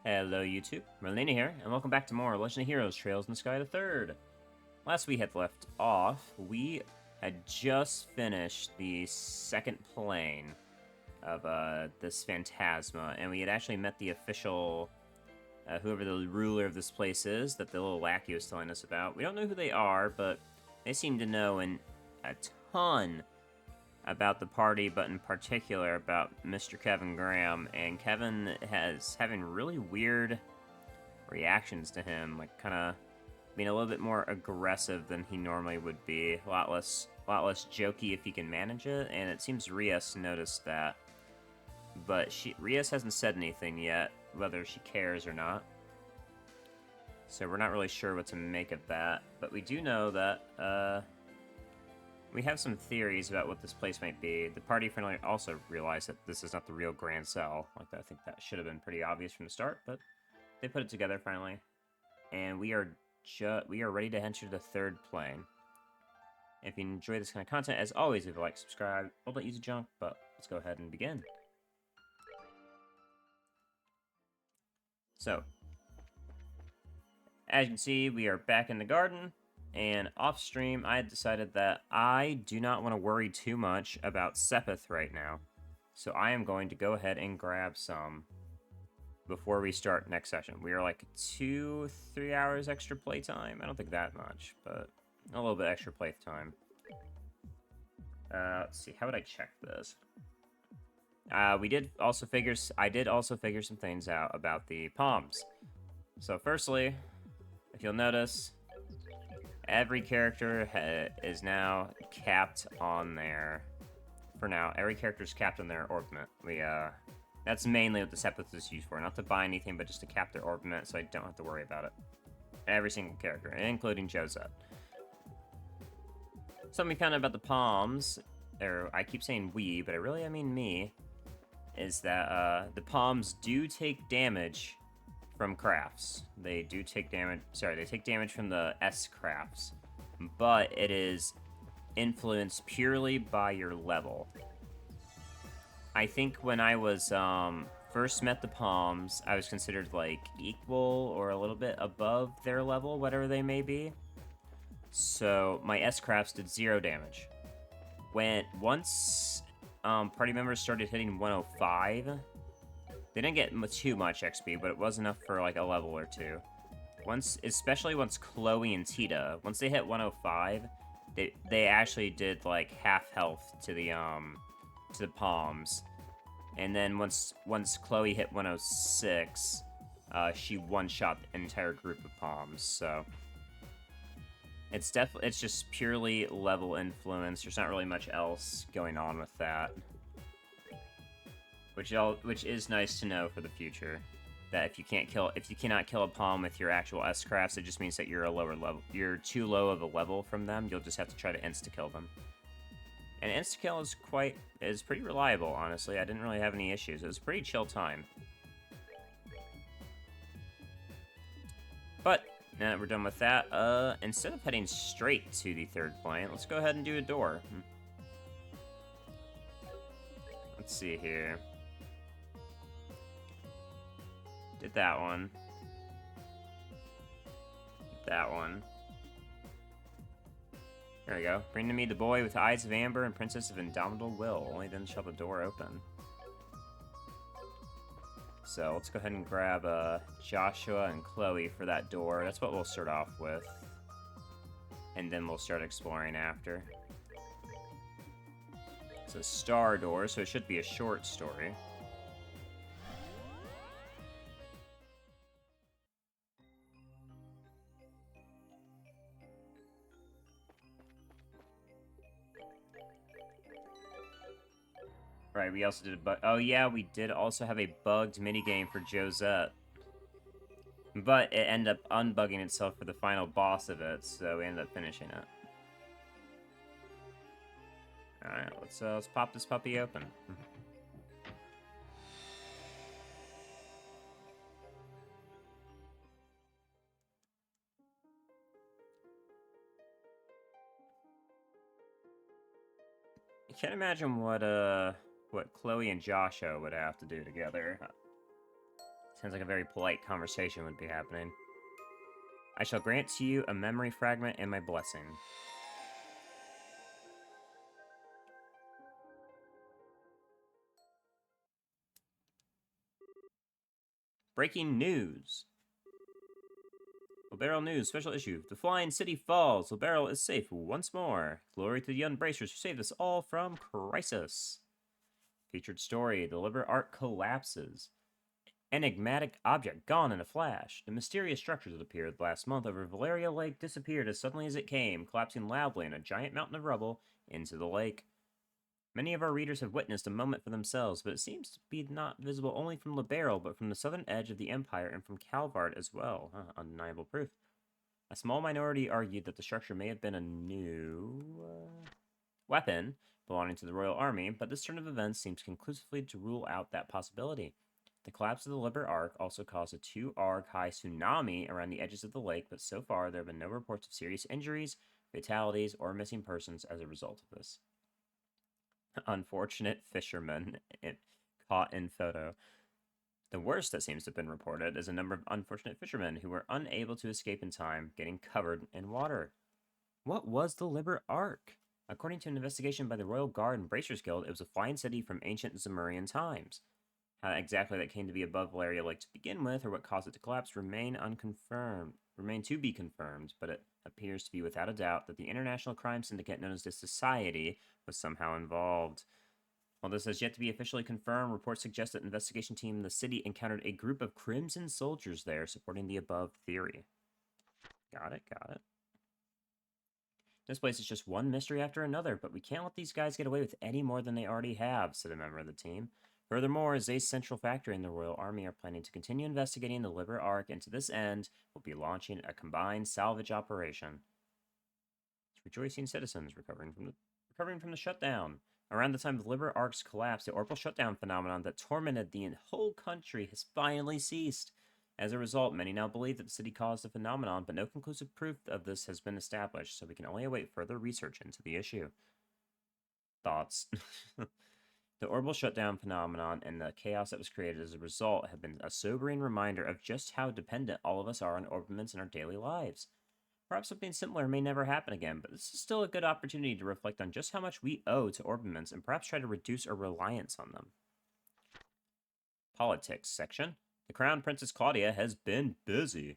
Hello YouTube, Merlina here, and welcome back to more Legend of Heroes Trails in the Sky the Third. Last we had left off, we had just finished the second plane of this Phantasma, and we had actually met the official, whoever the ruler of this place is, that the little lackey was telling us about. We don't know who they are, but they seem to know a ton about the party, but in particular about Mr. Kevin Graham, and Kevin has having really weird reactions to him, like kind of being a little bit more aggressive than he normally would be, a lot less jokey if he can manage it, and it seems Rias noticed that, but Rias hasn't said anything yet, whether she cares or not, so we're not really sure what to make of that, but we do know that, we have some theories about what this place might be. The party finally also realized that this is not the real Grand Cell. Like, I think that should have been pretty obvious from the start, but they put it together finally. And we are ready to enter the third plane. If you enjoy this kind of content, as always, if you like, subscribe. We'll let you use junk, but let's go ahead and begin. So, as you can see, we are back in the garden. And off-stream, I had decided that I do not want to worry too much about Sepith right now. So I am going to go ahead and grab some before we start next session. We are like 2-3 hours extra playtime. I don't think that much, but a little bit extra playtime. Let's see, how would I check this? I did also figure some things out about the palms. So firstly, if you'll notice, every character is now capped on their... For now, every character is capped on their orbment. That's mainly what the Sepith is used for. Not to buy anything, but just to cap their orbment so I don't have to worry about it. Every single character, including Josette. Something we found out about the palms, or I keep saying we, but I mean me, is that the palms do take damage from crafts. They do take damage, they take damage from the S crafts, but it is influenced purely by your level. I think when I was first met the palms, I was considered like equal or a little bit above their level, whatever they may be. So my S crafts did 0 damage. Once party members started hitting 105, they didn't get too much XP, but it was enough for like a level or two. Especially once Chloe and Tita, once they hit 105, they actually did like half health to the palms. And then once Chloe hit 106, she one-shot the entire group of palms. So it's just purely level influence. There's not really much else going on with that. Which is nice to know for the future, that if you cannot kill a palm with your actual S crafts, it just means that you're a lower level. You're too low of a level from them. You'll just have to try to insta kill them. And insta kill is pretty reliable, honestly. I didn't really have any issues. It was a pretty chill time. But now that we're done with that, instead of heading straight to the third plane, let's go ahead and do a door. Let's see here. Did that one. That one. There we go. Bring to me the boy with eyes of amber and princess of indomitable will. Only then shall the door open. So let's go ahead and grab Joshua and Chloe for that door. That's what we'll start off with. And then we'll start exploring after. It's a star door, so it should be a short story. Right, we also did a bug. Oh yeah, we did also have a bugged minigame for Josette. But it ended up unbugging itself for the final boss of it, so we ended up finishing it. Alright, let's pop this puppy open. I can't imagine what Chloe and Joshua would have to do together Sounds like a very polite conversation would be happening. I shall grant to you a memory fragment and my blessing. Breaking news. Libero News, special issue. The Flying City falls. Libero is safe once more. Glory to the Unbracers who saved us all from crisis. Featured story. The Liber Arc collapses. Enigmatic object gone in a flash. The mysterious structure that appeared last month over Valeria Lake disappeared as suddenly as it came, collapsing loudly in a giant mountain of rubble into the lake. Many of our readers have witnessed a moment for themselves, but it seems to be not visible only from Libero, but from the southern edge of the Empire and from Calvard as well. Undeniable proof. A small minority argued that the structure may have been a new weapon belonging to the Royal Army, but this turn of events seems conclusively to rule out that possibility. The collapse of the Liber Arc also caused a 2-arc high tsunami around the edges of the lake, but so far there have been no reports of serious injuries, fatalities, or missing persons as a result of this. Unfortunate fishermen caught in photo. The worst that seems to have been reported is a number of unfortunate fishermen who were unable to escape in time, getting covered in water. What was the Liber Arc? According to an investigation by the Royal Guard and Bracers Guild, it was a flying city from ancient Zemurian times. How exactly that came to be above Valeria Lake to begin with, or what caused it to collapse, remain to be confirmed, but it appears to be without a doubt that the international crime syndicate known as the Society was somehow involved. While this has yet to be officially confirmed, reports suggest that an investigation team in the city encountered a group of Crimson soldiers there supporting the above theory. Got it. This place is just one mystery after another, but we can't let these guys get away with any more than they already have, said a member of the team. Furthermore, Zay's Central Factory and the Royal Army are planning to continue investigating the Liber Arc, and to this end, will be launching a combined salvage operation. It's rejoicing citizens recovering from the shutdown. Around the time of the Liber Arc's collapse, the orbital shutdown phenomenon that tormented the whole country has finally ceased. As a result, many now believe that the city caused the phenomenon, but no conclusive proof of this has been established, so we can only await further research into the issue. Thoughts? The orbital shutdown phenomenon and the chaos that was created as a result have been a sobering reminder of just how dependent all of us are on orbitments in our daily lives. Perhaps something similar may never happen again, but this is still a good opportunity to reflect on just how much we owe to orbitments and perhaps try to reduce our reliance on them. Politics section. The Crown Princess Claudia has been busy.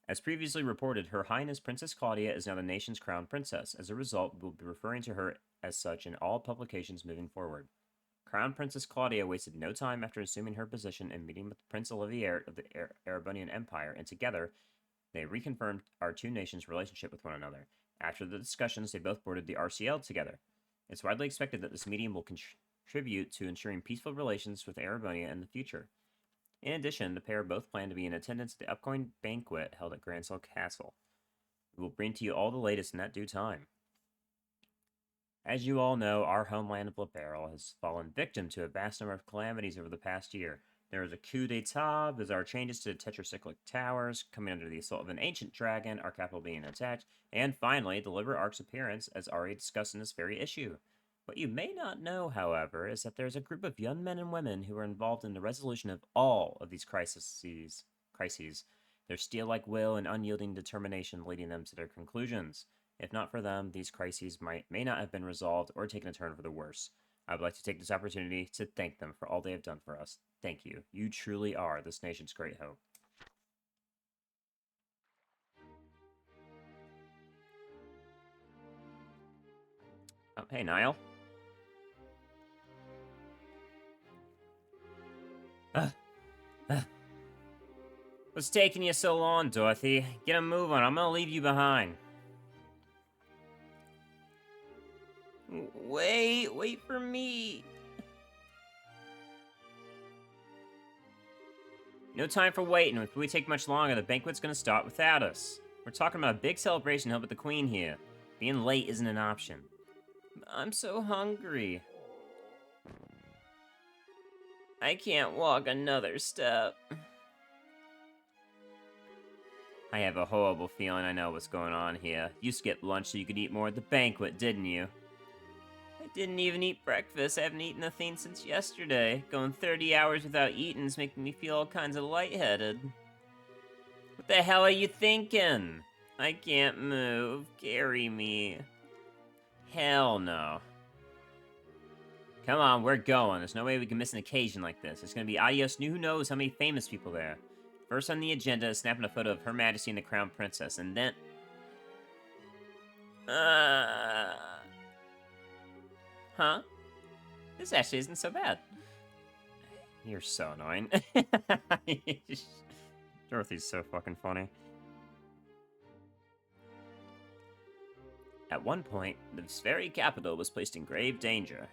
As previously reported, Her Highness Princess Claudia is now the nation's crown princess. As a result, we'll be referring to her as such in all publications moving forward. Crown Princess Claudia wasted no time after assuming her position and meeting with Prince Olivier of the Erebonian Empire, and together, they reconfirmed our two nations' relationship with one another. After the discussions, they both boarded the RCL together. It's widely expected that this meeting will contribute to ensuring peaceful relations with Erebonia in the future. In addition, the pair both plan to be in attendance at the upcoming banquet held at Gransell Castle. We will bring to you all the latest in that due time. As you all know, our homeland of Libero has fallen victim to a vast number of calamities over the past year. There was a coup d'etat, bizarre changes to tetracyclic towers, coming under the assault of an ancient dragon, our capital being attacked, and finally, the Liber Arc's appearance, as already discussed in this very issue. What you may not know, however, is that there's a group of young men and women who are involved in the resolution of all of these crises. Their steel-like will and unyielding determination leading them to their conclusions. If not for them, these crises may not have been resolved or taken a turn for the worse. I would like to take this opportunity to thank them for all they have done for us. Thank you. You truly are this nation's great hope. Oh, hey, Niall. What's taking you so long, Dorothy? Get a move on. I'm gonna leave you behind. Wait for me. No time for waiting. If we take much longer, the banquet's gonna start without us. We're talking about a big celebration held with the Queen here. Being late isn't an option. I'm so hungry. I can't walk another step. I have a horrible feeling I know what's going on here. You skipped lunch so you could eat more at the banquet, didn't you? I Didn't even eat breakfast. I haven't eaten a thing since yesterday. Going 30 hours without eating is making me feel all kinds of lightheaded. What the hell are you thinking? I can't move. Carry me. Hell no. Come on, we're going. There's no way we can miss an occasion like this. It's gonna be adios who knows how many famous people there. First on the agenda is snapping a photo of Her Majesty and the Crown Princess, and then... Huh? This actually isn't so bad. You're so annoying. Dorothy's so fucking funny. At one point, this very capital was placed in grave danger.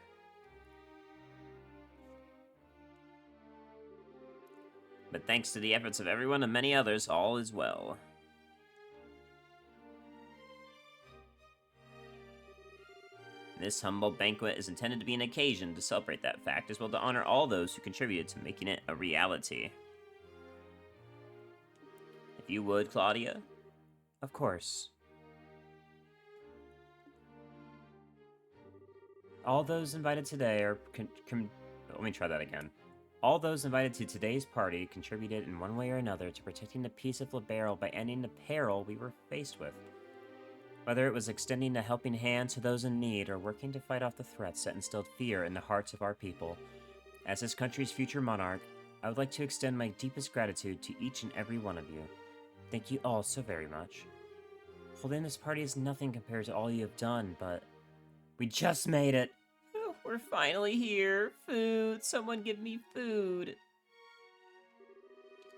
But thanks to the efforts of everyone and many others, all is well. This humble banquet is intended to be an occasion to celebrate that fact, as well to honor all those who contributed to making it a reality. If you would, Claudia? Of course. All those invited today are... Let me try that again. All those invited to today's party contributed in one way or another to protecting the peace of Liberl by ending the peril we were faced with. Whether it was extending a helping hand to those in need or working to fight off the threats that instilled fear in the hearts of our people, as this country's future monarch, I would like to extend my deepest gratitude to each and every one of you. Thank you all so very much. Holding this party is nothing compared to all you have done, but... We just made it! Oh, we're finally here! Food! Someone give me food!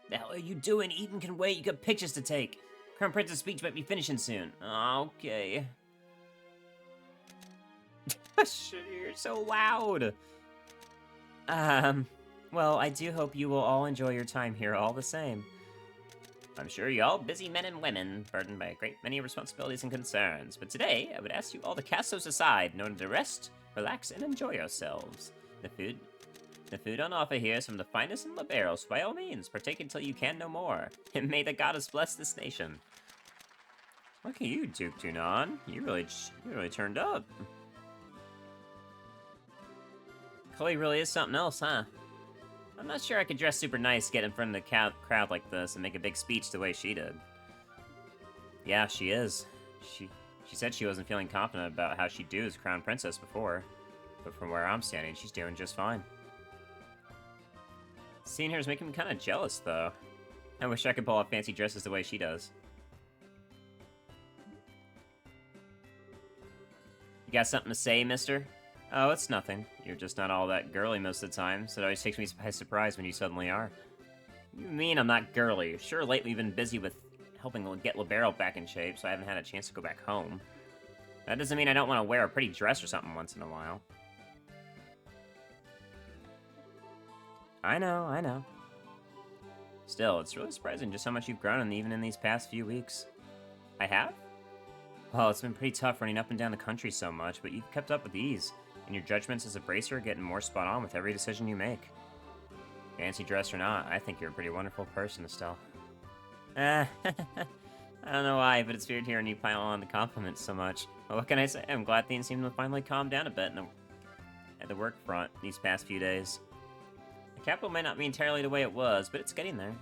The hell are you doing? Eden can wait, you got pictures to take! Crown Prince's speech might be finishing soon. Okay. You're so loud! Well, I do hope you will all enjoy your time here all the same. I'm sure you're all busy men and women, burdened by a great many responsibilities and concerns, but today, I would ask you all to cast those aside in order to rest, relax, and enjoy yourselves. The food on offer here is from the finest in Liberl, so by all means, partake until you can no more. And may the goddess bless this nation. Look at you, Duke Tunon. You really turned up. Chloe really is something else, huh? I'm not sure I could dress super nice, get in front of the crowd like this, and make a big speech the way she did. Yeah, she is. She said she wasn't feeling confident about how she'd do as Crown Princess before. But from where I'm standing, she's doing just fine. Seeing her is making me kind of jealous, though. I wish I could pull off fancy dresses the way she does. You got something to say, mister? Oh, it's nothing. You're just not all that girly most of the time, so it always takes me by surprise when you suddenly are. You mean I'm not girly? Sure, lately we've been busy with helping get Liberl back in shape, so I haven't had a chance to go back home. That doesn't mean I don't want to wear a pretty dress or something once in a while. I know. Still, it's really surprising just how much you've grown even in these past few weeks. I have? Well, it's been pretty tough running up and down the country so much, but you've kept up with ease, and your judgments as a bracer are getting more spot on with every decision you make. Fancy dress or not, I think you're a pretty wonderful person, Estelle. I don't know why, but it's weird hearing you pile on the compliments so much. But what can I say? I'm glad things seem to finally calm down a bit at the work front these past few days. The capital might not be entirely the way it was, but it's getting there.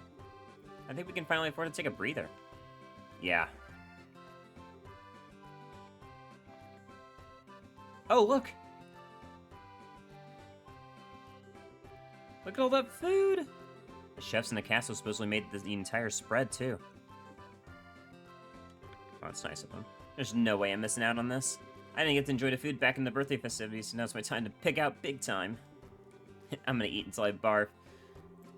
I think we can finally afford to take a breather. Yeah. Oh, look! Look at all that food! The chefs in the castle supposedly made the entire spread, too. Oh, that's nice of them. There's no way I'm missing out on this. I didn't get to enjoy the food back in the birthday festivities, so now it's my time to pick out big time. I'm gonna eat until I barf.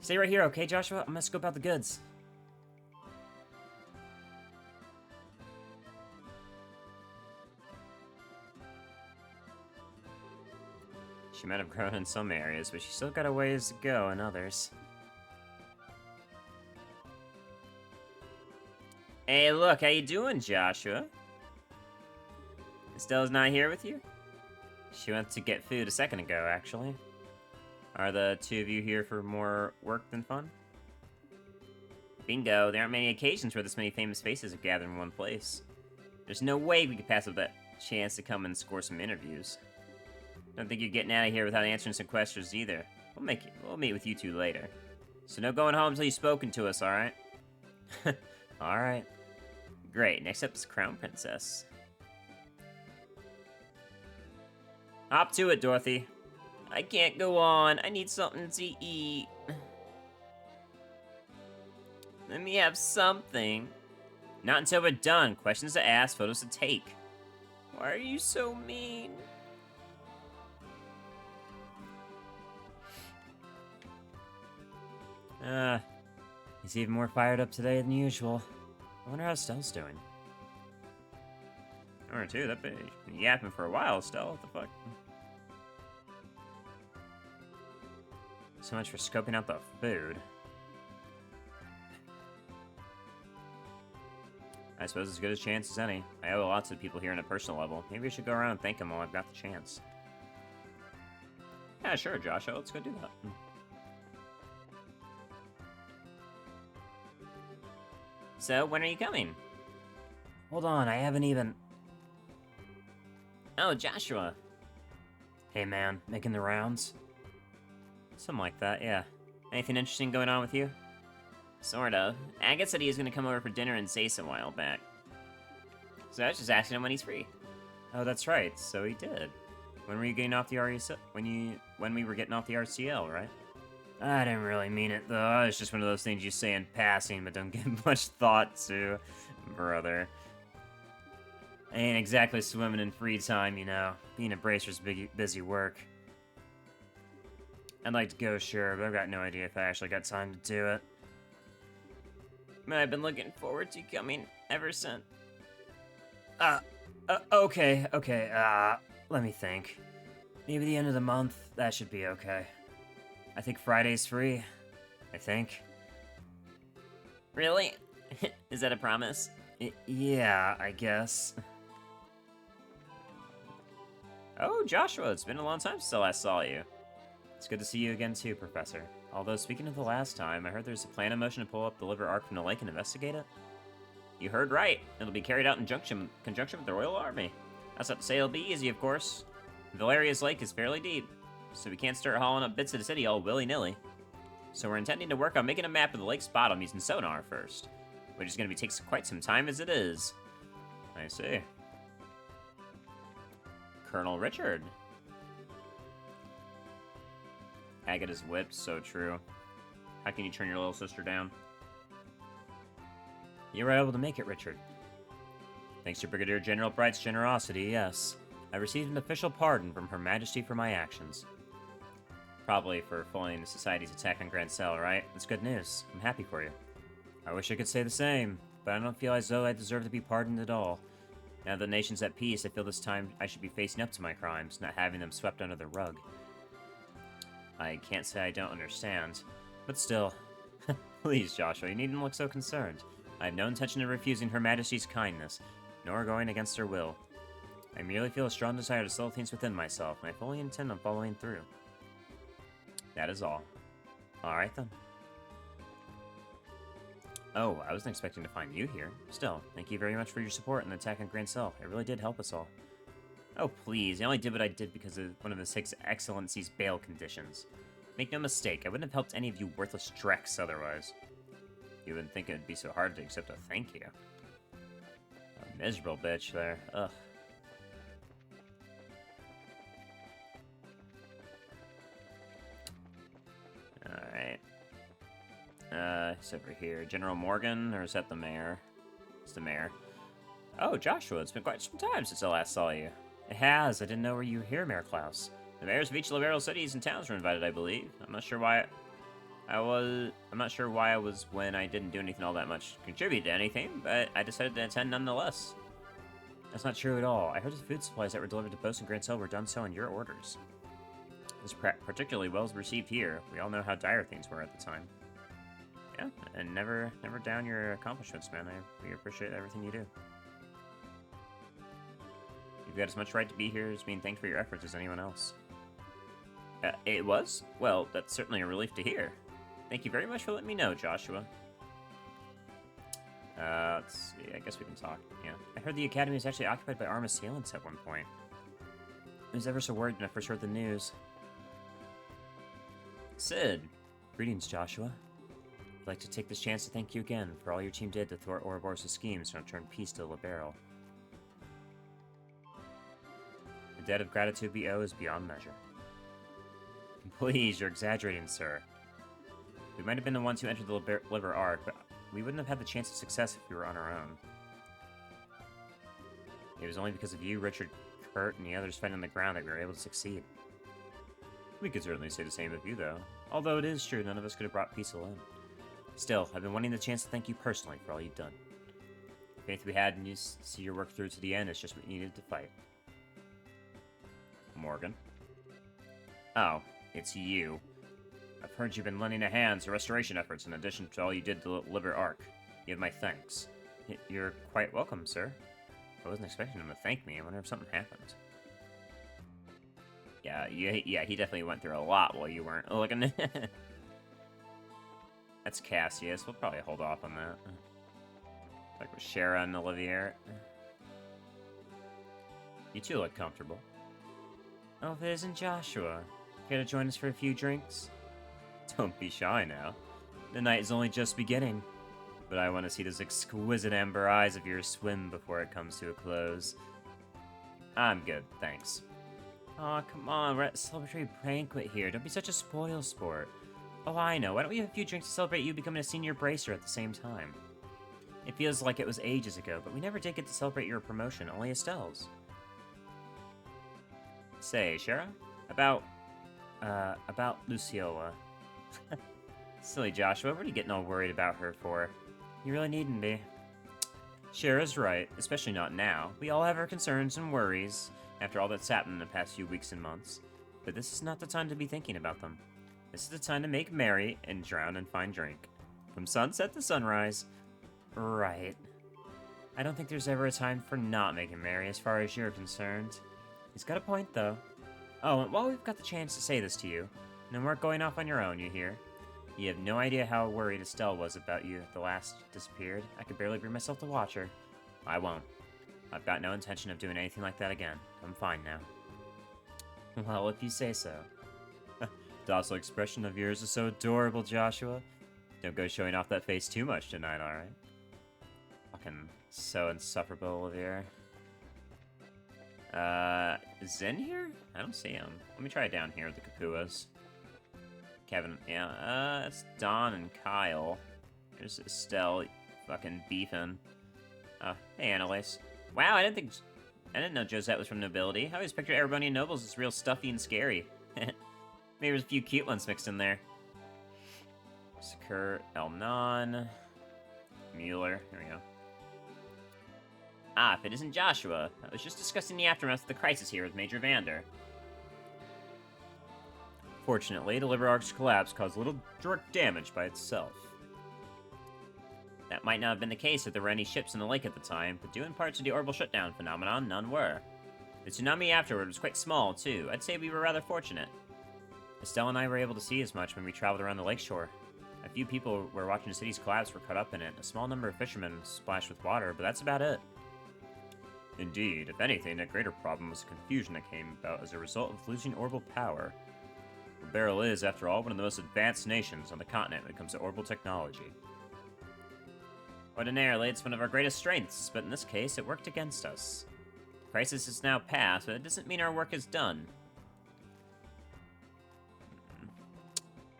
Stay right here, okay, Joshua? I'm gonna scope out the goods. She might have grown in some areas, but she's still got a ways to go in others. Hey, look, how you doing, Joshua? Estelle's not here with you? She went to get food a second ago, actually. Are the two of you here for more work than fun? Bingo, there aren't many occasions where this many famous faces are gathered in one place. There's no way we could pass up that chance to come and score some interviews. Don't think you're getting out of here without answering some questions either. We'll meet with you two later. So no going home until you've spoken to us, alright? Alright. Great, next up is Crown Princess. Hop to it, Dorothy. I can't go on. I need something to eat. Let me have something. Not until we're done. Questions to ask, photos to take. Why are you so mean? He's even more fired up today than usual. I wonder how Estelle's doing. Or two, that been yapping for a while, Estelle. What the fuck? So much for scoping out the food. I suppose as good a chance as any. I owe lots of people here on a personal level. Maybe I should go around and thank them while I've got the chance. Yeah, sure, Joshua. Let's go do that. So, when are you coming? Hold on, I haven't even... Oh, Joshua. Hey, man. Making the rounds? Something like that, yeah. Anything interesting going on with you? Sort of. Agatha said he was going to come over for dinner in Zace a while back. So I was just asking him when he's free. Oh, that's right. So he did. When were you getting off the RCL? When we were getting off the RCL, right? I didn't really mean it, though. It's just one of those things you say in passing, but don't give much thought to, brother. I ain't exactly swimming in free time, you know. Being a bracer's busy work. I'd like to go, sure, but I've got no idea if I actually got time to do it. I've been looking forward to coming ever since. Okay, let me think. Maybe the end of the month, that should be okay. I think Friday's free. I think. Really? Is that a promise? Yeah, I guess. Oh, Joshua, it's been a long time since I last saw you. It's good to see you again too, Professor. Although, speaking of the last time, I heard there's a plan in motion to pull up the liver arc from the lake and investigate it. You heard right. It'll be carried out in conjunction with the Royal Army. That's not to say it'll be easy, of course. Valeria's lake is fairly deep, so we can't start hauling up bits of the city all willy-nilly. So we're intending to work on making a map of the lake's bottom using sonar first, which is going to take quite some time as it is. I see. Colonel Richard. Agatha's whipped, so true. How can you turn your little sister down? You were able to make it, Richard. Thanks to Brigadier General Bright's generosity, yes. I received an official pardon from Her Majesty for my actions. Probably for foiling the Society's attack on Grand Cell, right? That's good news. I'm happy for you. I wish I could say the same, but I don't feel as though I deserve to be pardoned at all. Now that the nation's at peace, I feel this time I should be facing up to my crimes, not having them swept under the rug. I can't say I don't understand, but still. Please, Joshua, you needn't look so concerned. I have no intention of refusing Her Majesty's kindness, nor going against her will. I merely feel a strong desire to settle things within myself, and I fully intend on following through. That is all. Alright then. Oh, I wasn't expecting to find you here. Still, thank you very much for your support in the attack on Grand Cell. It really did help us all. Oh, please. I only did what I did because of one of His Excellency's bail conditions. Make no mistake, I wouldn't have helped any of you worthless drecks otherwise. You wouldn't think it'd be so hard to accept a thank you. A miserable bitch there. Ugh. Alright. It's over here. General Morgan, or is that the mayor? It's the mayor. Oh, Joshua, it's been quite some time since I last saw you. It has. I didn't know you were here, Mayor Klaus. The mayors of each liberal cities and towns were invited, I believe. I'm not sure why I was when I didn't do anything all that much contribute to anything, but I decided to attend nonetheless. That's not true at all. I heard the food supplies that were delivered to Post and Grand Cell were done so on your orders. It was particularly well received here. We all know how dire things were at the time. Yeah, and never down your accomplishments, man. We appreciate everything you do. You've got as much right to be here as being thanked for your efforts as anyone else. It was? Well, that's certainly a relief to hear. Thank you very much for letting me know, Joshua. Let's see. I guess we can talk. Yeah. I heard the academy was actually occupied by armed assailants at one point. I was ever so worried when I first heard the news. Sid! Greetings, Joshua. I'd like to take this chance to thank you again for all your team did to thwart Ouroboros' schemes to return peace to Libero. The debt of gratitude we owe is beyond measure. Please, you're exaggerating, sir. We might have been the ones who entered the Liber Arc, but we wouldn't have had the chance of success if we were on our own. It was only because of you, Richard, Kurt, and the others fighting on the ground that we were able to succeed. We could certainly say the same of you, though. Although it is true, none of us could have brought peace alone. Still, I've been wanting the chance to thank you personally for all you've done. The faith we had in you to see your work through to the end is just what you needed to fight. Morgan? Oh, it's you. I've heard you've been lending a hand to restoration efforts in addition to all you did to the Liber Arc. You have my thanks. You're quite welcome, sir. I wasn't expecting him to thank me. I wonder if something happened. Yeah, he definitely went through a lot while you weren't looking. That's Cassius. We'll probably hold off on that. Like with Shara and Olivier. You two look comfortable. Oh, if it isn't Joshua. Care to join us for a few drinks? Don't be shy now. The night is only just beginning. But I want to see those exquisite amber eyes of yours swim before it comes to a close. I'm good, thanks. Aw, come on, we're at a celebratory banquet here. Don't be such a spoil sport. Oh, I know. Why don't we have a few drinks to celebrate you becoming a senior bracer at the same time? It feels like it was ages ago, but we never did get to celebrate your promotion, only Estelle's. Say, Shara? About Luciola. Silly Joshua, what are you getting all worried about her for? You really needn't be. Shara's right, especially not now. We all have our concerns and worries, after all that's happened in the past few weeks and months. But this is not the time to be thinking about them. This is the time to make merry and drown in fine drink. From sunset to sunrise. Right. I don't think there's ever a time for not making merry as far as you're concerned. He's got a point, though. Oh, and while we've got the chance to say this to you, no more going off on your own, you hear? You have no idea how worried Estelle was about you the last you disappeared. I could barely bring myself to watch her. I won't. I've got no intention of doing anything like that again. I'm fine now. Well, if you say so. Docile expression of yours is so adorable, Joshua. Don't go showing off that face too much tonight, alright? Fucking so insufferable, Olivier. Is Zen here? I don't see him. Let me try it down here with the Kapuas. Kevin, yeah, it's Don and Kyle. There's Estelle, fucking beefing. Hey, Annalise. Wow, I didn't know Josette was from nobility. I always pictured Erebonian nobles as real stuffy and scary. Maybe there's a few cute ones mixed in there. Sakur, Elnon, Mueller. Here we go. Ah, if it isn't Joshua. I was just discussing the aftermath of the crisis here with Major Vander. Fortunately, the Liber Arc's collapse caused little direct damage by itself. That might not have been the case if there were any ships in the lake at the time, but due in part to the orbital shutdown phenomenon, none were. The tsunami afterward was quite small, too. I'd say we were rather fortunate. Estelle and I were able to see as much when we traveled around the lakeshore. A few people who were watching the city's collapse were caught up in it. A small number of fishermen splashed with water, but that's about it. Indeed, if anything, a greater problem was the confusion that came about as a result of losing orbital power. Libero is, after all, one of the most advanced nations on the continent when it comes to orbital technology. Ordinarily, it's one of our greatest strengths, but in this case, it worked against us. The crisis is now past, but it doesn't mean our work is done.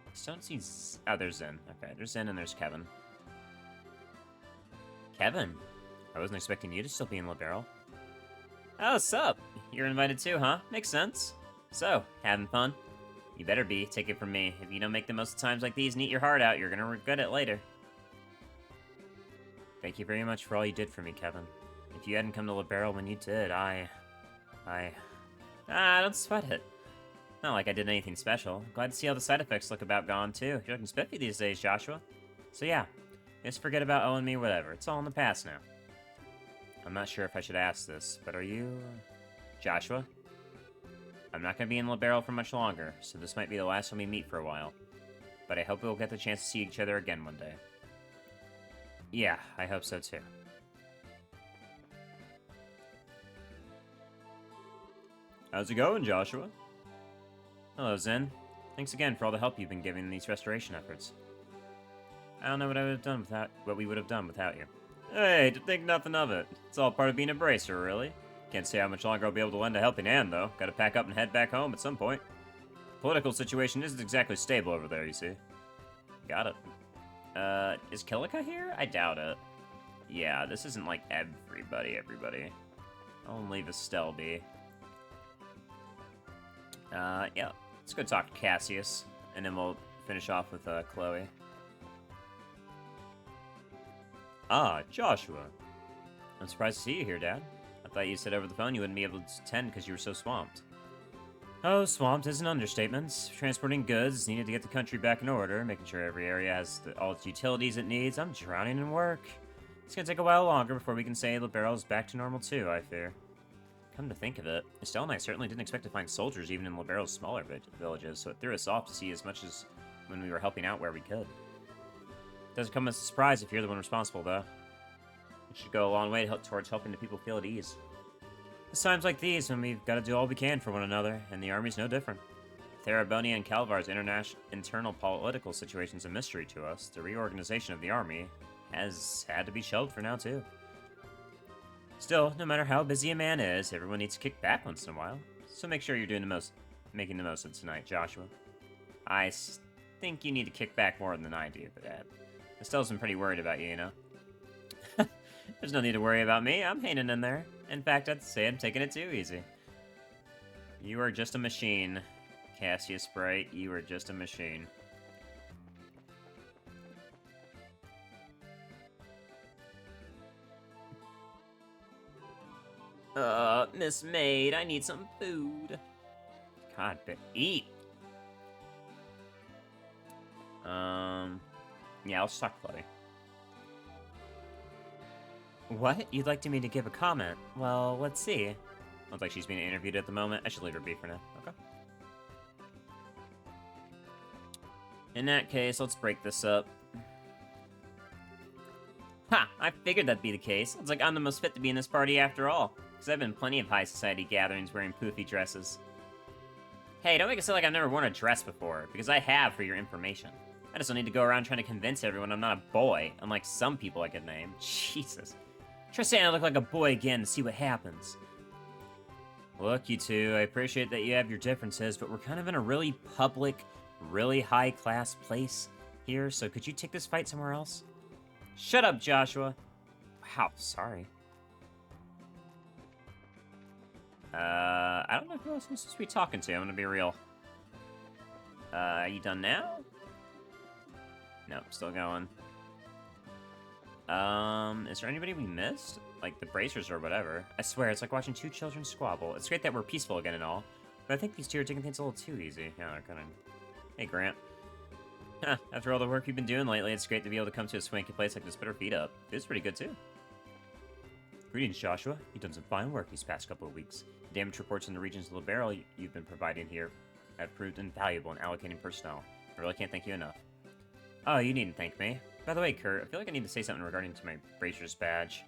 I don't see... Oh, there's Zen. Okay, there's Zen and there's Kevin. Kevin? I wasn't expecting you to still be in Libero. Oh, sup? You're invited too, huh? Makes sense. So, having fun? You better be, take it from me. If you don't make the most of times like these and eat your heart out, you're gonna regret it later. Thank you very much for all you did for me, Kevin. If you hadn't come to Libero when you did, don't sweat it. Not like I did anything special. Glad to see how the side effects look about gone, too. You're looking spiffy these days, Joshua. So yeah, just forget about owing me whatever. It's all in the past now. I'm not sure if I should ask this, but are you... Joshua? I'm not going to be in Libero for much longer, so this might be the last time we meet for a while. But I hope we'll get the chance to see each other again one day. Yeah, I hope so too. How's it going, Joshua? Hello, Zen. Thanks again for all the help you've been giving in these restoration efforts. I don't know what we would have done without you. Hey, to think nothing of it. It's all part of being a bracer, really. Can't say how much longer I'll be able to lend a helping hand, though. Gotta pack up and head back home at some point. Political situation isn't exactly stable over there, you see. Got it. Is Kilika here? I doubt it. Yeah, this isn't like everybody. I'll leave Estelle be. Yeah. Let's go talk to Cassius, and then we'll finish off with, Chloe. Ah, Joshua. I'm surprised to see you here, Dad. I thought you said over the phone you wouldn't be able to attend because you were so swamped. Oh, swamped is an understatement. Transporting goods is needed to get the country back in order, making sure every area has all its utilities it needs. I'm drowning in work. It's gonna take a while longer before we can say Libero is back to normal too, I fear. Come to think of it, Estelle and I certainly didn't expect to find soldiers even in Libero's smaller villages, so it threw us off to see as much as when we were helping out where we could. Doesn't come as a surprise if you're the one responsible, though. It should go a long way towards helping the people feel at ease. It's times like these when we've got to do all we can for one another, and the army's no different. Therabonia and Calvar's internal political situation's a mystery to us. The reorganization of the army has had to be shelved for now, too. Still, no matter how busy a man is, everyone needs to kick back once in a while. So make sure you're making the most of tonight, Joshua. I think you need to kick back more than I do, but Estelle's been pretty worried about you, you know? There's no need to worry about me. I'm hanging in there. In fact, I'd say I'm taking it too easy. You are just a machine, Cassius Bright. You are just a machine. Miss Maid, I need some food. God, but eat. Yeah, I'll just talk to Chloe. What? You'd like me to give a comment? Well, let's see. Looks like she's being interviewed at the moment. I should leave her be for now. Okay. In that case, let's break this up. Ha! I figured that'd be the case. It's like I'm the most fit to be in this party after all. Because I've been plenty of high society gatherings wearing poofy dresses. Hey, don't make it sound like I've never worn a dress before, because I have for your information. I just don't need to go around trying to convince everyone I'm not a boy, unlike some people I could name. Jesus. Try saying I look like a boy again to see what happens. Look, you two, I appreciate that you have your differences, but we're kind of in a really public, really high-class place here, so could you take this fight somewhere else? Shut up, Joshua. Wow, sorry. I don't know who else I'm supposed to be talking to, I'm gonna be real. You done now? Nope, still going. Is there anybody we missed? Like the bracers or whatever. I swear, it's like watching two children squabble. It's great that we're peaceful again and all, but I think these two are taking things a little too easy. Yeah, they're kind of... Hey, Grant. Huh, after all the work you've been doing lately, it's great to be able to come to a swanky place like this, put our feet up. It's pretty good, too. Greetings, Joshua. You've done some fine work these past couple of weeks. The damage reports in the regions of Libero you've been providing here have proved invaluable in allocating personnel. I really can't thank you enough. Oh, you needn't thank me. By the way, Kurt, I feel like I need to say something regarding to my Bracer's badge.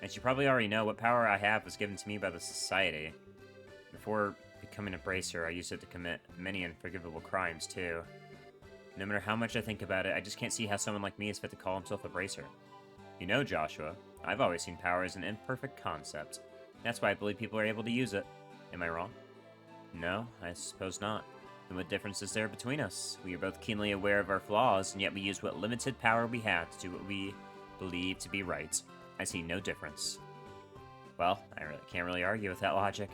As you probably already know, what power I have was given to me by the Society. Before becoming a Bracer, I used it to commit many unforgivable crimes, too. No matter how much I think about it, I just can't see how someone like me is fit to call himself a Bracer. You know, Joshua, I've always seen power as an imperfect concept. That's why I believe people are able to use it. Am I wrong? No, I suppose not. Then what difference is there between us? We are both keenly aware of our flaws, and yet we use what limited power we have to do what we believe to be right. I see no difference. Well, I can't really argue with that logic.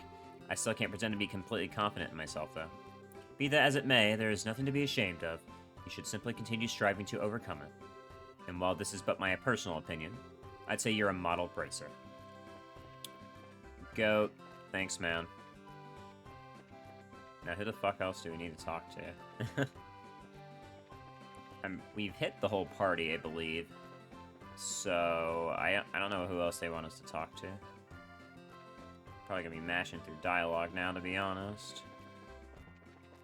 I still can't pretend to be completely confident in myself, though. Be that as it may, there is nothing to be ashamed of. You should simply continue striving to overcome it. And while this is but my personal opinion, I'd say you're a model Bracer. Goat. Thanks, man. Now, who the fuck else do we need to talk to? We've hit the whole party, I believe. So, I don't know who else they want us to talk to. Probably gonna be mashing through dialogue now, to be honest.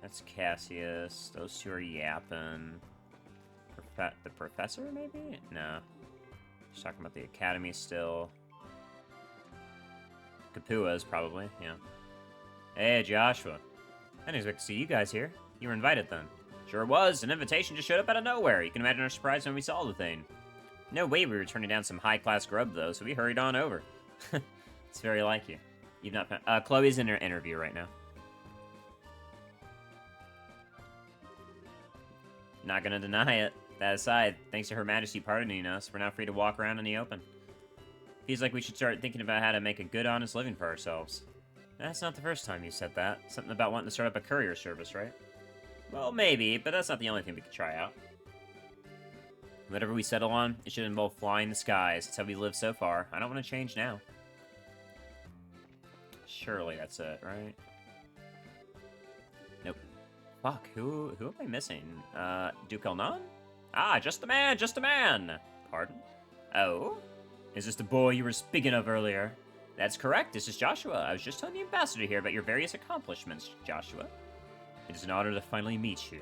That's Cassius. Those two are yapping. The professor, maybe? No. She's talking about the academy still. Kapua's probably, yeah. Hey, Joshua. I didn't expect to see you guys here. You were invited then. Sure was. An invitation just showed up out of nowhere. You can imagine our surprise when we saw the thing. No way we were turning down some high-class grub, though, so we hurried on over. It's very like you. You've not found... Chloe's in her interview right now. Not gonna deny it. That aside, thanks to Her Majesty pardoning us, we're now free to walk around in the open. Feels like we should start thinking about how to make a good, honest living for ourselves. That's not the first time you said that. Something about wanting to start up a courier service, right? Well, maybe, but that's not the only thing we could try out. Whatever we settle on, it should involve flying the skies. It's how we lived so far. I don't want to change now. Surely that's it, right? Nope. Fuck, who am I missing? Duke Elnon? Ah, just the man, just the man! Pardon? Oh? Is this the boy you were speaking of earlier? That's correct, this is Joshua. I was just telling the ambassador here about your various accomplishments, Joshua. It is an honor to finally meet you.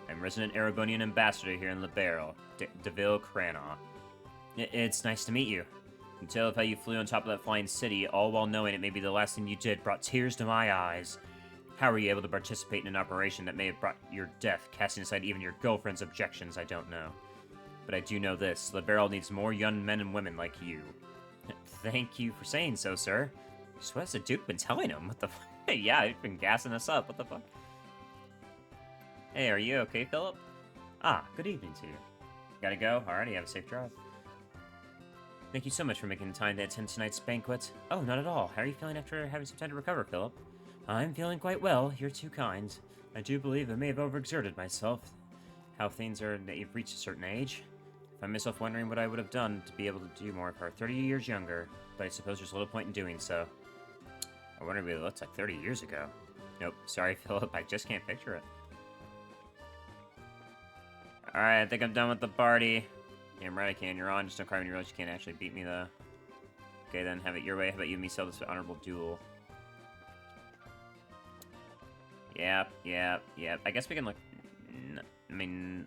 I'm resident Erebonian ambassador here in Libero, Deville Cranagh. It's nice to meet you. The tale of how you flew on top of that flying city, all while knowing it may be the last thing you did, brought tears to my eyes. How were you able to participate in an operation that may have brought your death, casting aside even your girlfriend's objections? I don't know. But I do know this, Libero needs more young men and women like you. Thank you for saying so, sir. So what has the Duke been telling him? What the fuck? Yeah, he's been gassing us up. What the fuck? Hey, are you okay, Philip? Ah, good evening to you. Gotta go? Alrighty, have a safe drive. Thank you so much for making the time to attend tonight's banquet. Oh, not at all. How are you feeling after having some time to recover, Philip? I'm feeling quite well. You're too kind. I do believe I may have overexerted myself. How things are that you've reached a certain age. I find myself wondering what I would have done to be able to do more if I were 30 years younger, but I suppose there's little point in doing so. I wonder what it looks like 30 years ago. Nope, sorry, Philip, I just can't picture it. Alright, I think I'm done with the party. Damn right I can, you're on. Just don't cry when you realize you can't actually beat me, though. Okay, then, have it your way. How about you and me settle this honorable duel? Yep. I guess we can look...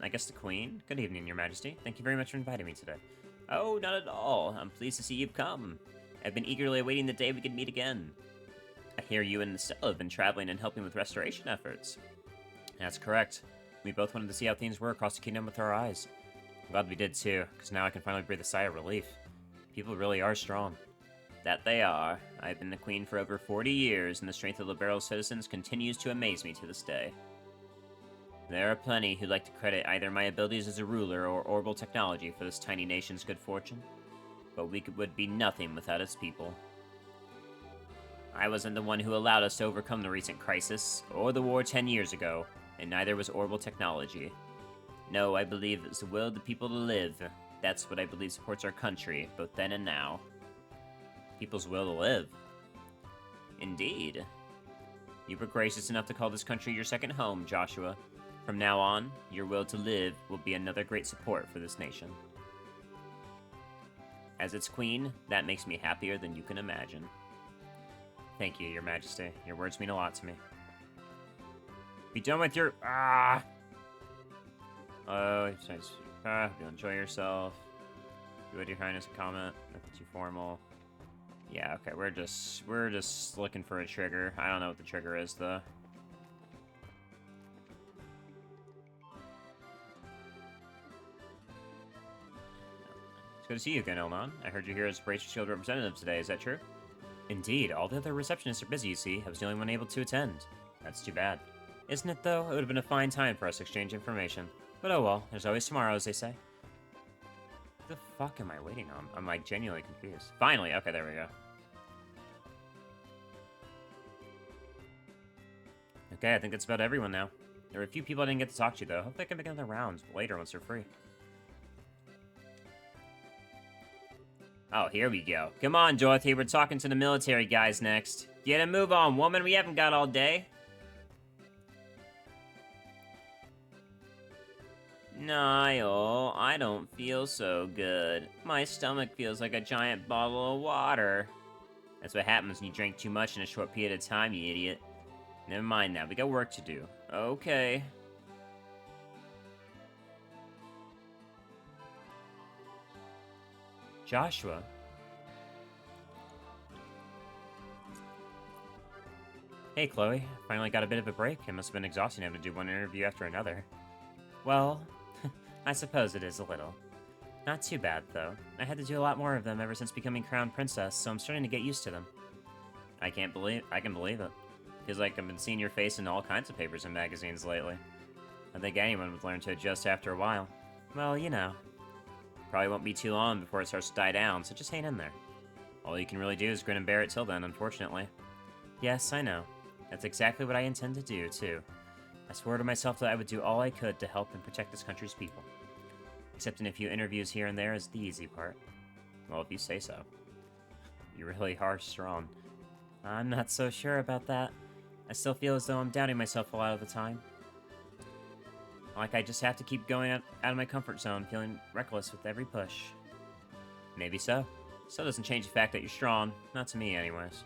I guess the Queen? Good evening, Your Majesty. Thank you very much for inviting me today. Oh, not at all. I'm pleased to see you've come. I've been eagerly awaiting the day we could meet again. I hear you and Estelle have been traveling and helping with restoration efforts. That's correct. We both wanted to see how things were across the kingdom with our eyes. I'm glad we did too, because now I can finally breathe a sigh of relief. People really are strong. That they are. I've been the Queen for over 40 years, and the strength of Libero's citizens continues to amaze me to this day. There are plenty who like to credit either my abilities as a ruler or orbital technology for this tiny nation's good fortune, but we would be nothing without its people. I wasn't the one who allowed us to overcome the recent crisis, or the war 10 years ago, and neither was orbital technology. No, I believe it's the will of the people to live. That's what I believe supports our country, both then and now. People's will to live. Indeed. You were gracious enough to call this country your second home, Joshua. From now on, your will to live will be another great support for this nation. As its queen, that makes me happier than you can imagine. Thank you, Your Majesty. Your words mean a lot to me. Be done with your... Oh, you'll enjoy yourself. Do what Your Highness a comment. Nothing too formal. Yeah, okay, we're just looking for a trigger. I don't know what the trigger is, though. It's good to see you again, Elnon. I heard you're here as Bracer Shield representative today, is that true? Indeed, all the other receptionists are busy, you see. I was the only one able to attend. That's too bad. Isn't it, though? It would have been a fine time for us to exchange information. But oh well, there's always tomorrow, as they say. What the fuck am I waiting on? I'm, like, genuinely confused. Finally! Okay, there we go. Okay, I think that's about everyone now. There were a few people I didn't get to talk to, though. Hope they can make another rounds later once they're free. Oh, here we go. Come on, Dorothy, we're talking to the military guys next. Get a move on, woman, we haven't got all day. Niall, I don't feel so good. My stomach feels like a giant bottle of water. That's what happens when you drink too much in a short period of time, you idiot. Never mind that, we got work to do. Okay. Joshua? Hey, Chloe. Finally got a bit of a break. It must have been exhausting having to do one interview after another. Well, I suppose it is a little. Not too bad, though. I had to do a lot more of them ever since becoming crown princess, so I'm starting to get used to them. I can believe it. Feels like I've been seeing your face in all kinds of papers and magazines lately. I think anyone would learn to adjust after a while. Well, you know. Probably won't be too long before it starts to die down, so just hang in there. All you can really do is grin and bear it till then, unfortunately. Yes, I know. That's exactly what I intend to do, too. I swore to myself that I would do all I could to help and protect this country's people. Accepting a few interviews here and there is the easy part. Well, if you say so. You really are strong. I'm not so sure about that. I still feel as though I'm doubting myself a lot of the time. Like I just have to keep going out of my comfort zone, feeling reckless with every push. Maybe so. Still doesn't change the fact that you're strong. Not to me, anyways.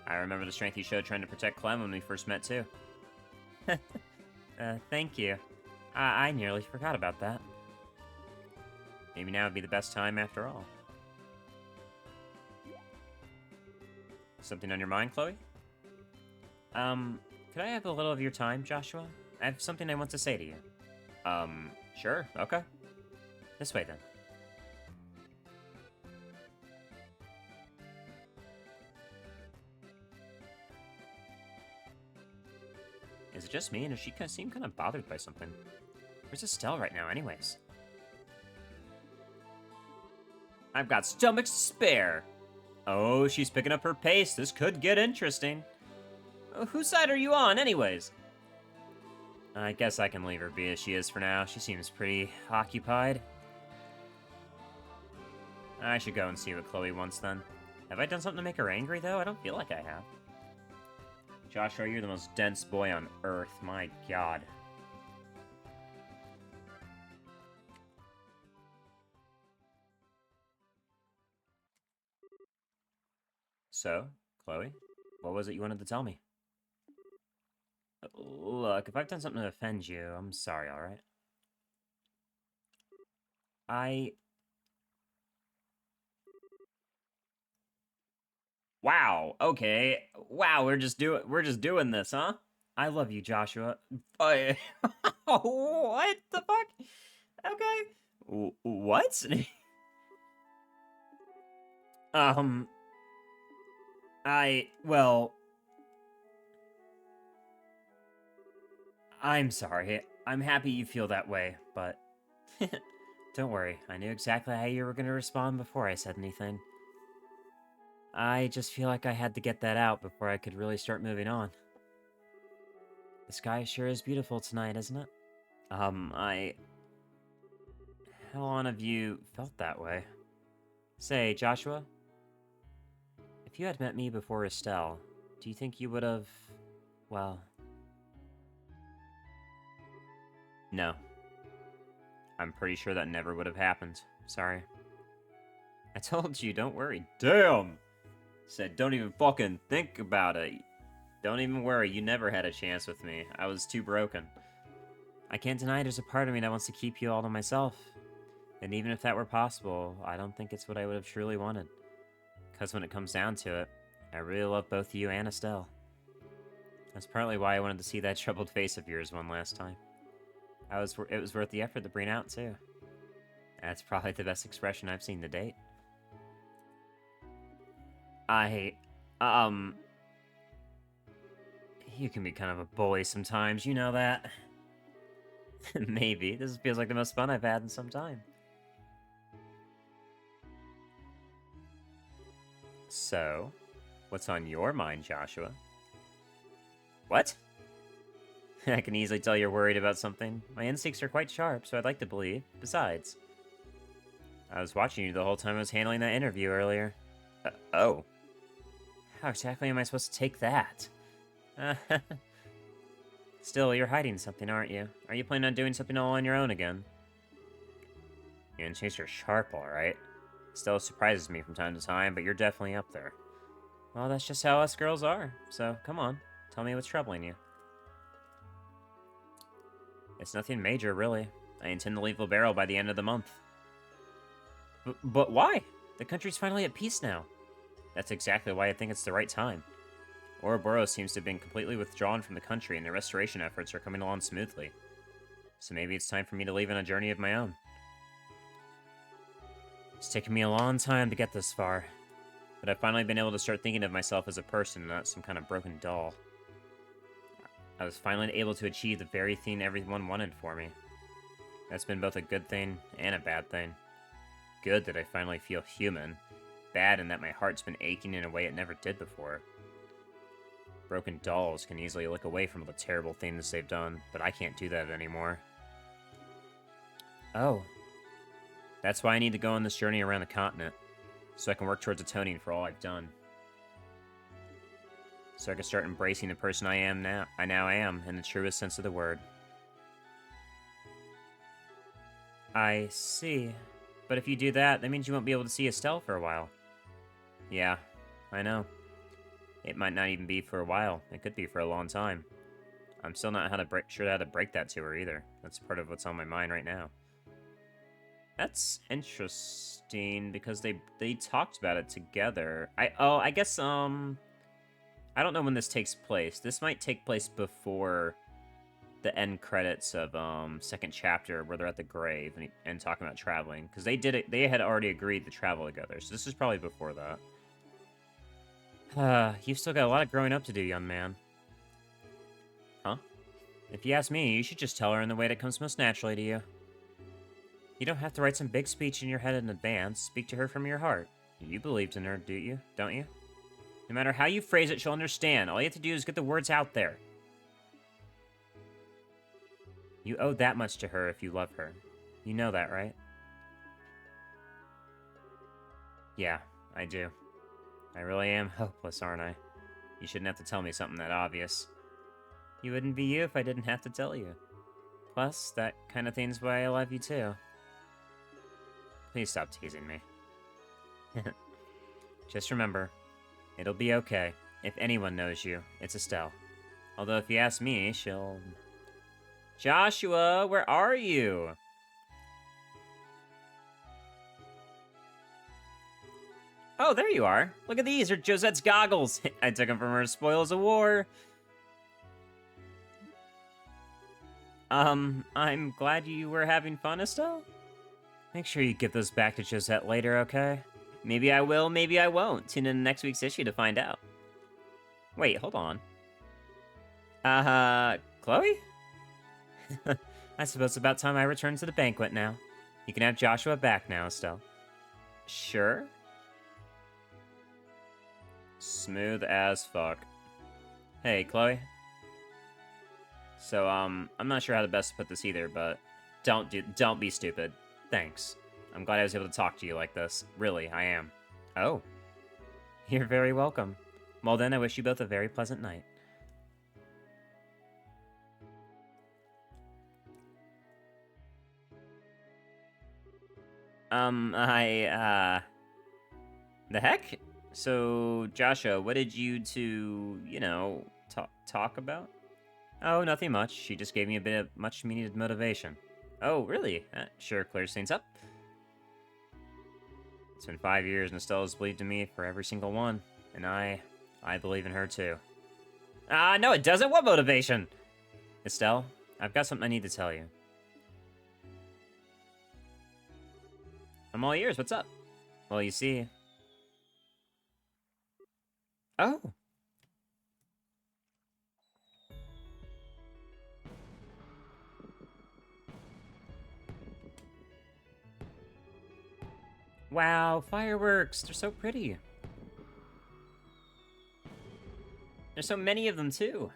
I remember the strength you showed trying to protect Clem when we first met, too. Thank you. I nearly forgot about that. Maybe now would be the best time after all. Something on your mind, Chloe? Could I have a little of your time, Joshua? I have something I want to say to you. Sure, okay. This way, then. Is it just me, and does she seem kind of bothered by something? Where's Estelle right now, anyways? I've got stomachs to spare. Oh, she's picking up her pace. This could get interesting. Whose side are you on, anyways? I guess I can leave her be as she is for now. She seems pretty occupied. I should go and see what Chloe wants, then. Have I done something to make her angry, though? I don't feel like I have. Joshua, you're the most dense boy on Earth. My god. So, Chloe, what was it you wanted to tell me? Look, if I've done something to offend you, I'm sorry, alright? Wow, okay. Wow, we're just doing this, huh? I love you, Joshua. What the fuck? Okay. What? um, well, I'm sorry. I'm happy you feel that way, but don't worry. I knew exactly how you were going to respond before I said anything. I just feel like I had to get that out before I could really start moving on. The sky sure is beautiful tonight, isn't it? How long have you felt that way? Say, Joshua, if you had met me before Estelle, do you think you would have... well... No. I'm pretty sure that never would have happened. Sorry. I told you, don't worry. Damn! Said, don't even fucking think about it. Don't even worry, you never had a chance with me. I was too broken. I can't deny there's a part of me that wants to keep you all to myself. And even if that were possible, I don't think it's what I would have truly wanted. Because when it comes down to it, I really love both you and Estelle. That's partly why I wanted to see that troubled face of yours one last time. It was worth the effort to bring out, too. That's probably the best expression I've seen to date. You can be kind of a bully sometimes, you know that. Maybe. This feels like the most fun I've had in some time. So, what's on your mind, Joshua? What? I can easily tell you're worried about something. My instincts are quite sharp, so I'd like to believe. Besides, I was watching you the whole time I was handling that interview earlier. Oh. How exactly am I supposed to take that? Still, you're hiding something, aren't you? Are you planning on doing something all on your own again? Your instincts are sharp, alright. Still surprises me from time to time, but you're definitely up there. Well, that's just how us girls are. So, come on. Tell me what's troubling you. It's nothing major, really. I intend to leave Libero by the end of the month. But why? The country's finally at peace now. That's exactly why I think it's the right time. Ouroboros seems to have been completely withdrawn from the country, and the restoration efforts are coming along smoothly. So maybe it's time for me to leave on a journey of my own. It's taken me a long time to get this far, but I've finally been able to start thinking of myself as a person, not some kind of broken doll. I was finally able to achieve the very thing everyone wanted for me. That's been both a good thing and a bad thing. Good that I finally feel human. Bad in that my heart's been aching in a way it never did before. Broken dolls can easily look away from all the terrible things they've done, but I can't do that anymore. Oh. That's why I need to go on this journey around the continent, so I can work towards atoning for all I've done. So I can start embracing the person I now am, in the truest sense of the word. I see. But if you do that, that means you won't be able to see Estelle for a while. Yeah, I know. It might not even be for a while. It could be for a long time. I'm still not sure how to break that to her either. That's part of what's on my mind right now. That's interesting because they talked about it together. I guess I don't know when this takes place. This might take place before the end credits of second chapter where they're at the grave and talking about traveling, because they had already agreed to travel together. So this is probably before that. You've still got a lot of growing up to do, young man. Huh? If you ask me, you should just tell her in the way that comes most naturally to you. You don't have to write some big speech in your head in advance. Speak to her from your heart. You believed in her, don't you? No matter how you phrase it, she'll understand. All you have to do is get the words out there. You owe that much to her if you love her. You know that, right? Yeah, I do. I really am hopeless, aren't I? You shouldn't have to tell me something that obvious. You wouldn't be you if I didn't have to tell you. Plus, that kind of thing's why I love you too. Please stop teasing me. Just remember, it'll be okay. If anyone knows you, it's Estelle. Although if you ask me, she'll... Joshua, where are you? Oh, there you are. Look at these, they're Josette's goggles. I took them from her spoils of war. I'm glad you were having fun, Estelle. Make sure you give those back to Josette later, okay? Maybe I will, maybe I won't. Tune in next week's issue to find out. Wait, hold on. Chloe? I suppose it's about time I return to the banquet now. You can have Joshua back now, Estelle. Sure? Smooth as fuck. Hey, Chloe. So, I'm not sure how to best put this either, but don't be stupid. Thanks. I'm glad I was able to talk to you like this. Really, I am. Oh. You're very welcome. Well then, I wish you both a very pleasant night. The heck? So, Joshua, what did you two, talk about? Oh, nothing much. She just gave me a bit of much-needed motivation. Oh, really? Sure clears things up. It's been 5 years, and Estelle's believed in me for every single one. And I believe in her, too. No, it doesn't. What motivation? Estelle, I've got something I need to tell you. I'm all ears. What's up? Well, you see... Oh. Wow, fireworks! They're so pretty. There's so many of them, too.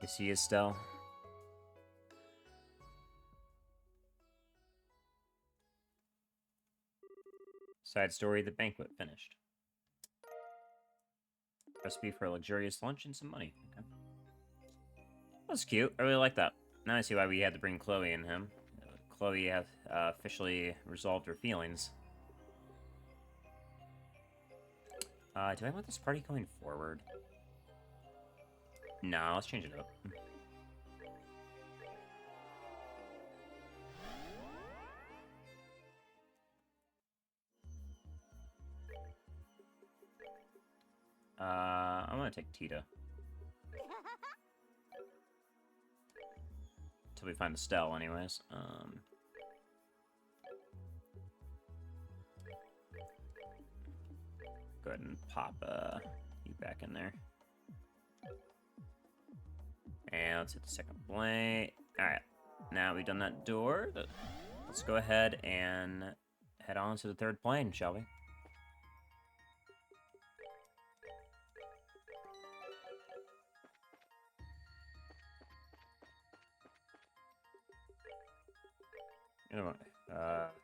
You see, Estelle? Side story, the banquet finished. Recipe for a luxurious lunch and some money. Okay. That's cute. I really like that. Now I see why we had to bring Chloe and him. Chloe have officially resolved her feelings. Do I want this party going forward? No, let's change it up. I'm gonna take Tita. Till we find Estelle, anyways. Go ahead and pop you back in there. And let's hit the second blade. Alright, now we've done that door. Let's go ahead and head on to the third plane, shall we? You know what?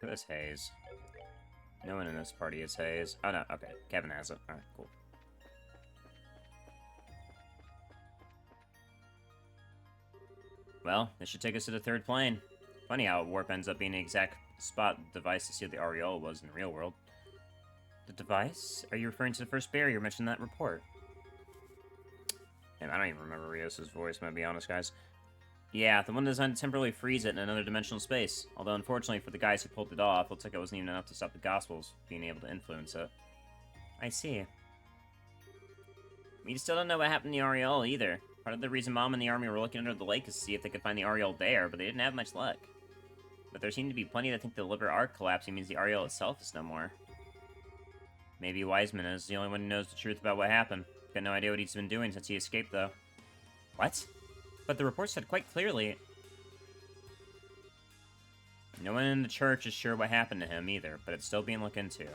Who is Hayes? No one in this party is Hayes. Oh, no, okay. Kevin has it. Alright, cool. Well, this should take us to the third plane. Funny how warp ends up being the exact spot the device to seal the aureole was in the real world. The device? Are you referring to the first barrier mentioned in that report? And I don't even remember Rios' voice, I'm gonna be honest, guys. Yeah, the one designed to temporarily freeze it in another dimensional space. Although, unfortunately for the guys who pulled it off, looks like it wasn't even enough to stop the Gospels being able to influence it. I see. We still don't know what happened to the aureole, either. Part of the reason Mom and the army were looking under the lake is to see if they could find the aureole there, but they didn't have much luck. But there seemed to be plenty that think the liver arc collapsing means the aureole itself is no more. Maybe Wiseman is the only one who knows the truth about what happened. Got no idea what he's been doing since he escaped, though. What? But the report said quite clearly... No one in the church is sure what happened to him, either, but it's still being looked into.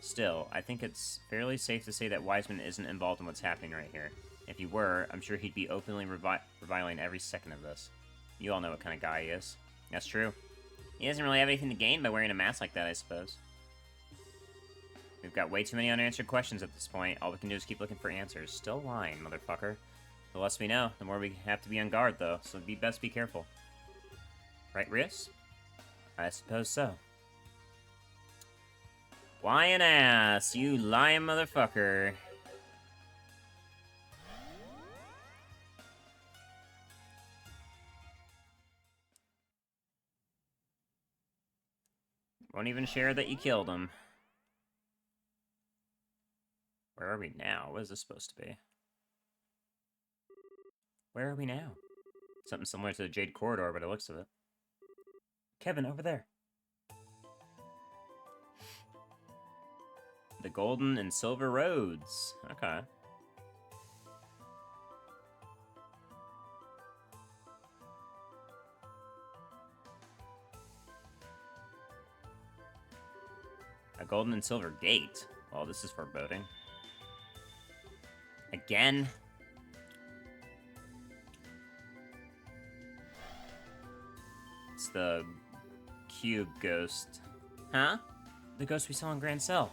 Still, I think it's fairly safe to say that Wiseman isn't involved in what's happening right here. If he were, I'm sure he'd be openly reviling every second of this. You all know what kind of guy he is. That's true. He doesn't really have anything to gain by wearing a mask like that, I suppose. We've got way too many unanswered questions at this point. All we can do is keep looking for answers. Still lying, motherfucker. The less we know, the more we have to be on guard, though, so best be careful. Right, Rios? I suppose so. Lying ass, you lying motherfucker. Won't even share that you killed him. Where are we now? What is this supposed to be? Where are we now? Something similar to the Jade Corridor by the looks of it. Kevin, over there. The Golden and Silver Roads. Okay. A golden and silver gate. Well, this is foreboding. Again? It's the cube ghost. Huh? The ghost we saw in Grand Cell.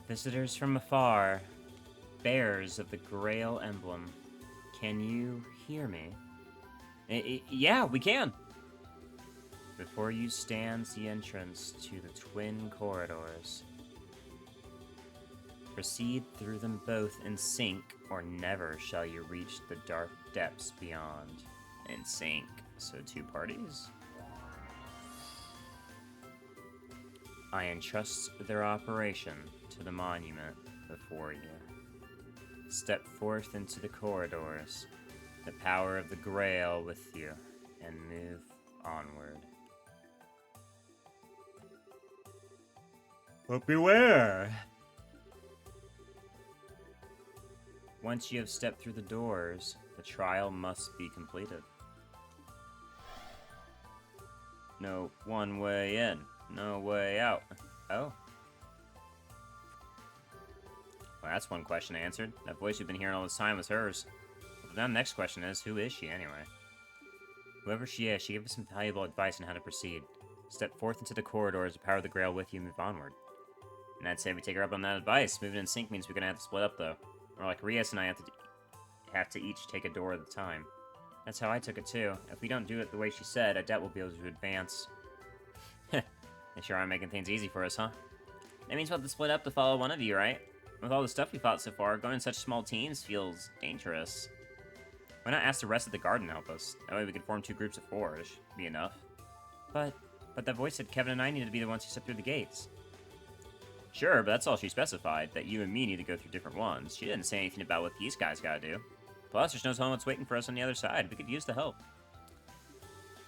Visitors from afar. Bearers of the Grail emblem. Can you hear me? Yeah, we can. Before you stands the entrance to the twin corridors. Proceed through them both in sync, or never shall you reach the dark depths beyond. In sync. So 2 parties? I entrust their operation to the monument before you. Step forth into the corridors, the power of the Grail with you, and move onward. But beware! Once you have stepped through the doors, the trial must be completed. No one way in, no way out. Oh. Well, that's one question answered. That voice you've been hearing all this time was hers. Well, now the next question is, who is she anyway? Whoever she is, she gave us some valuable advice on how to proceed. Step forth into the corridors, the power of the Grail with you, move onward. And I'd say we take her up on that advice. Moving in sync means we're gonna have to split up, though. Or like Rios and I have to each take a door at a time. That's how I took it too. If we don't do it the way she said, I doubt we'll be able to advance. They sure are making things easy for us, huh? That means we'll have to split up to follow one of you, right? With all the stuff we fought so far, going in such small teams feels dangerous. Why not ask the rest of the garden to help us? That way we could form 2 groups of 4, it should be enough. But that voice said Kevin and I needed to be the ones who step through the gates. Sure, but that's all she specified, that you and me need to go through different ones. She didn't say anything about what these guys gotta do. Plus, there's no telling what's waiting for us on the other side. We could use the help.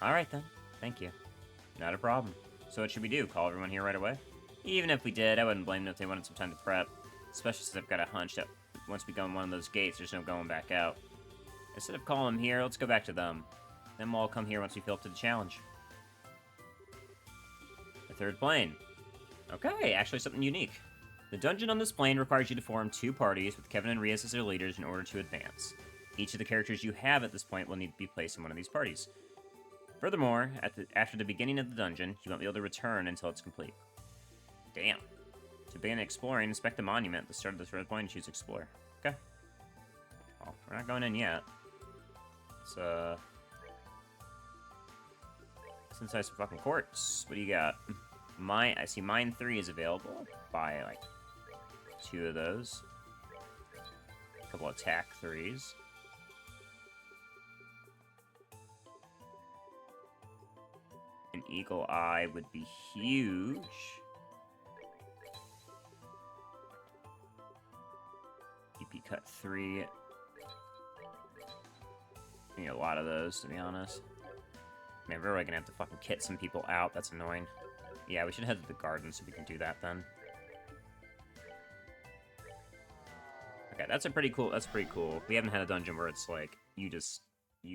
Alright then. Thank you. Not a problem. So what should we do? Call everyone here right away? Even if we did, I wouldn't blame them if they wanted some time to prep. Especially since I've got a hunch that once we go in one of those gates, there's no going back out. Instead of calling them here, let's go back to them. Then we'll all come here once we feel up to the challenge. The 3rd plane. Okay, actually something unique. The dungeon on this plane requires you to form 2 parties with Kevin and Rias as their leaders in order to advance. Each of the characters you have at this point will need to be placed in one of these parties. Furthermore, after the beginning of the dungeon, you won't be able to return until it's complete. Damn. To begin exploring, inspect the monument at the start of this red point and choose Explore. Okay. Well, we're not going in yet. It's, inside some fucking quartz. What do you got? I see mine 3 is available. Buy, like, 2 of those. A couple of attack 3s. An eagle eye would be huge. EP cut 3. I need a lot of those, to be honest. Man, we're really gonna have to fucking kit some people out. That's annoying. Yeah, we should head to the garden so we can do that then. Okay, that's pretty cool. We haven't had a dungeon where it's like, you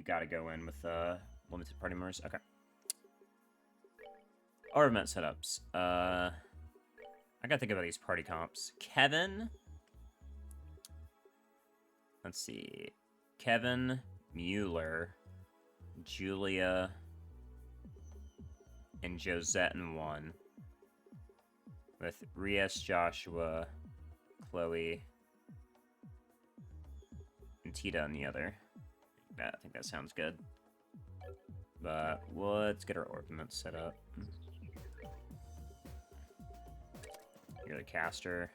gotta go in with, limited party members. Okay. Armament setups. I gotta think about these party comps. Kevin. Let's see. Kevin, Mueller, Julia, and Josette in 1. With Rias, Joshua, Chloe, and Tita on the other. I think that sounds good. But let's get our ordnance set up. You're the caster.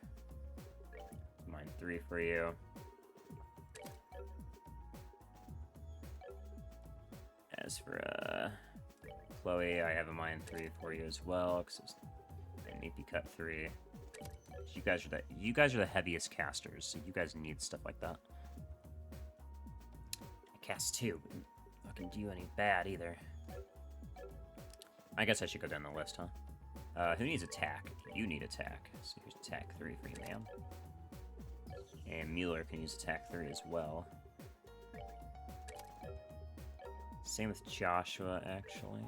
Mine 3 for you. As for Chloe, I have a mine 3 for you as well, because it's an AP cut 3. You guys are the heaviest casters, so you guys need stuff like that. I cast 2, but didn't fucking do any bad either. I guess I should go down the list, huh? Who needs attack? You need attack. So here's attack 3 for you, ma'am. And Mueller can use attack 3 as well. Same with Joshua, actually.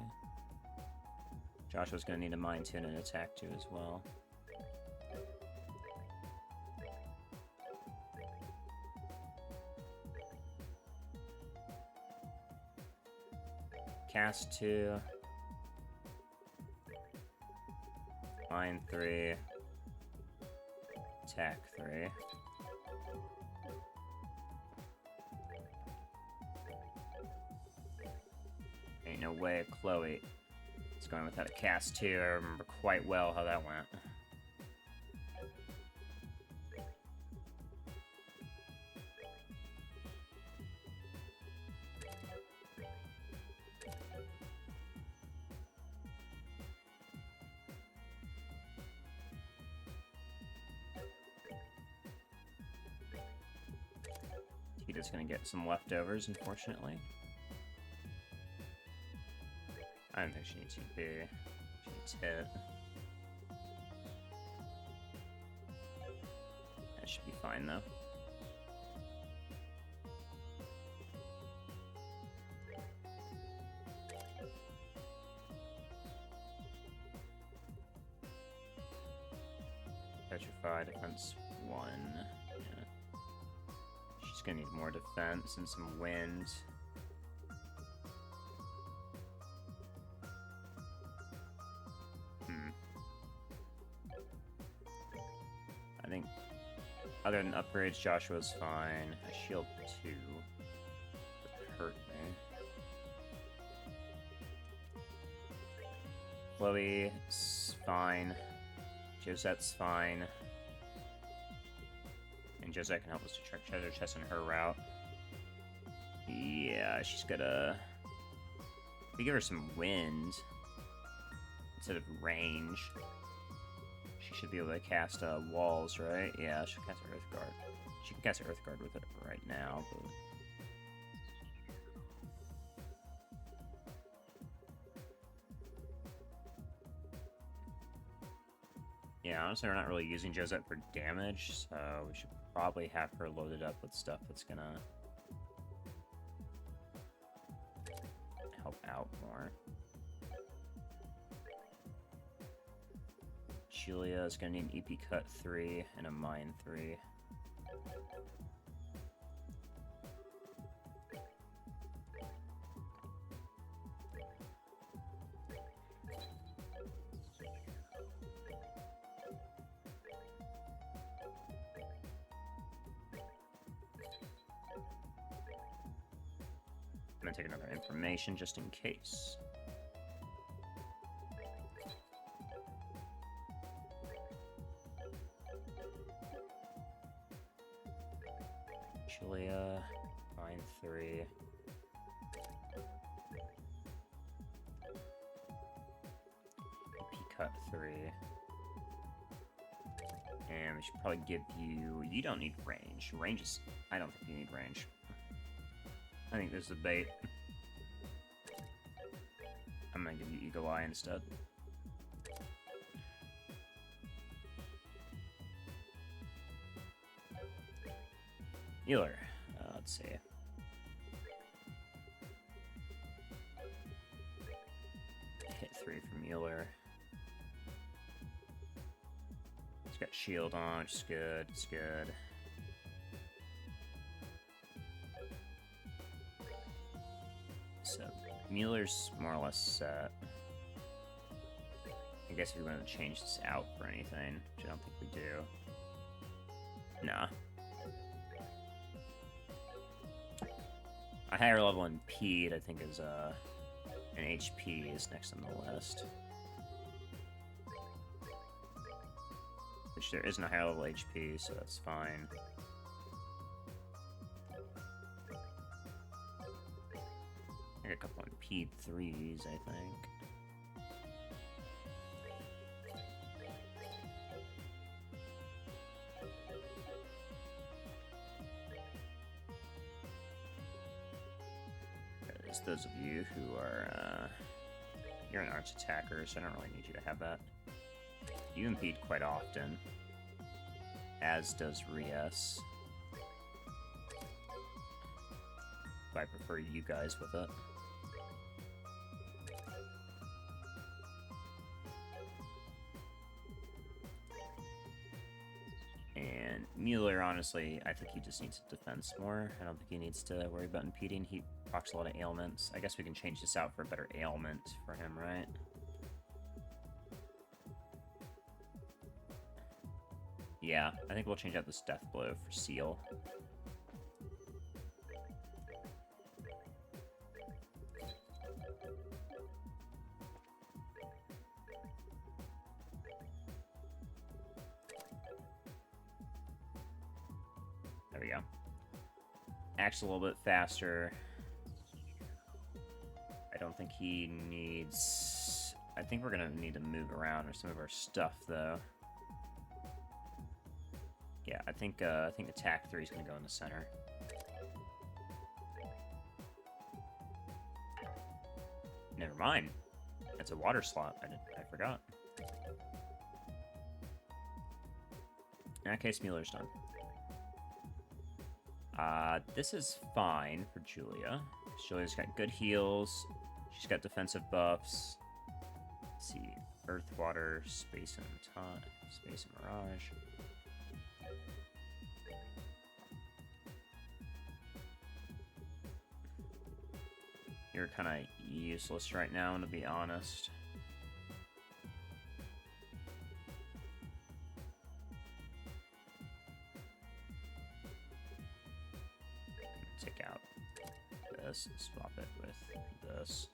Joshua's gonna need a mine 2 and an attack 2 as well. Cast 2. Mine 3. Attack 3. Ain't no way Chloe is going without a cast 2. I remember quite well how that went. Tita's gonna get some leftovers, unfortunately. I don't think she needs to be. She needs hit. That should be fine, though. Petrify, defense 1. Yeah. She's gonna need more defense and some wind. I think, other than upgrades, Joshua's fine. A shield 2 would hurt me. Chloe's fine. Josette's fine. And Josette can help us to check treasure chests in her route. Yeah, she's gotta... We give her some wind instead of range. She should be able to cast walls, right? Yeah, she'll cast her Earth Guard. She can cast her Earth Guard with it right now, but... Yeah, honestly, we're not really using Josette for damage, so we should probably have her loaded up with stuff that's gonna help out more. Julia is gonna need an EP Cut 3 and a Mine 3. I'm gonna take another information just in case. Julia, Mine 3. EP Cut 3. And we should probably give you... You don't need range. Range is... I don't think you need range. I think this is a bait. I'm gonna give you Eagle Eye instead. Healer. Let's see. Hit 3 from Healer. He's got shield on, which is good. It's good. So, Mueller's more or less set. I guess if we want to change this out for anything, which I don't think we do. Nah. A higher level in Pede, I think, is, an HP is next on the list. Which there isn't a higher level HP, so that's fine. I got a couple on Pede 3s, I think. There's those of you who are, you're an arch attacker, so I don't really need you to have that. You impede quite often, as does Rias. But I prefer you guys with it. And Mueller, honestly, I think he just needs to defense more. I don't think he needs to worry about impeding. He procs a lot of ailments. I guess we can change this out for a better ailment for him, right? Yeah, I think we'll change out this Death Blow for Seal. There we go. Acts a little bit faster. I don't think he needs... I think we're gonna need to move around or some of our stuff, though. Yeah, I think attack 3 is gonna go in the center. Never mind. That's a water slot. I forgot. In that case, Mueller's done. This is fine for Julia. Julia's got good heals. She's got defensive buffs. Let's see. Earth, water, space, and space and mirage. You're kind of useless right now, to be honest. Take out this and swap it with this.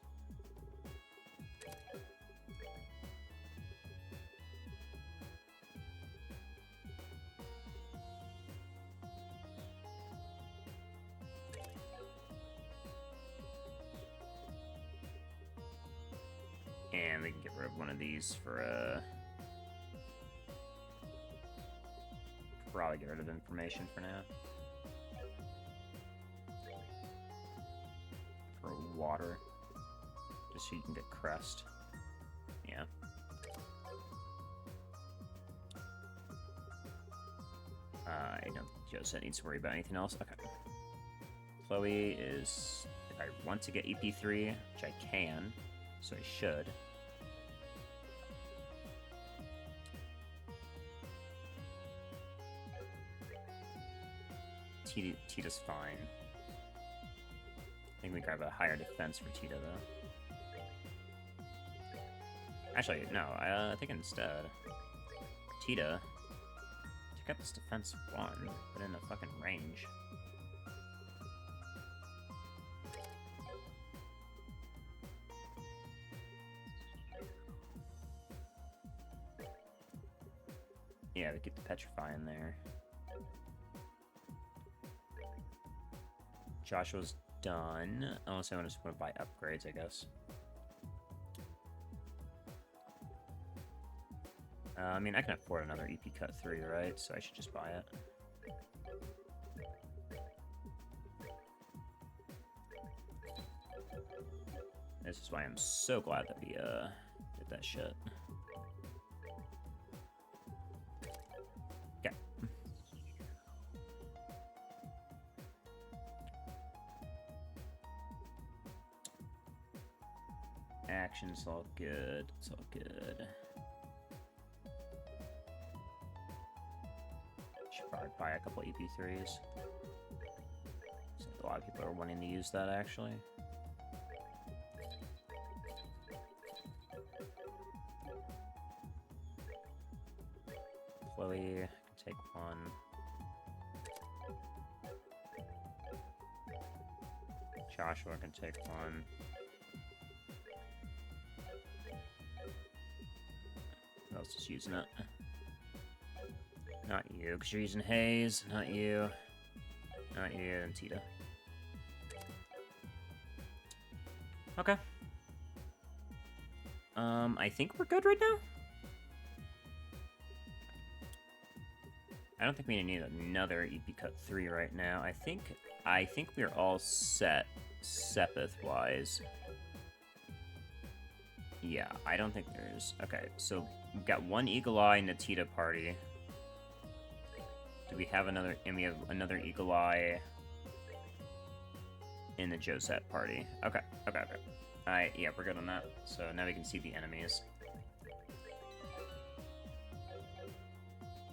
And we can get rid of one of these for, probably get rid of information for now. For water. Just so you can get crest. Yeah. I don't think Josette needs to worry about anything else. Okay. Chloe is... If I want to get EP3, which I can, so I should. Tita's fine. I think we grab a higher defense for Tita, though. Actually, no, I think instead, Tita, check out this defense 1, but in the fucking range. Yeah, we get the Petrify in there. Joshua's done, unless I just want to buy upgrades, I guess. I mean, I can afford another EP Cut 3, right? So I should just buy it. This is why I'm so glad that we did that shit. Okay. Action's all good. It's all good. Should probably buy a couple EP3s. A lot of people are wanting to use that, actually. Chloe can take one. Joshua can take one. Who else is using it? Not you, because you're using Haze. Not you. Not you, and Tita. Okay. I think we're good right now? I don't think we need another EP Cut 3 right now. I think we're all set, Sepith-wise. Yeah, I don't think there's... Okay, so we've got one Eagle Eye in the Tita party. Do we have another... And we have another Eagle Eye in the Josette party. Okay. Alright, yeah, we're good on that. So now we can see the enemies.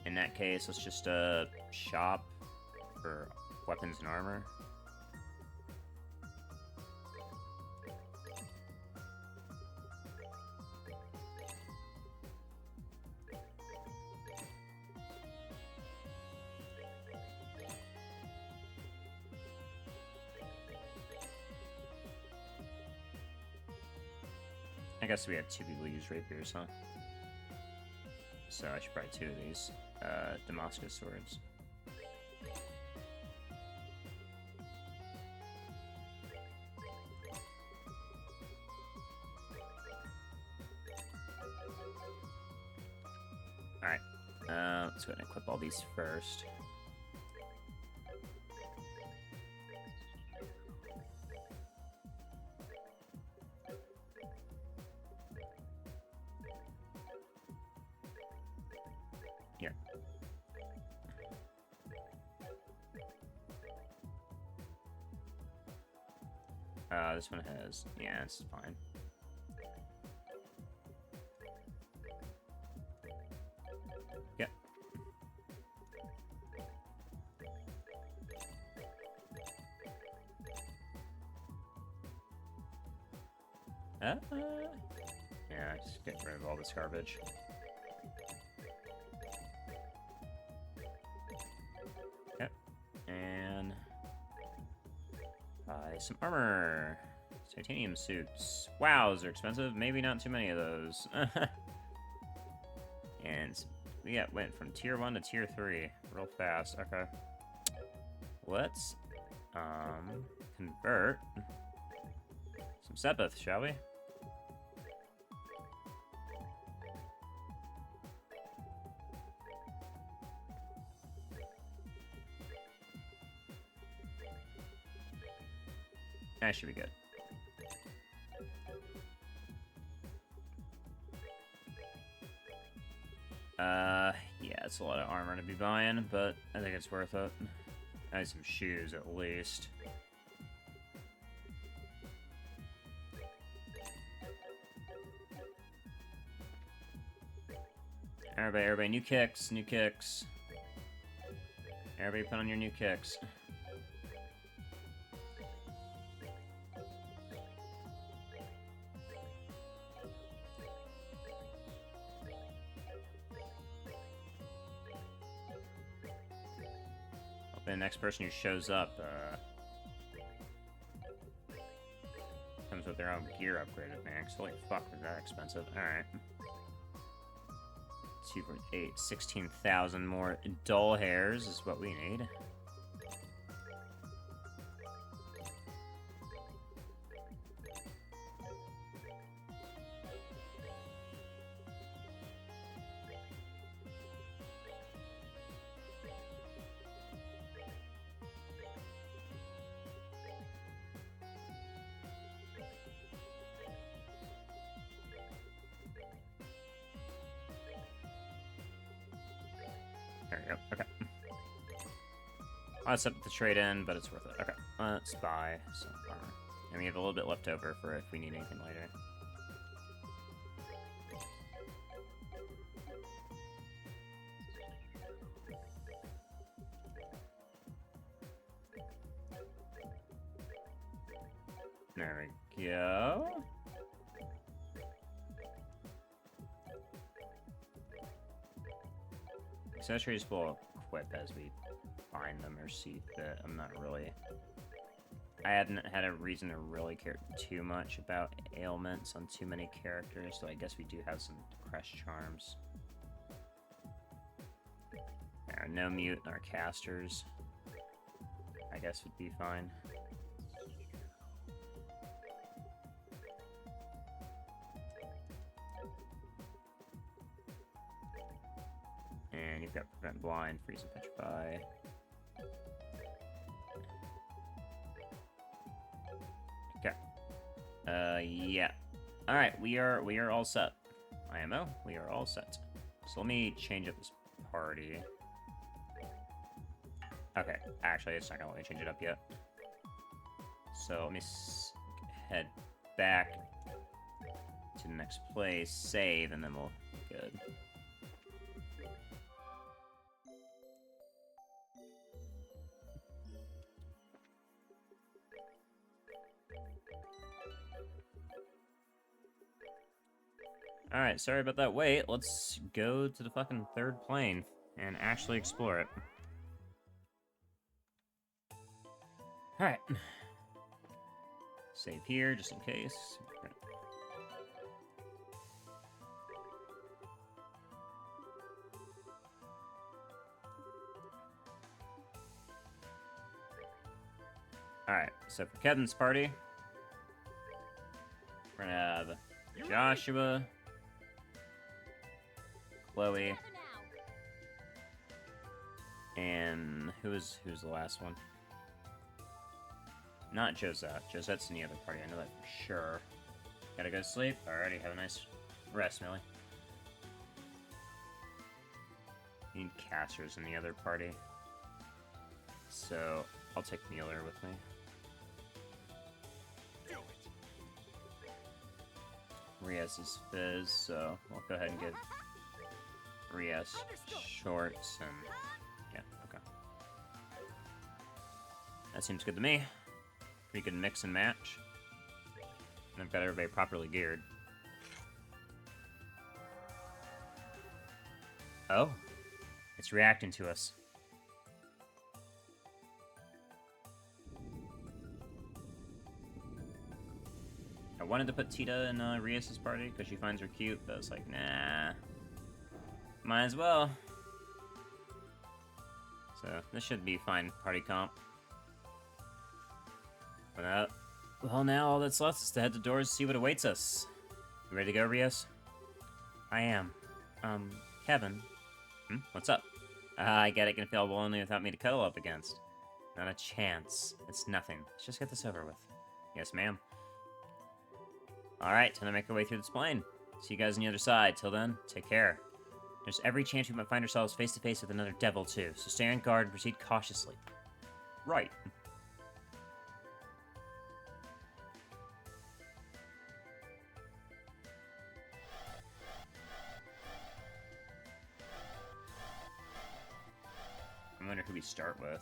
In that case, let's just shop for weapons and armor. I guess we have 2 people use rapiers, huh? So I should buy 2 of these Damascus swords. Alright, let's go ahead and equip all these first. Here. This one has... Yeah, it's fine. Yep. Yeah, just get rid of all this garbage. Yep. And... buy some armor. Titanium suits. Wow, those are expensive. Maybe not too many of those. And we went from tier 1 to tier 3 real fast. Okay. Let's convert some Sepith, shall we? That should be good. Yeah, it's a lot of armor to be buying, but I think it's worth it. I need some shoes, at least. Everybody, new kicks, new kicks. Everybody put on your new kicks. The next person who shows up comes with their own gear upgraded max. Holy fuck, was that expensive? Alright. 2 for 8, 16,000 more dull hairs is what we need. There we go. Okay. I'll set the trade in, but it's worth it. Okay. Let's buy some armor. And we have a little bit left over for if we need anything later. There we go. Accessories will equip as we find them or see fit. I'm not really... I hadn't had a reason to really care too much about ailments on too many characters, so I guess we do have some Crest Charms. There are no mute in our casters. I guess would be fine. And you've got Prevent Blind, Freeze and Petrify. Okay. Yeah. Alright, we are all set. IMO, we are all set. So let me change up this party. Okay, actually, it's not gonna let me change it up yet. So let me head back to the next place, save, and then we'll be good. Alright, sorry about that wait. Let's go to the fucking third plane and actually explore it. Alright. Save here, just in case. Alright, so for Kevin's party, we're gonna have Joshua, Chloe, and who's the last one? Not Josette. Josette's in the other party, I know that for sure. Gotta go to sleep? Alrighty, have a nice rest, Millie. Need casters in the other party. So, I'll take Mueller with me. Rias is Fizz, so we'll go ahead and get Rias shorts and... yeah, okay. That seems good to me. Pretty good mix and match. And I've got everybody properly geared. Oh. It's reacting to us. I wanted to put Tita in Rias' party because she finds her cute, but I was like, nah. Might as well. So, this should be fine party comp. But, well, now all that's left is to head to doors to see what awaits us. You ready to go, Rias? I am. Kevin. What's up? I get it can feel lonely without me to cuddle up against. Not a chance. It's nothing. Let's just get this over with. Yes, ma'am. Alright, time to make our way through this plane. See you guys on the other side. Till then, take care. There's every chance we might find ourselves face to face with another devil, too, so stay on guard and proceed cautiously. Right. I wonder who we start with.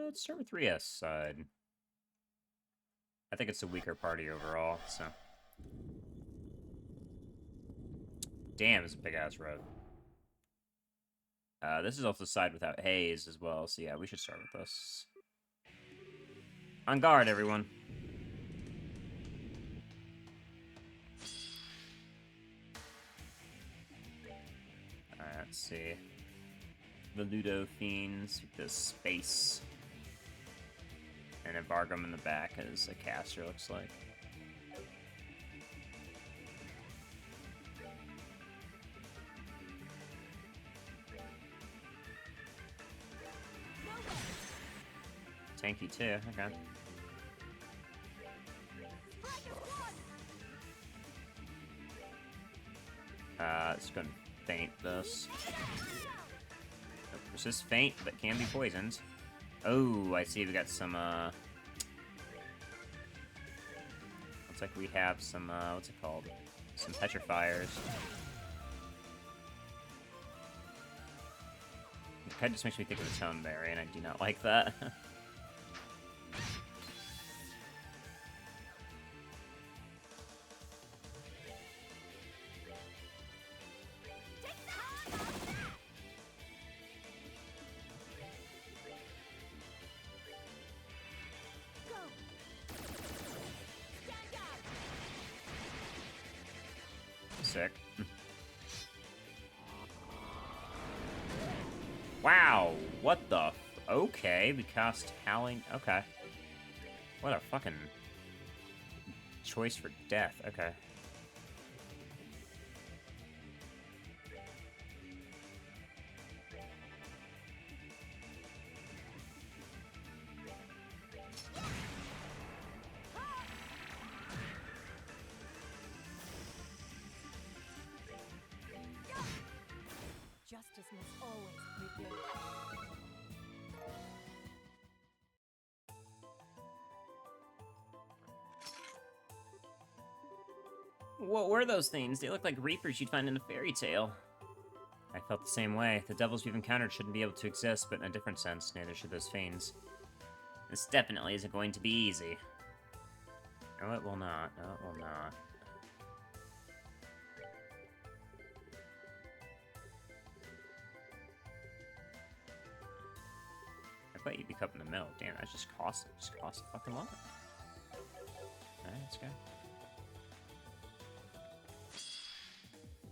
Let's start with 3S side. I think it's a weaker party overall, so... Damn, it's a big-ass road. This is also the side without haze as well, so yeah, we should start with this. On guard, everyone. Alright, let's see. The Ludo Fiends with this space. And a Vargum in the back as a caster, looks like. Tanky too, okay. It's gonna faint this. Persist faint, but can be poisoned. Oh, I see we got some, looks like we have some, what's it called? Some petrifiers. It kind of just makes me think of the Tone Berry, and I do not like that. Sick. Wow, what the okay, we cast Howling. Okay. What a fucking choice for death. Okay. Justice must always prevail. What were those things? They look like reapers you'd find in a fairy tale. I felt the same way. The devils we've encountered shouldn't be able to exist, but in a different sense, neither should those fiends. This definitely isn't going to be easy. No, it will not. No, it will not. I bet you'd be cut in the middle. Damn, that just cost a fucking lot. Alright, let's go.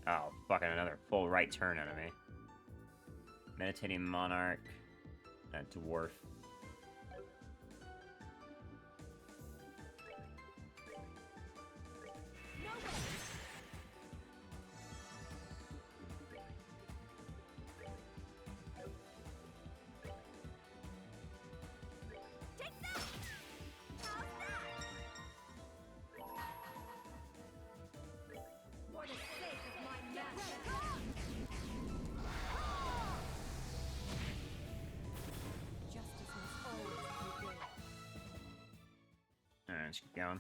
Oh, fucking another full right turn enemy. Meditating Monarch. Dwarf. Alright, let's keep going.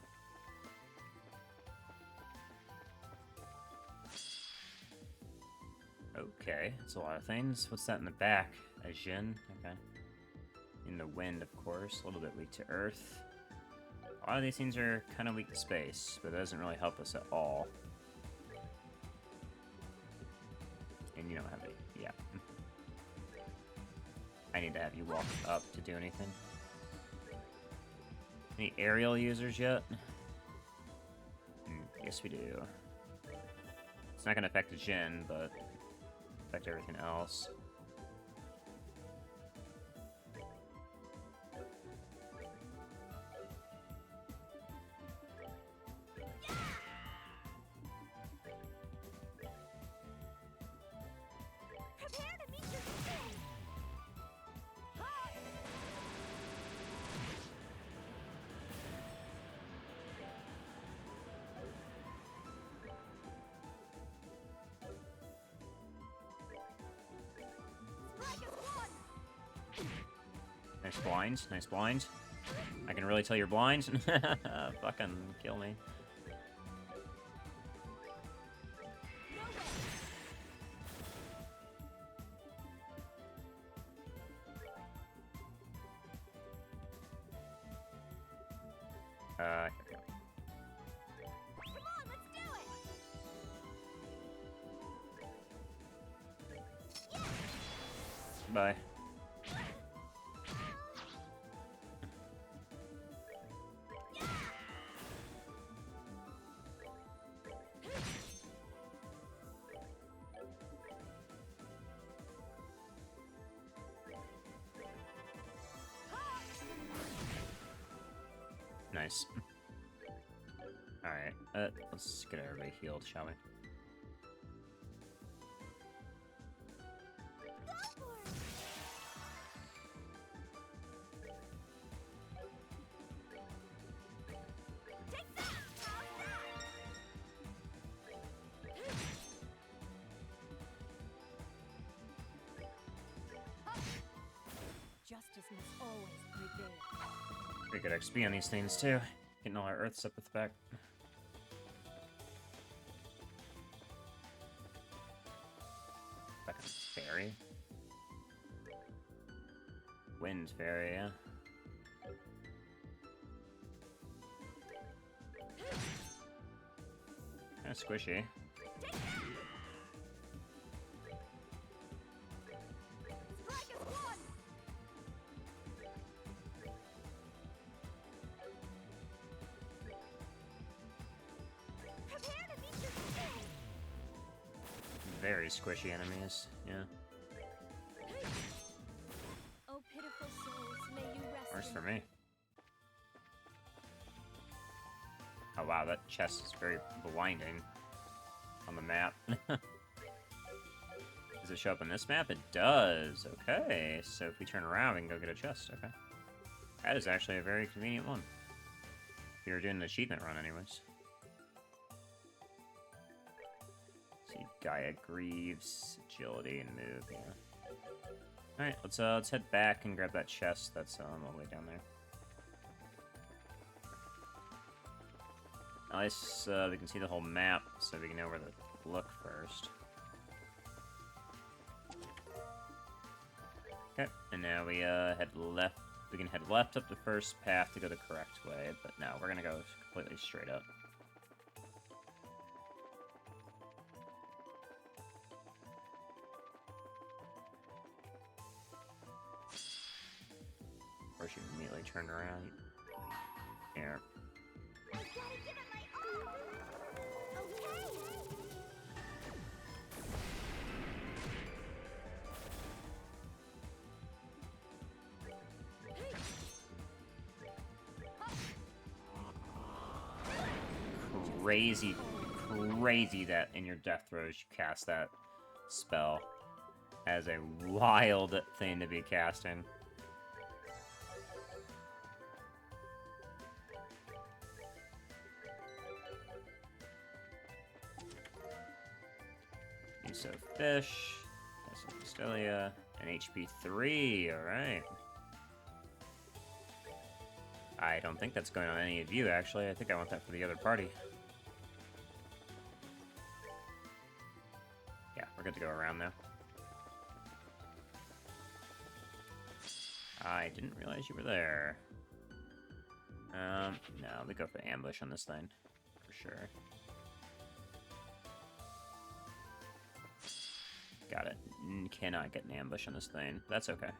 Okay, that's a lot of things. What's that in the back? A Jin? Okay. In the wind, of course. A little bit weak to earth. A lot of these things are kind of weak to space, but that doesn't really help us at all. And you don't have any. Yeah. I need to have you walk up to do anything. Any aerial users yet? Yes, we do. It's not going to affect the Jin, but affect everything else. Nice blind. Nice blind. I can really tell you're blind. Fucking kill me. Here we go. Come on, let's do it. Bye. Nice. Alright, let's get everybody healed, shall we? Justice must always prevail. Pretty good XP on these things, too. Getting all our earths up at the back. Fucking fairy. Wind fairy, yeah. Kinda squishy. Very squishy enemies, yeah. Oh, pitiful souls, may you rest. Works for me. Oh wow, that chest is very blinding on the map. Does it show up on this map? It does. Okay, so if we turn around, we can go get a chest. Okay. That is actually a very convenient one. If you're doing an achievement run anyways. See, Gaia Greaves, agility, and move, yeah. Alright, let's head back and grab that chest that's all the way down there. Nice, we can see the whole map, so we can know where to look first. Okay, and now we head left. We can head left up the first path to go the correct way, but no, we're gonna go completely straight up. Or she immediately turned around. Here. I gotta give it my all. Okay. Crazy that in your death throes you cast that spell. As a wild thing to be casting. Use of fish, some Estelle, and HP 3, alright. I don't think that's going on any of you, actually. I think I want that for the other party. Yeah, we're good to go around now. I didn't realize you were there. No, we go for ambush on this thing, for sure. Got it. Cannot get an ambush on this thing. That's okay.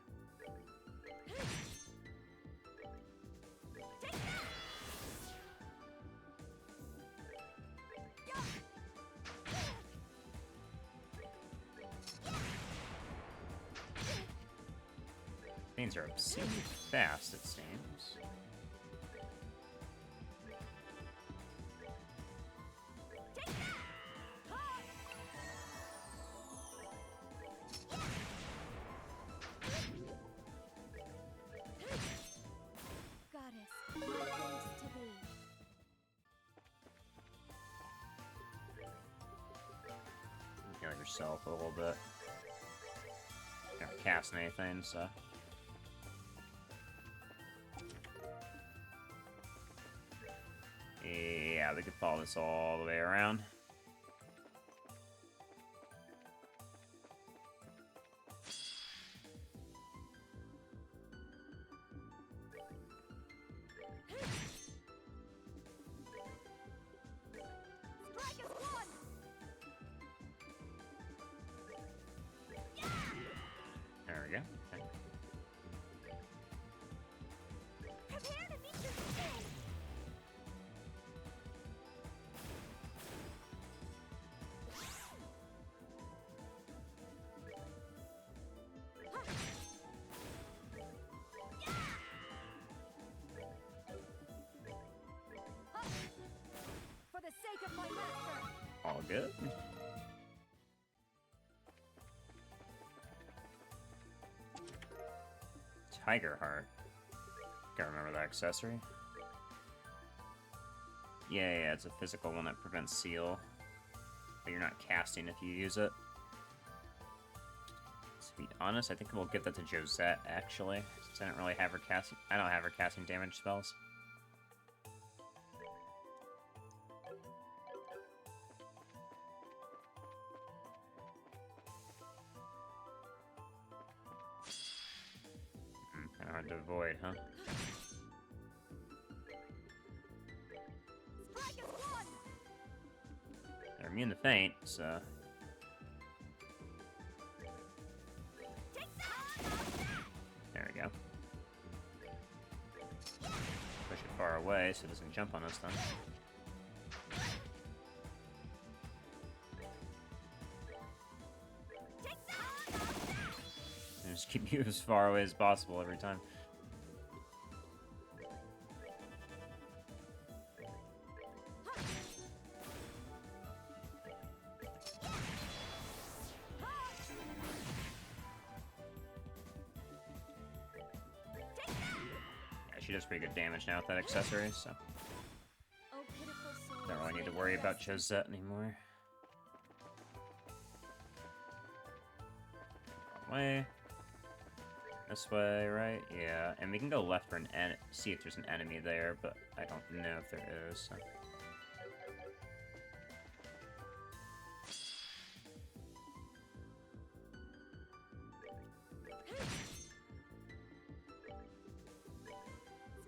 Things are obscenely fast, it seems. Goddess, my thanks to thee. Heal yourself a little bit. You're not casting anything, so. we could follow this all the way around. Strike is one! There we go. Okay. Prepare to meet your fate! For the sake of my master! All good. Tiger heart. Gotta remember that accessory. Yeah, it's a physical one that prevents seal. But you're not casting if you use it. To be honest, I think we'll give that to Josette, actually. Since I don't really have her casting. I don't have her casting damage spells. Kinda hard to avoid, huh? Strike is one! They're immune to feint, so... Take that! There we go. Push it far away so it doesn't jump on us then. Take that! And just keep you as far away as possible every time. Yeah, she does pretty good damage now with that accessory, so Oh, pitiful soul. don't really need to worry about Josette anymore. Wrong way. This way, right? Yeah, and we can go left for see if there's an enemy there, but I don't know if there is. So.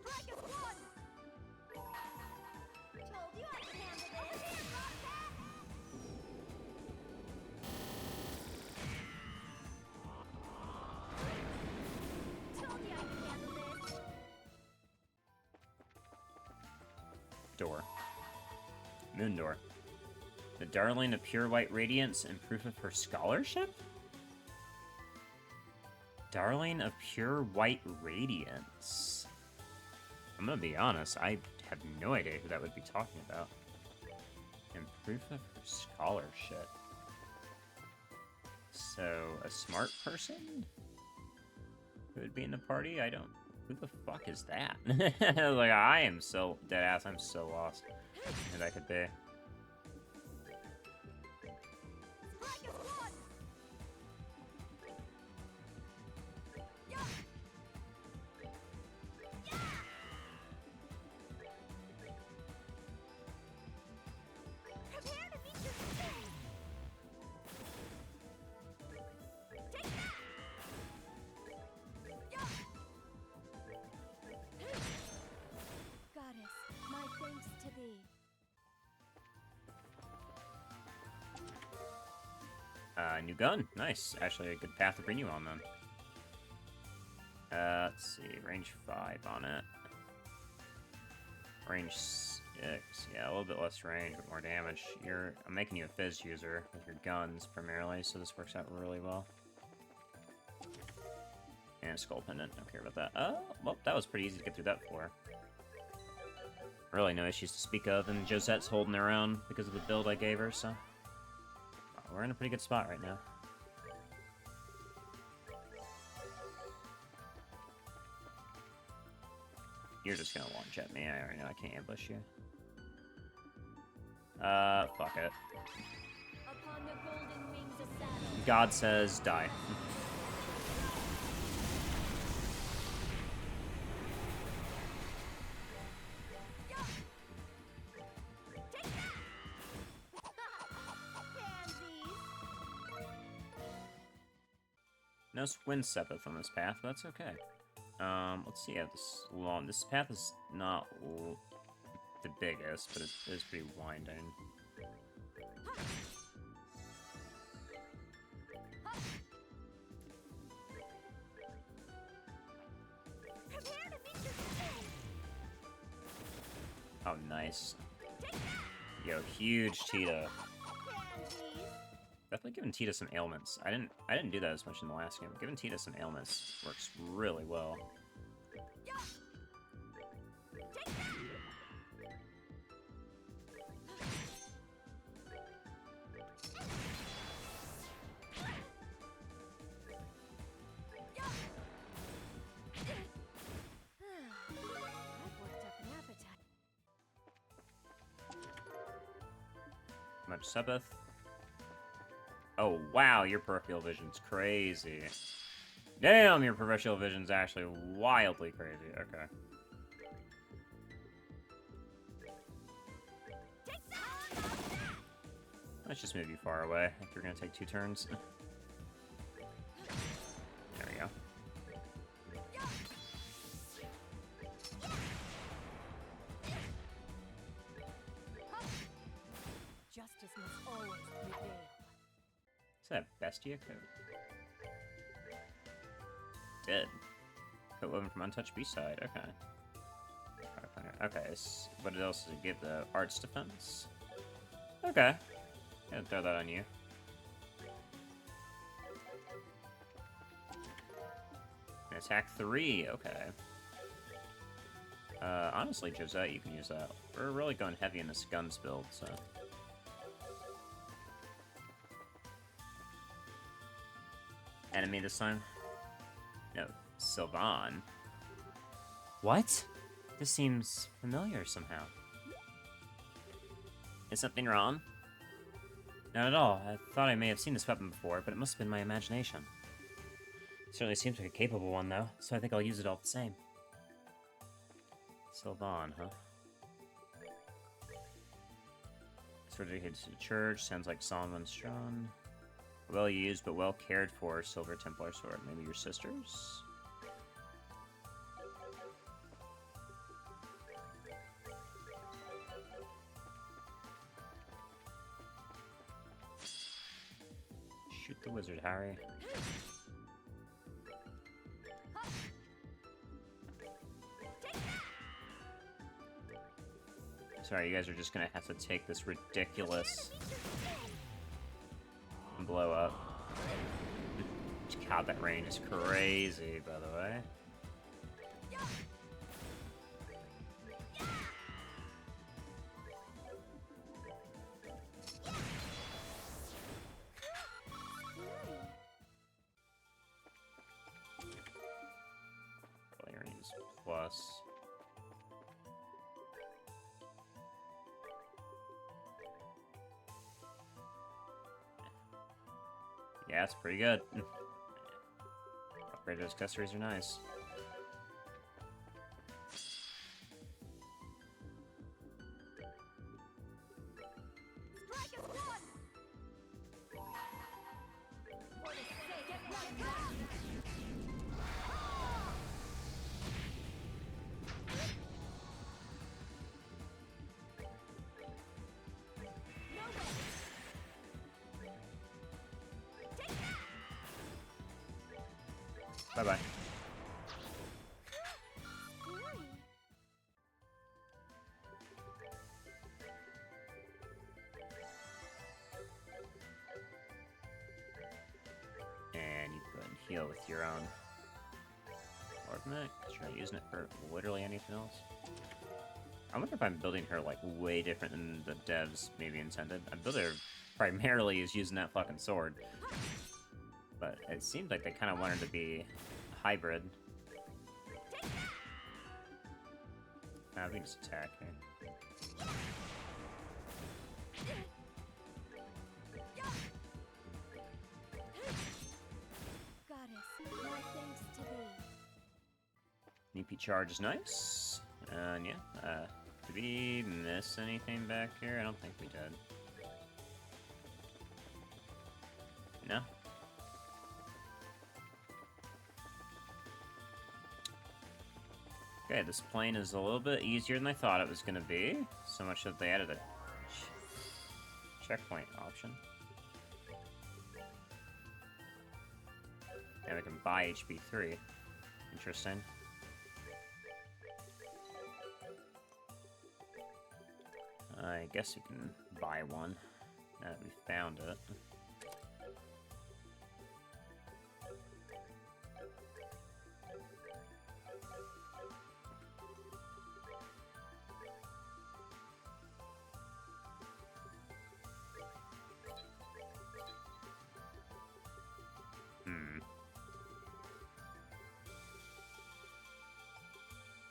Strike is one! Told you I could handle this! Over here, Bobcat! Told you I could handle this! Door. Moon door. The Darling of Pure White Radiance and proof of her scholarship? Darling of Pure White Radiance. I'm gonna be honest, I have no idea who that would be talking about. And proof of her scholarship. So, a smart person? Who would be in the party? I don't... Who the fuck is that? Like, I am so... Deadass, I'm so lost. Who that could be. Strike is one! Yeah! Yeah! Prepare to meet your fate! Take that! Yeah! Goddess, my thanks to thee. New gun. Nice. Actually, a good path to bring you on, then. Let's see. Range 5 on it. Range 6. Yeah, a little bit less range, but more damage. I'm making you a Fizz user with your guns, primarily, so this works out really well. And a Skull Pendant. Don't care about that. Well, that was pretty easy to get through that floor. Really no issues to speak of, and Josette's holding her own because of the build I gave her, so... We're in a pretty good spot right now. You're just gonna launch at me. I already know I can't ambush you. Fuck it. Upon the golden wings of Saturn. God says die. No wind Sepith on this path, but that's okay. Let's see how this long. This path is not the biggest, but it is pretty winding. Prepare to meet your end. Oh, nice. Yo, huge Tita. Pansies. Definitely giving Tita some ailments. I didn't do that as much in the last game. Giving Tita some ailments works really well. I've worked up an appetite. Much Sepith. Oh, wow, your peripheral vision's crazy. Damn, your peripheral vision's actually wildly crazy. Okay. Let's just move you far away if you're gonna take 2 turns. There we go. Justice must always prevail. Is that Bestia coat? Dead. Coat woven from untouched beast side. Okay. Okay, so what else does it give? The arts defense? Okay. Gonna throw that on you. And attack 3, okay. Honestly, Josette, you can use that. We're really going heavy in this guns build, so... Enemy this time? No, Sylvan. What? This seems familiar somehow. Is something wrong? Not at all. I thought I may have seen this weapon before, but it must have been my imagination. It certainly seems like a capable one, though, so I think I'll use it all the same. Sylvan, huh? Sword dedicated to the church. Sounds like Solomon Strong. Well used, but well cared for Silver Templar sword. Maybe your sister's? Shoot the wizard, Harry. Sorry, you guys are just gonna have to take this ridiculous blow up. God, that range is crazy, by the way. Range plus. Yeah, it's pretty good. Upgraded accessories are nice. Bye-bye. And you can go ahead and heal with your own Orb Mech. Try using it for literally anything else. I wonder if I'm building her, like, way different than the devs maybe intended. I built her primarily as using that fucking sword. But it seemed like they kind of wanted to be hybrid. We can just attack here. Goddess, my thanks to thee. EP charge is nice. And yeah, did we miss anything back here? I don't think we did. No? Okay, this plane is a little bit easier than I thought it was going to be. So much that they added a checkpoint option. And we can buy HP 3. Interesting. I guess we can buy one now that we found it.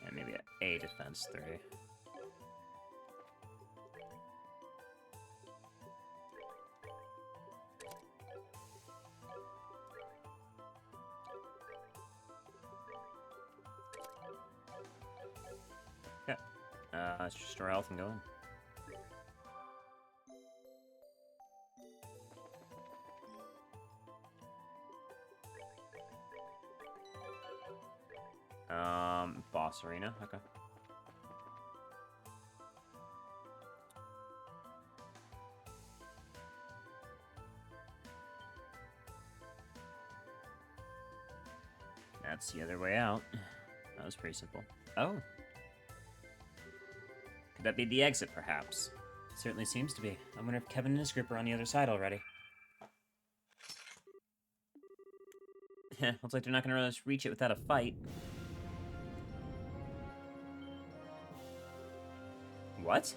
And maybe a defense 3. Yeah. Let's just restore health and go in. Boss arena, okay. That's the other way out. That was pretty simple. Oh. Could that be the exit, perhaps? It certainly seems to be. I wonder if Kevin and his group are on the other side already. Looks like they're not going to reach it without a fight. What?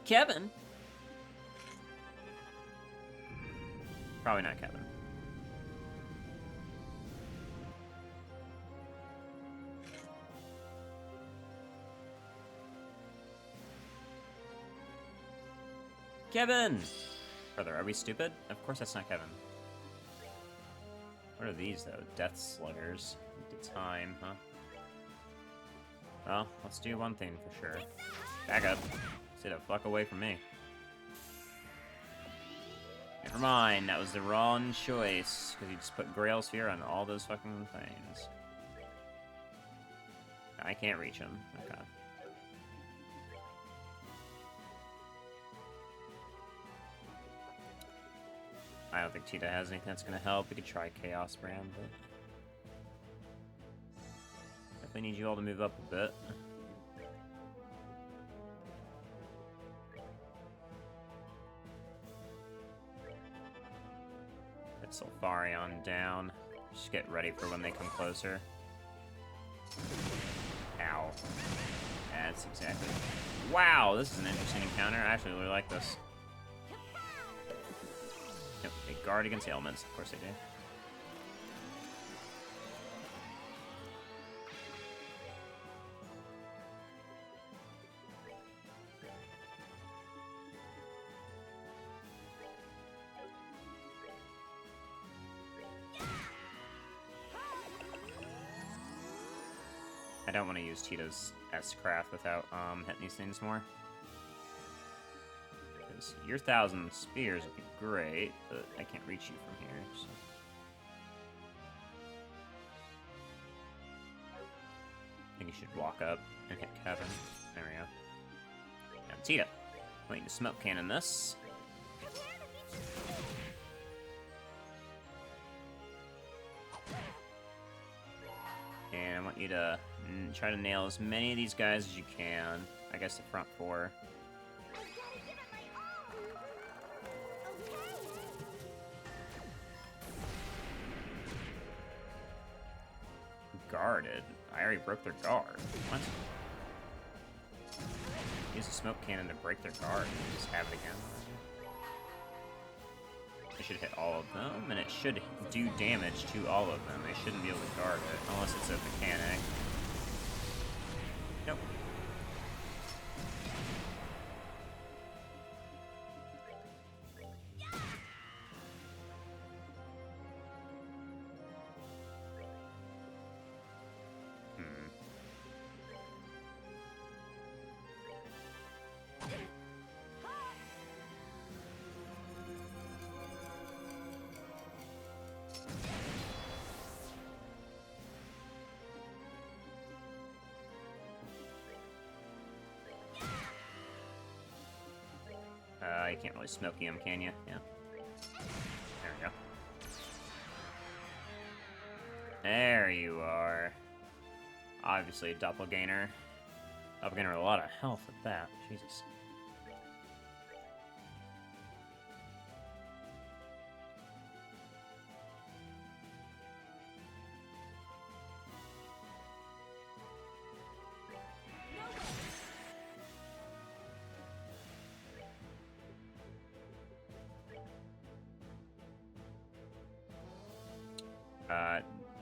Kevin? Probably not Kevin. Kevin! Brother, are we stupid? Of course that's not Kevin. What are these, though? Death sluggers. With the time, huh? Well, let's do one thing for sure. Back up. Stay the fuck away from me. Never mind, that was the wrong choice. Because you just put Grail Sphere on all those fucking things. I can't reach him. Okay. I don't think Tita has anything that's gonna help. We could try Chaos Brand, but definitely need you all to move up a bit. Get Sulfarion down. Just get ready for when they come closer. Ow. That's exactly. Wow, this is an interesting encounter. I actually really like this. Yep, they guard against ailments. Of course they do. I don't want to use Tita's S-Craft without hitting these things more. Because your 1,000 spears would be great, but I can't reach you from here, so. I think you should walk up and hit Kevin. There we go. Now, Tita. Waiting to smoke cannon this. And I want you to try to nail as many of these guys as you can. I guess the front 4. Guarded? I already broke their guard. What? Use a smoke cannon to break their guard and just have it again. It should hit all of them, and it should do damage to all of them. They shouldn't be able to guard it, unless it's a mechanic. Nope. can't really smoky him, can you? Yeah. There we go. There you are. Obviously a doppelganger. Doppelganger with a lot of health at that. Jesus.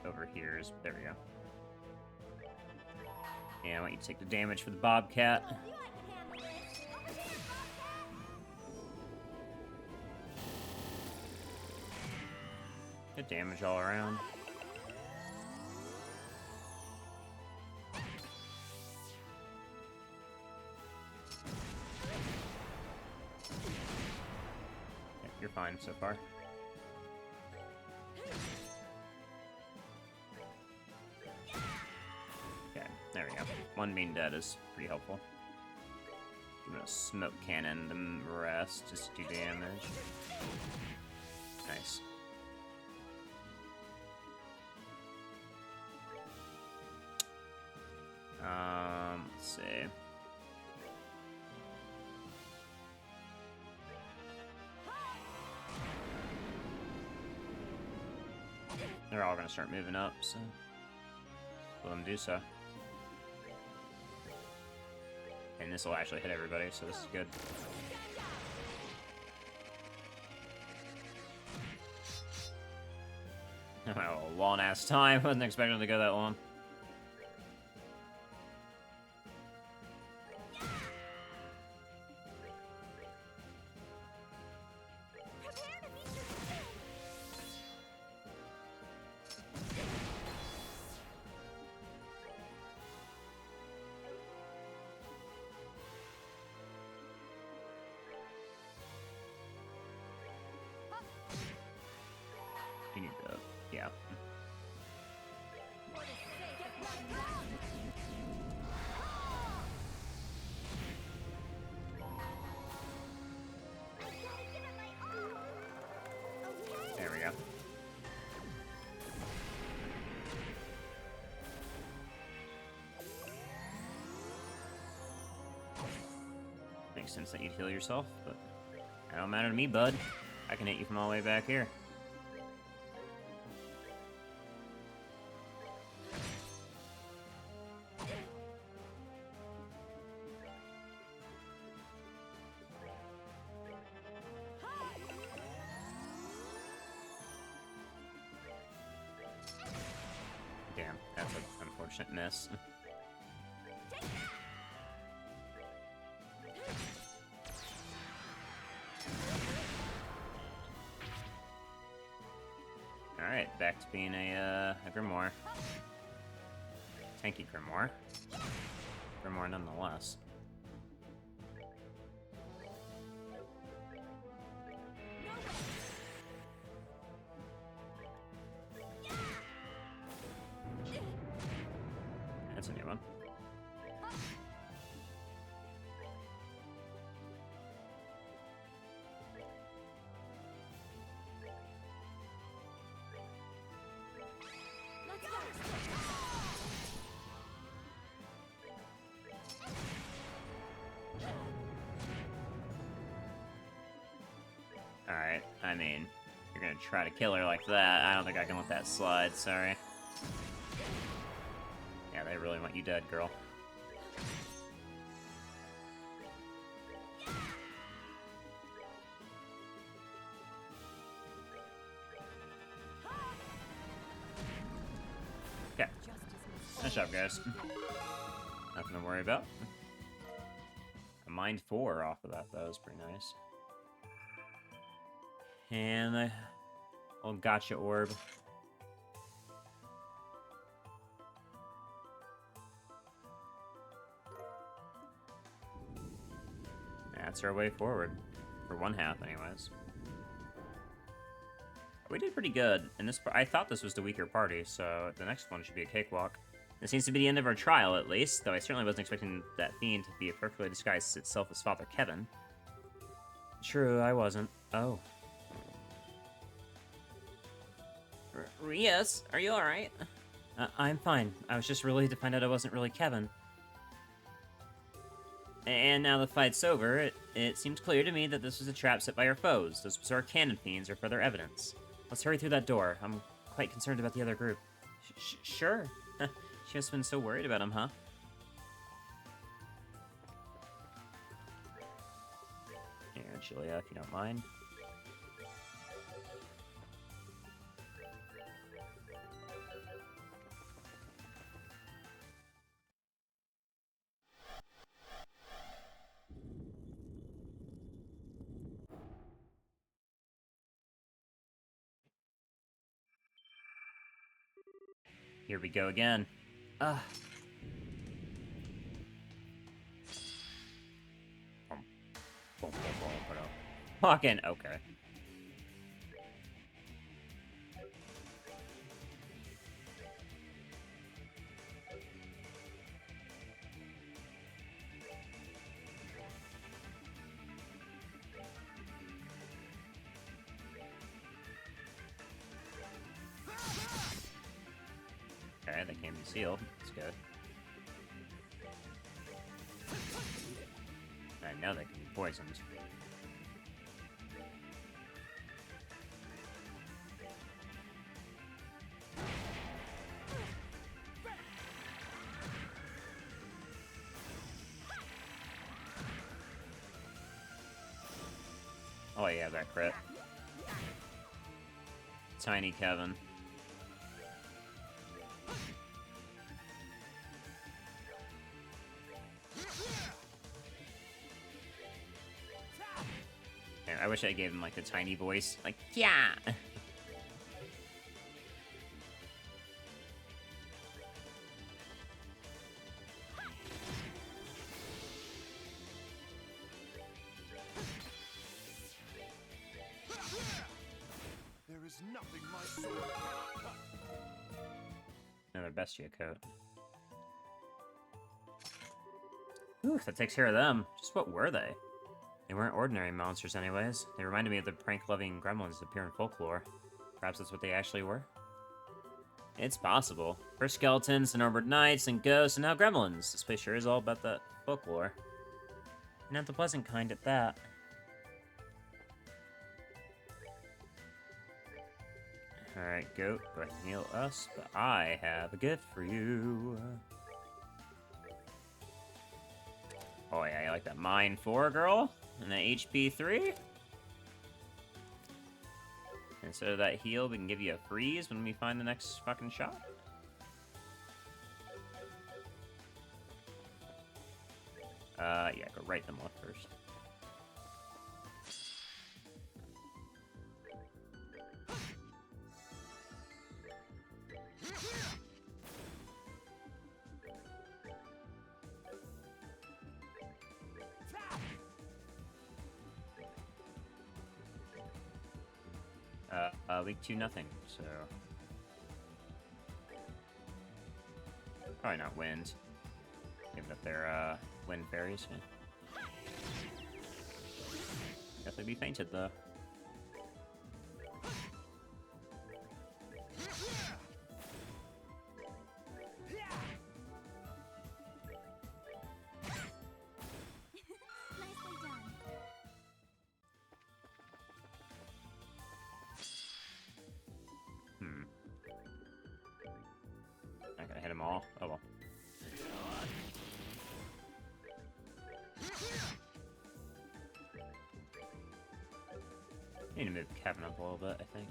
Over here is... There we go. Yeah, I want you to take the damage for the Bobcat. Oh, you like to handle this. Over here, Bobcat. Good damage all around. Yeah, you're fine so far. There we go. One being dead is pretty helpful. I'm gonna smoke cannon the rest just to do damage. Nice. Let's see. They're all gonna start moving up, so let them do so. And this will actually hit everybody, so this is good. Well, a long ass time. Wasn't expecting it to go that long. Prepare to meet your doom. You need to, yeah. I gotta give it my all. Okay. There we go. Makes sense that you'd heal yourself, but that don't matter to me, bud. I can hit you from all the way back here. Damn, that's an unfortunate miss. Alright, back to being a Grimoire. Tanky Grimoire. Grimoire nonetheless. That's a new one. Let's go. Alright, I mean, you're gonna try to kill her like that. I don't think I can let that slide, sorry. Yeah, they really want you dead, girl. Okay. Nice job, guys. Nothing to worry about. A mind 4 off of that, though, is pretty nice. And the old gotcha orb. That's our way forward. For one half, anyways. We did pretty good. And this, I thought this was the weaker party, so the next one should be a cakewalk. This seems to be the end of our trial, at least, though I certainly wasn't expecting that fiend to be perfectly disguised itself as Father Kevin. True, I wasn't. Oh. Yes, are you alright? I'm fine. I was just relieved to find out I wasn't really Kevin. And now the fight's over, it seems clear to me that this was a trap set by our foes. Those bizarre cannon fiends are further evidence. Let's hurry through that door. I'm quite concerned about the other group. Sure. She must have been so worried about him, huh? Here, Julia, if you don't mind. Here we go again. Ugh. Fucking okay. Okay, that can be sealed. That's good. I know they can be poisoned. Oh yeah, that crit. Tiny Kevin. I wish I gave him like a tiny voice, like yeah. There is nothing my sword cannot cut. Another Bestia coat. Ooh, that takes care of them. Just what were they? They weren't ordinary monsters anyways. They reminded me of the prank-loving gremlins that appear in folklore. Perhaps that's what they actually were? It's possible. First skeletons, then armored knights, and ghosts, and now gremlins. This place sure is all about that folklore. Not the pleasant kind at that. Alright, goat, go ahead and heal us, but I have a gift for you. Oh yeah, you like that mine 4, girl? And that HP 3? Instead of that heal, we can give you a freeze when we find the next fucking shot. Yeah, go right then left first. Weak 2-0, so... Probably not wind. Given that they're, wind fairies, yeah. Definitely be fainted, though. Nicely done. Not gonna hit them all. Oh well. Need to move Kevin up a little bit, I think.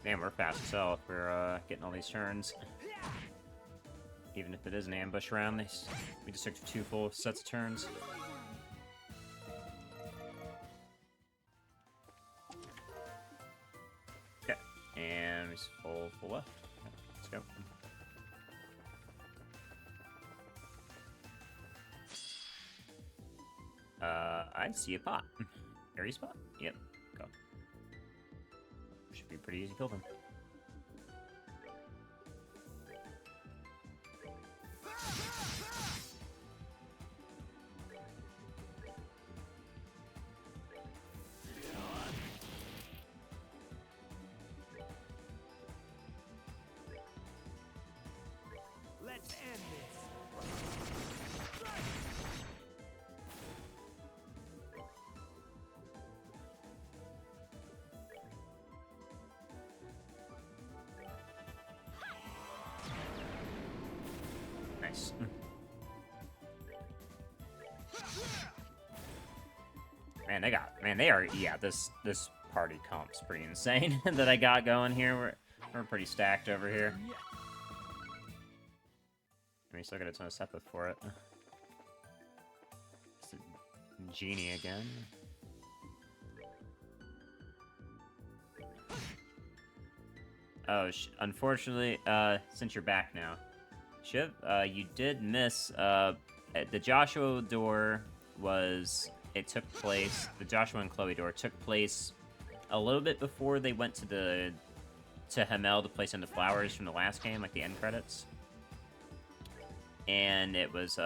Damn, we're fast as hell if we're getting all these turns. Even if it is an ambush round, we just took 2 full sets of turns. Okay, and we just full left. Okay, let's go. I see a pot. Area spot? Yep, go. Should be pretty easy to kill them. Nice. Man, they are, yeah, this party comp's pretty insane that I got going here. We're pretty stacked over here. I mean, still got a ton of stuff for it. It's a genie again. Oh, unfortunately, since you're back now, Shiv, you did miss, the Joshua door was, it took place, the Joshua and Chloe door took place a little bit before they went to Hamel to place in the flowers from the last game, like the end credits. And it was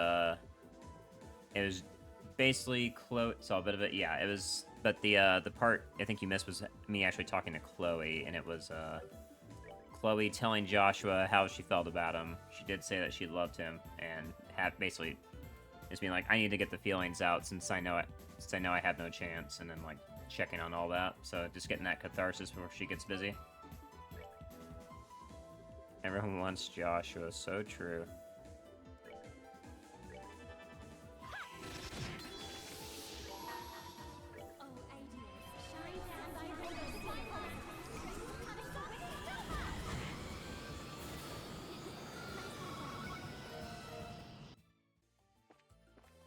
basically Chloe, saw a bit of it, yeah, it was, but the part I think you missed was me actually talking to Chloe, and it was, Chloe telling Joshua how she felt about him. She did say that she loved him, and had basically just being like, I need to get the feelings out since I know I have no chance, and then like checking on all that. So just getting that catharsis before she gets busy. Everyone wants Joshua, so true.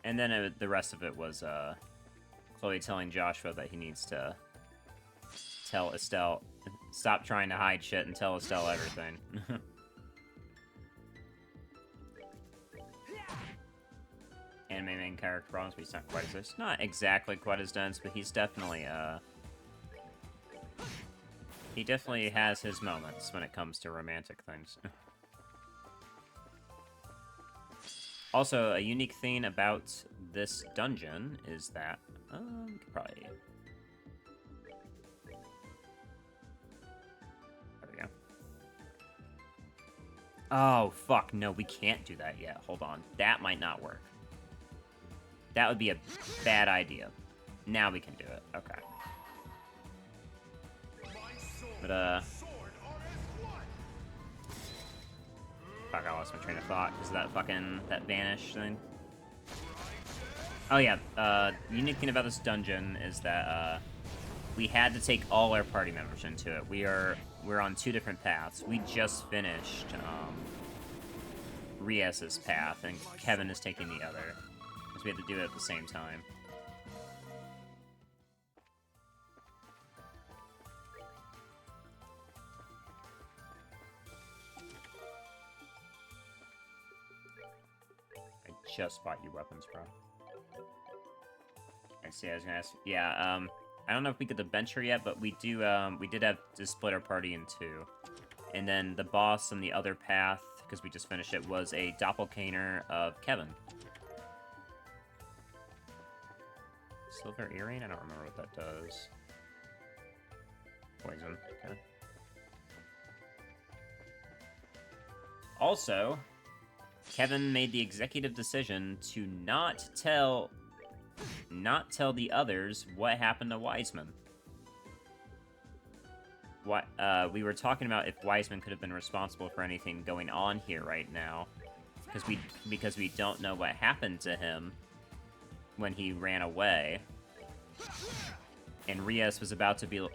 And then the rest of it was Chloe telling Joshua that he needs to tell Estelle, stop trying to hide shit and tell Estelle everything. Anime main character problems, but he's not quite as not exactly quite as dense, but he's definitely he definitely has his moments when it comes to romantic things. Also, a unique thing about this dungeon is that, we could probably... There we go. Oh, fuck, no, we can't do that yet. Hold on. That might not work. That would be a bad idea. Now we can do it. Okay. But, fuck, I lost my train of thought because of that vanish thing. Oh yeah, unique thing about this dungeon is that, we had to take all our party members into it. We're on 2 different paths. We just finished, Rias's path, and Kevin is taking the other. Because we had to do it at the same time. Just bought you weapons, bro. I see, I was gonna ask... Yeah, I don't know if we get the bencher yet, but we did have to split our party in 2. And then the boss on the other path, because we just finished it, was a doppelganger of Kevin. Silver earring? I don't remember what that does. Poison, okay. Also... Kevin made the executive decision to not tell the others what happened to Wiseman. We were talking about if Wiseman could have been responsible for anything going on here right now, because we don't know what happened to him when he ran away. And Rias was about to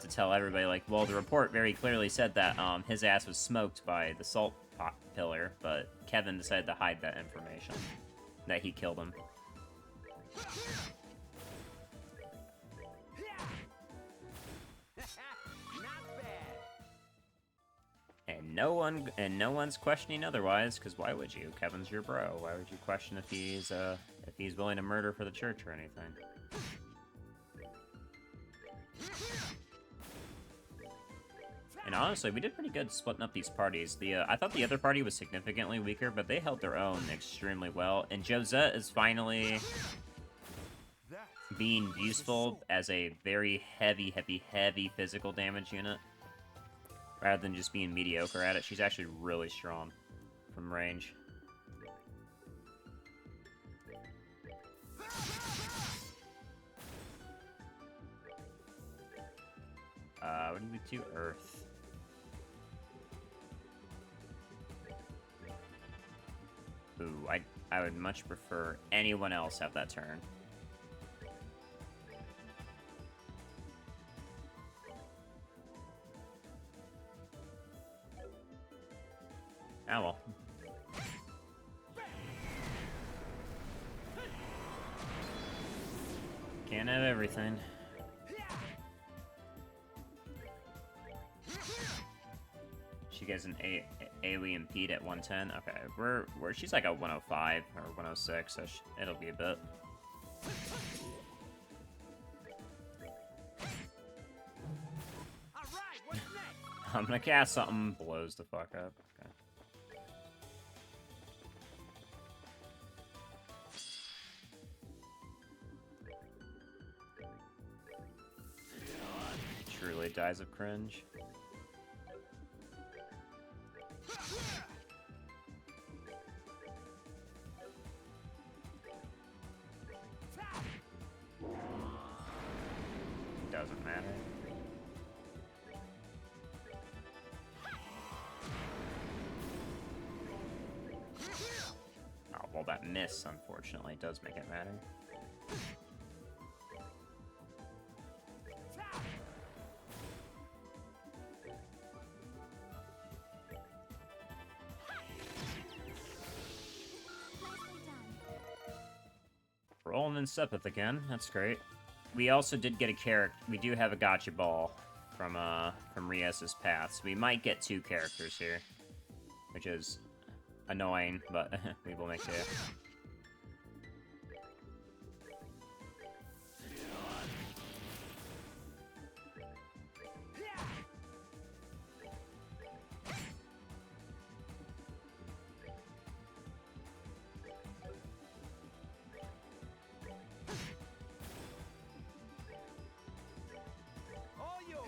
tell everybody, like, well, the report very clearly said that his ass was smoked by the salt pillar, but Kevin decided to hide that information, that he killed him. And no one's questioning otherwise, because why would you? Kevin's your bro. Why would you question if he's willing to murder for the church or anything? And honestly, we did pretty good splitting up these parties. I thought the other party was significantly weaker, but they held their own extremely well. And Josette is finally being useful as a very heavy physical damage unit. Rather than just being mediocre at it. She's actually really strong from range. What do we do? Earth. Ooh, I would much prefer anyone else have that turn. Oh well. Can't have everything. She gets an alien Pete at 110. Okay, we're she's like a 105 or 106, so it'll be a bit. Alright, what's next? I'm gonna cast something, blows the fuck up. Okay. Truly dies of cringe. Doesn't matter. Oh, well, that miss, unfortunately, does make it matter. Rolling in Sepith again. That's great. We also did get a character. We do have a gotcha ball from Ries's path. So we might get 2 characters here, which is annoying, but we will make it. All yours.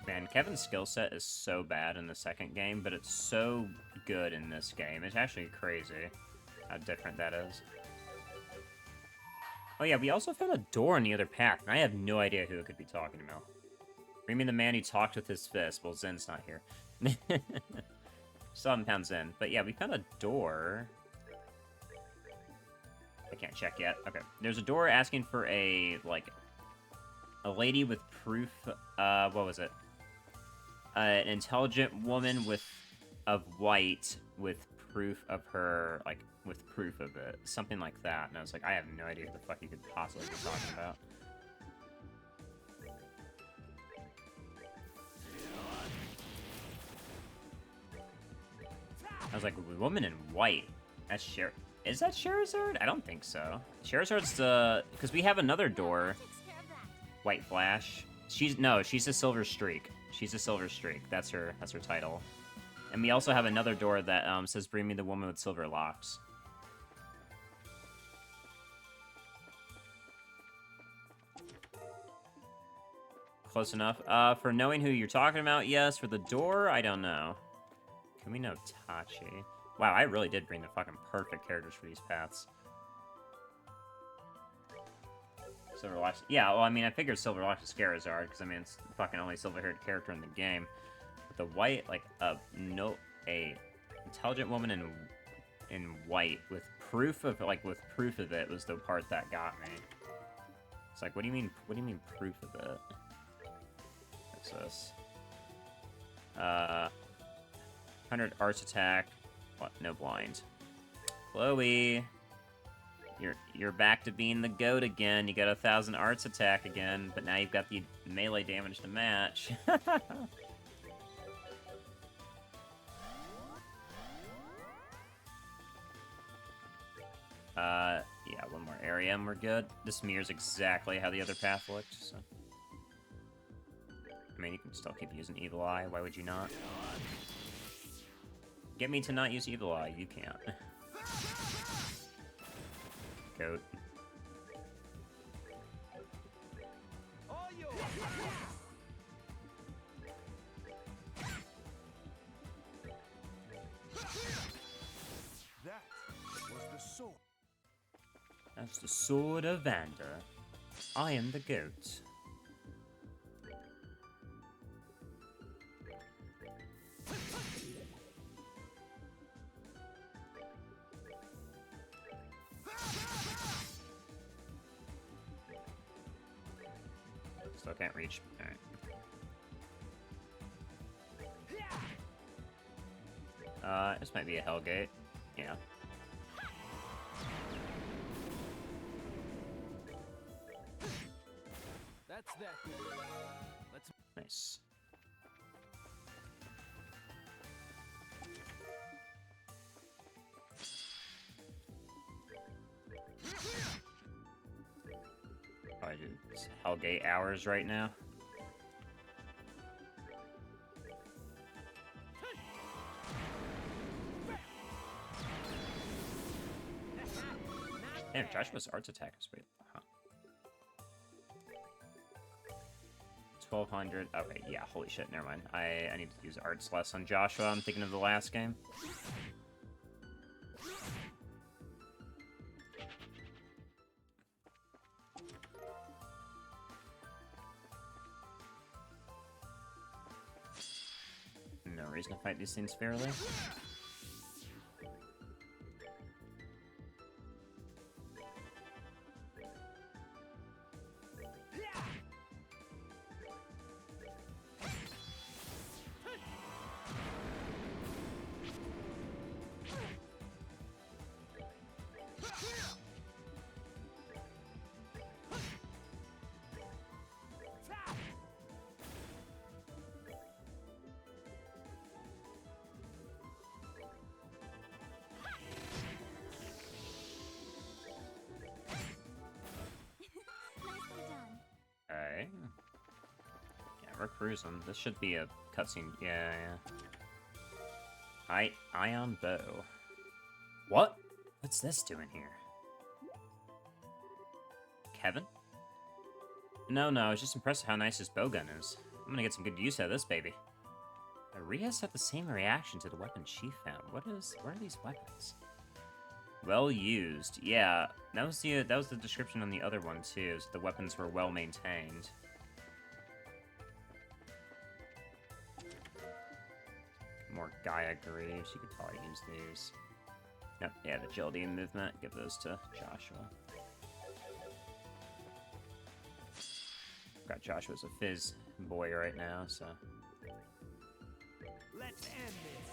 Man, Kevin's skill set is so bad in the second game, but it's so good in this game. It's actually crazy how different that is. Oh yeah, we also found a door on the other path, and I have no idea who it could be talking about. Bring me the man who talked with his fist. Well, Zen's not here. Still haven't found Zen. But yeah, we found a door. I can't check yet. Okay. There's a door asking for a lady with proof, what was it? An intelligent woman of white with proof of her, with proof of it. Something like that. And I was like, I have no idea who the fuck you could possibly be talking about. I was like, woman in white. That's Is that Sherazard? I don't think so. Sherazard's the... Because we have another door. White Flash. She's a Silver Streak. She's a Silver Streak. That's her title. And we also have another door that says, bring me the woman with silver locks. Close enough. For knowing who you're talking about, yes. For the door, I don't know. Can we know Tachi? Wow, I really did bring the fucking perfect characters for these paths. Silverlocks. Yeah, well, I mean, I figured Silverlocks is Scarazard, because, I mean, it's the fucking only silver-haired character in the game. But the white, a intelligent woman in white with proof of, it was the part that got me. It's like, what do you mean proof of it? What's this? 100 arts attack. What? No blind. Chloe, you're back to being the goat again. You got 1,000 arts attack again, but now you've got the melee damage to match. Yeah, one more area and we're good. This mirrors exactly how the other path looked, so... I mean, you can still keep using Evil Eye. Why would you not? Get me to not use Evil Eye. You can't. Goat. All yours. That was the sword. That's the Sword of Vander. I am the goat. can't reach. Alright. This might be a Hellgate. Yeah. That's that. Let's. Nice. Probably do Hellgate hours right now. Damn, Joshua's arts attack is weird. Huh. 1200. Okay, yeah, holy shit, never mind. I need to use arts less on Joshua. I'm thinking of the last game. No reason to fight these things fairly. Nicely done. Okay. Yeah, we're cruising. This should be a cutscene. Yeah, yeah. Ion bow. What? What's this doing here? Kevin? No, I was just impressed with how nice his bowgun is. I'm gonna get some good use out of this baby. Arias had the same reaction to the weapon she found. What are these weapons? Well used. Yeah, that was the description on the other one too. Is the weapons were well maintained. More Gaia Greaves. You could probably use these. Yep, yeah, the agility and movement. Give those to Joshua. Got Joshua as a fizz boy right now, so. Let's end this.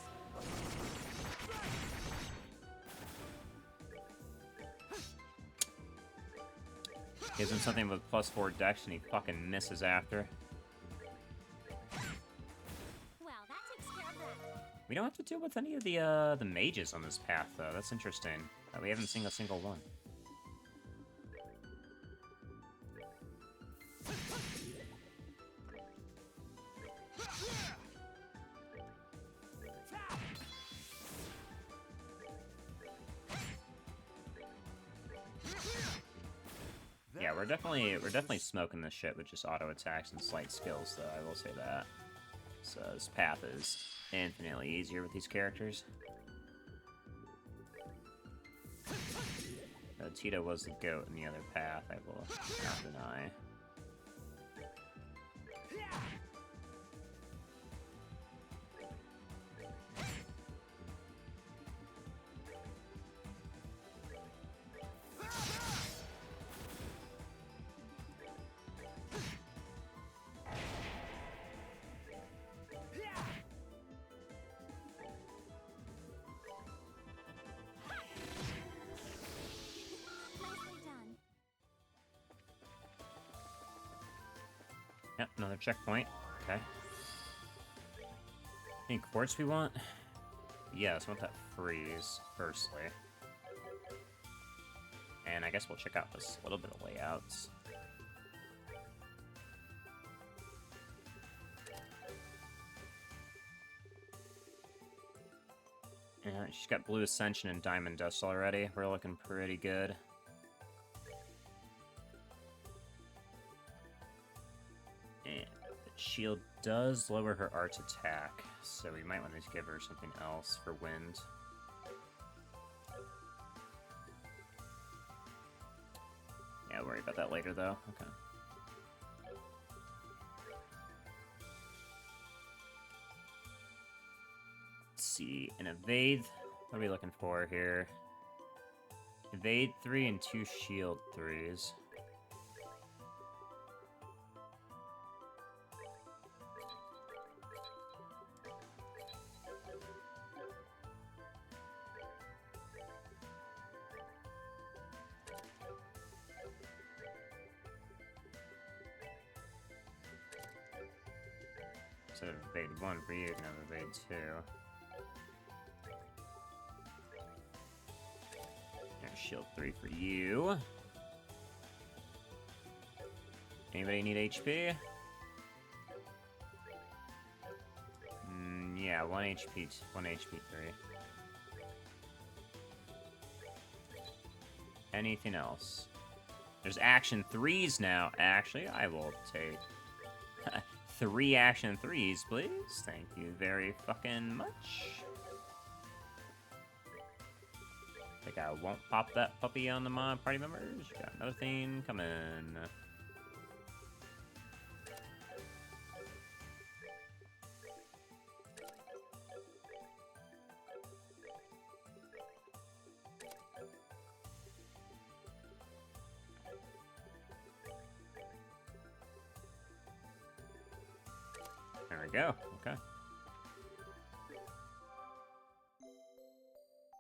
Gives him something with +4 dex and he fucking misses after. Well, that takes care of that. We don't have to deal with any of the mages on this path, though. That's interesting. We haven't seen a single one. Yeah, we're definitely smoking this shit with just auto attacks and slight skills, though. I will say that. So this path is infinitely easier with these characters. Tito was the goat in the other path, I will not deny. Nicely done. Yep, another checkpoint. Okay. Any quartz we want? Yes, I want that freeze, firstly. And I guess we'll check out this little bit of layouts. Yeah, she's got Blue Ascension and Diamond Dust already. We're looking pretty good. And the shield does lower her arts attack, so we might want to give her something else for wind. Yeah, worry about that later, though. Okay. Let's see. An evade. What are we looking for here? Evade 3 and 2 shield 3s. Instead of evade 1 for you, you can have evade 2. There's shield 3 for you. Anybody need HP? Yeah, 1 HP, 1 HP 3. Anything else? There's action 3s now. Actually, I will take 3 action 3s, please. Thank you very fucking much. Think I won't pop that puppy on the my party members. Got another thing coming. There we go. Okay.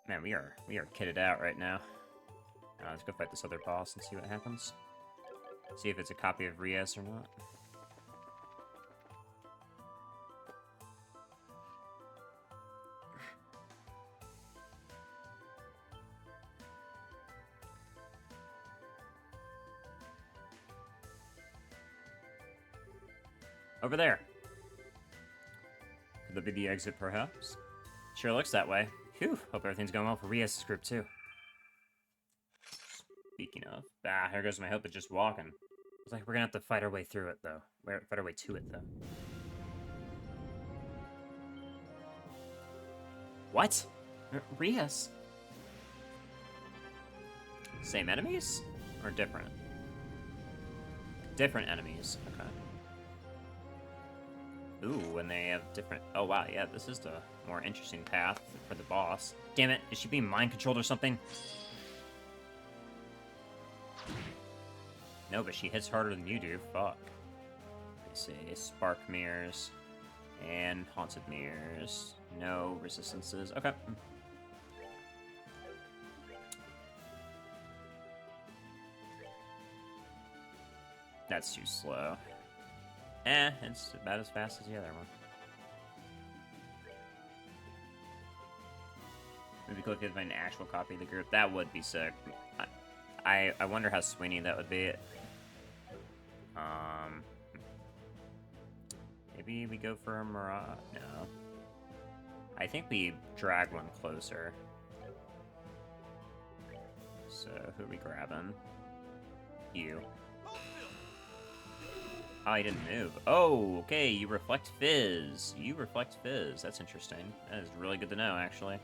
Man, we are kitted out right now. Let's go fight this other boss and see what happens. See if it's a copy of Rias or not. Over there. Could that be the exit, perhaps? Sure looks that way. Phew, hope everything's going well for Rias' group, too. Speaking of... here goes my hope of just walking. Looks like we're gonna have to fight our way through it, though. Fight our way to it, though. What? Rias? Same enemies? Or different? Different enemies, okay. Ooh, and they have different... Oh, wow, yeah, this is the more interesting path for the boss. Damn it, is she being mind-controlled or something? No, but she hits harder than you do. Fuck. Let's see, Spark Mirrors and Haunted Mirrors. No resistances. Okay. That's too slow. It's about as fast as the other one. Maybe click if an actual copy of the group. That would be sick. I wonder how swingy that would be. Maybe we go for a Mirage? No. I think we drag one closer. So, who are we grabbing? You. Oh, he didn't move. Oh, okay, you reflect Fizz. You reflect Fizz. That's interesting. That is really good to know, actually.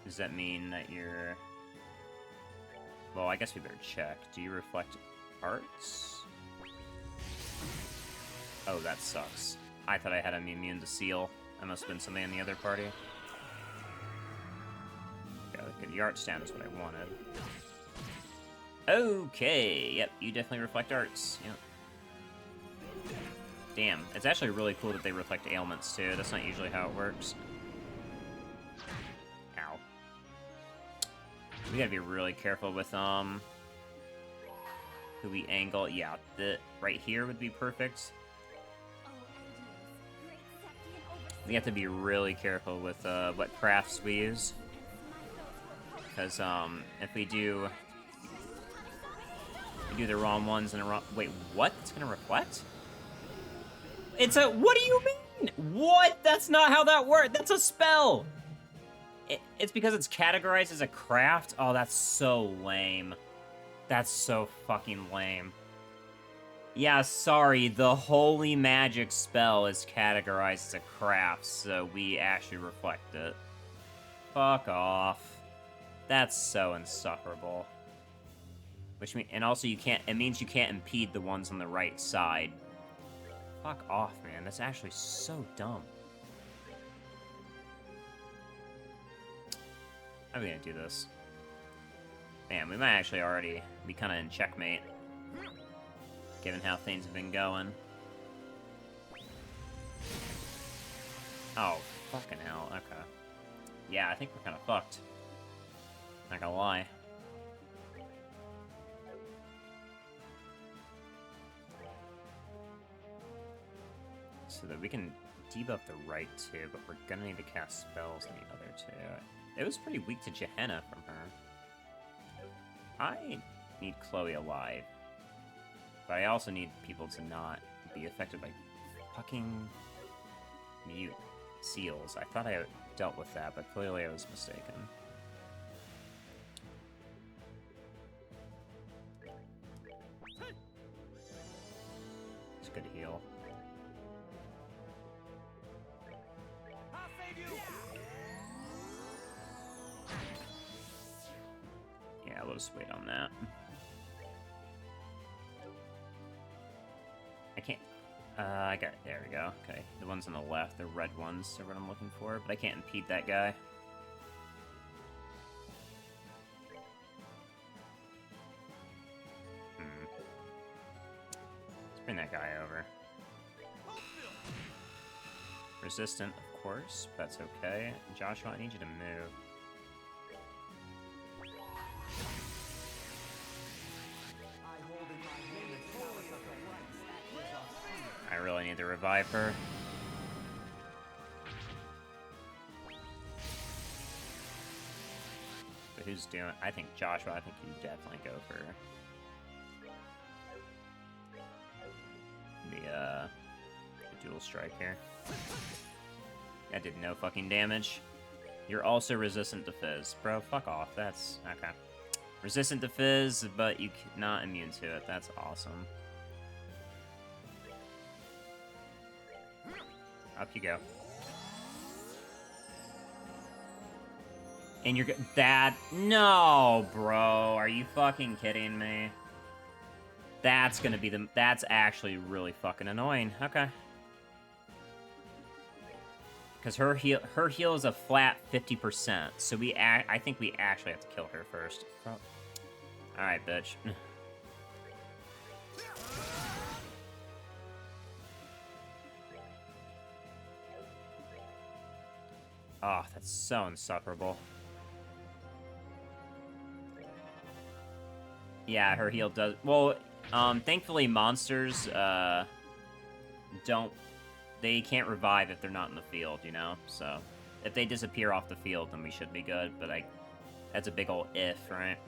Does that mean that you're... Well, I guess we better check. Do you reflect arts? Oh, that sucks. I thought I had him immune to seal. That must have been something in the other party. Gotta get the arts down is what I wanted. Okay, yep, you definitely reflect arts. Yep. Damn, it's actually really cool that they reflect ailments too. That's not usually how it works. Ow. We gotta be really careful with who we angle. Yeah, right here would be perfect. We have to be really careful with what crafts we use. Because if we do the wrong ones in a wrong... Wait, what? It's gonna reflect? It's a... What do you mean? What? That's not how that works. That's a spell. It's because it's categorized as a craft? Oh, that's so lame. That's so fucking lame. Yeah, sorry, the holy magic spell is categorized as a craft, so we actually reflect it. Fuck off. That's so insufferable. Which means, and also you can't, it means you can't impede the ones on the right side. Fuck off, man, that's actually so dumb. How are we gonna do this? Man, we might actually already be kind of in checkmate. Given how things have been going. Oh, fucking hell. Okay. Yeah, I think we're kind of fucked. Not gonna lie. So that we can debuff the right two, but we're gonna need to cast spells on the other two. It was pretty weak to Gehenna from her. I need Chloe alive. But I also need people to not be affected by fucking mute seals. I thought I dealt with that, but clearly I was mistaken. It's good to heal. I'll save you. Yeah, we'll just wait on that. I can't... I got... There we go. Okay. The ones on the left, the red ones, are what I'm looking for. But I can't impede that guy. Let's bring that guy over. Resistant, of course. That's okay. Joshua, I need you to move. I really need to revive her. But who's doing... I think Joshua, I think you definitely go for... the dual strike here. That did no fucking damage. You're also resistant to Fizz. Bro, fuck off. That's... okay. Resistant to Fizz, but you're not immune to it. That's awesome. Up you go. And you're that... No, bro. Are you fucking kidding me? That's gonna be the... That's actually really fucking annoying. Okay. Because her heal is a flat 50%. So I think we actually have to kill her first. Alright, bitch. Oh, that's so insufferable. Yeah, her heal does... Well, thankfully monsters, don't... They can't revive if they're not in the field, you know? So, if they disappear off the field, then we should be good, but that's a big ol' if, right?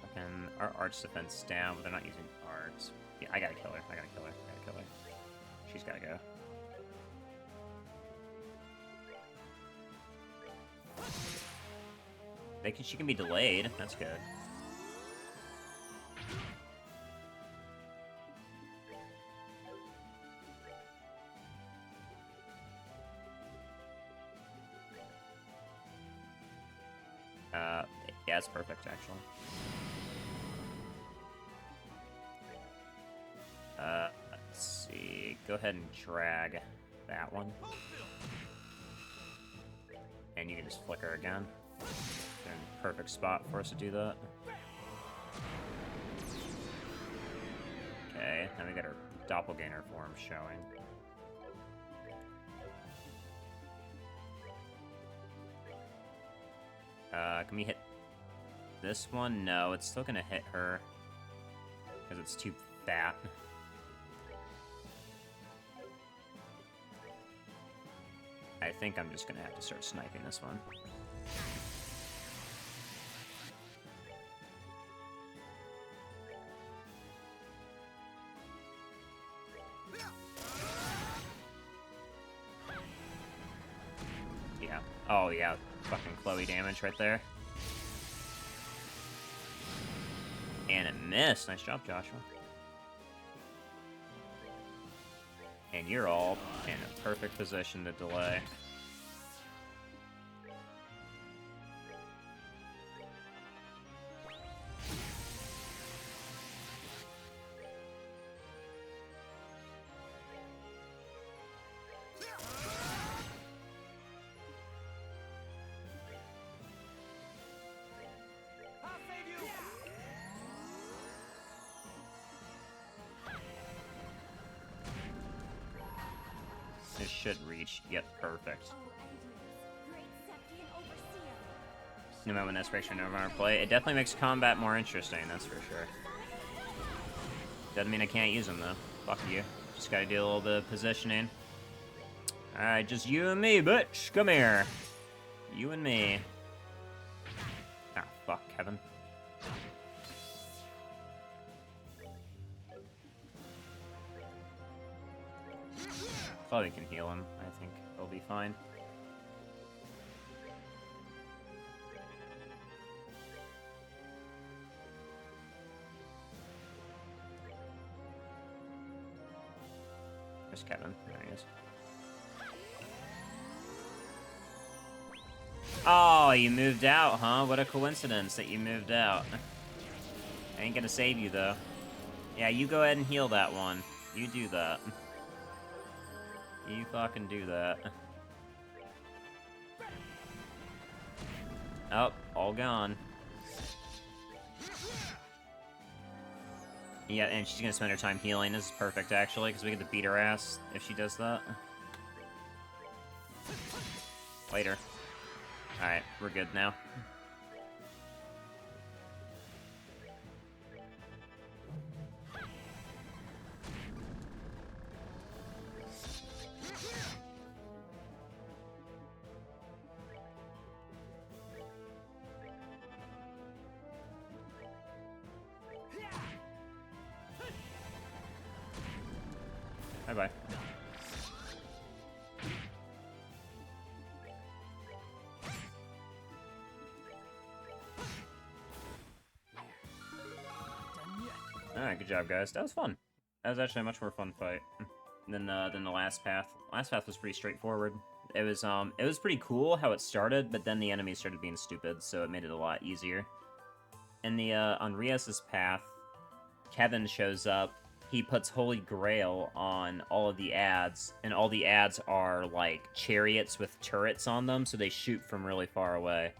Fucking... Our arch defense down, but they're not using arts. Yeah, I gotta kill her. I gotta kill her. I gotta kill her. She's gotta go. She can be delayed. That's good. Yeah, it's perfect, actually. Let's see. Go ahead and drag that one. And you can just flicker again. Perfect spot for us to do that. Okay, now we got our doppelganger form showing. Can we hit this one? No, it's still gonna hit her because it's too fat. I think I'm just gonna have to start sniping this one. Yeah. Oh, yeah. Fucking Chloe damage right there. And it missed. Nice job, Joshua. And you're all in a perfect position to delay. should reach. Yep, perfect. Oh, Evidence, great Septian Overseer. No matter when aspiration no matter play, it definitely makes combat more interesting, that's for sure. Doesn't mean I can't use them, though. Fuck you. Just gotta do a little bit of positioning. Alright, just you and me, bitch. Come here. You and me. Ah, fuck, Kevin. Probably can heal him. I think he'll be fine. There's Kevin. There he is. Oh, you moved out, huh? What a coincidence that you moved out. I ain't gonna save you, though. Yeah, you go ahead and heal that one. You do that. You fucking do that. Oh, all gone. Yeah, and she's gonna spend her time healing. This is perfect, actually, because we get to beat her ass if she does that. Later. Alright, we're good now. Bye-bye. Alright, good job, guys. That was fun. That was actually a much more fun fight than the last path. Last path was pretty straightforward. It was pretty cool how it started, but then the enemies started being stupid, so it made it a lot easier. And on Rias's path, Kevin shows up. He puts Holy Grail on all of the ads, and all the ads are, like, chariots with turrets on them, so they shoot from really far away,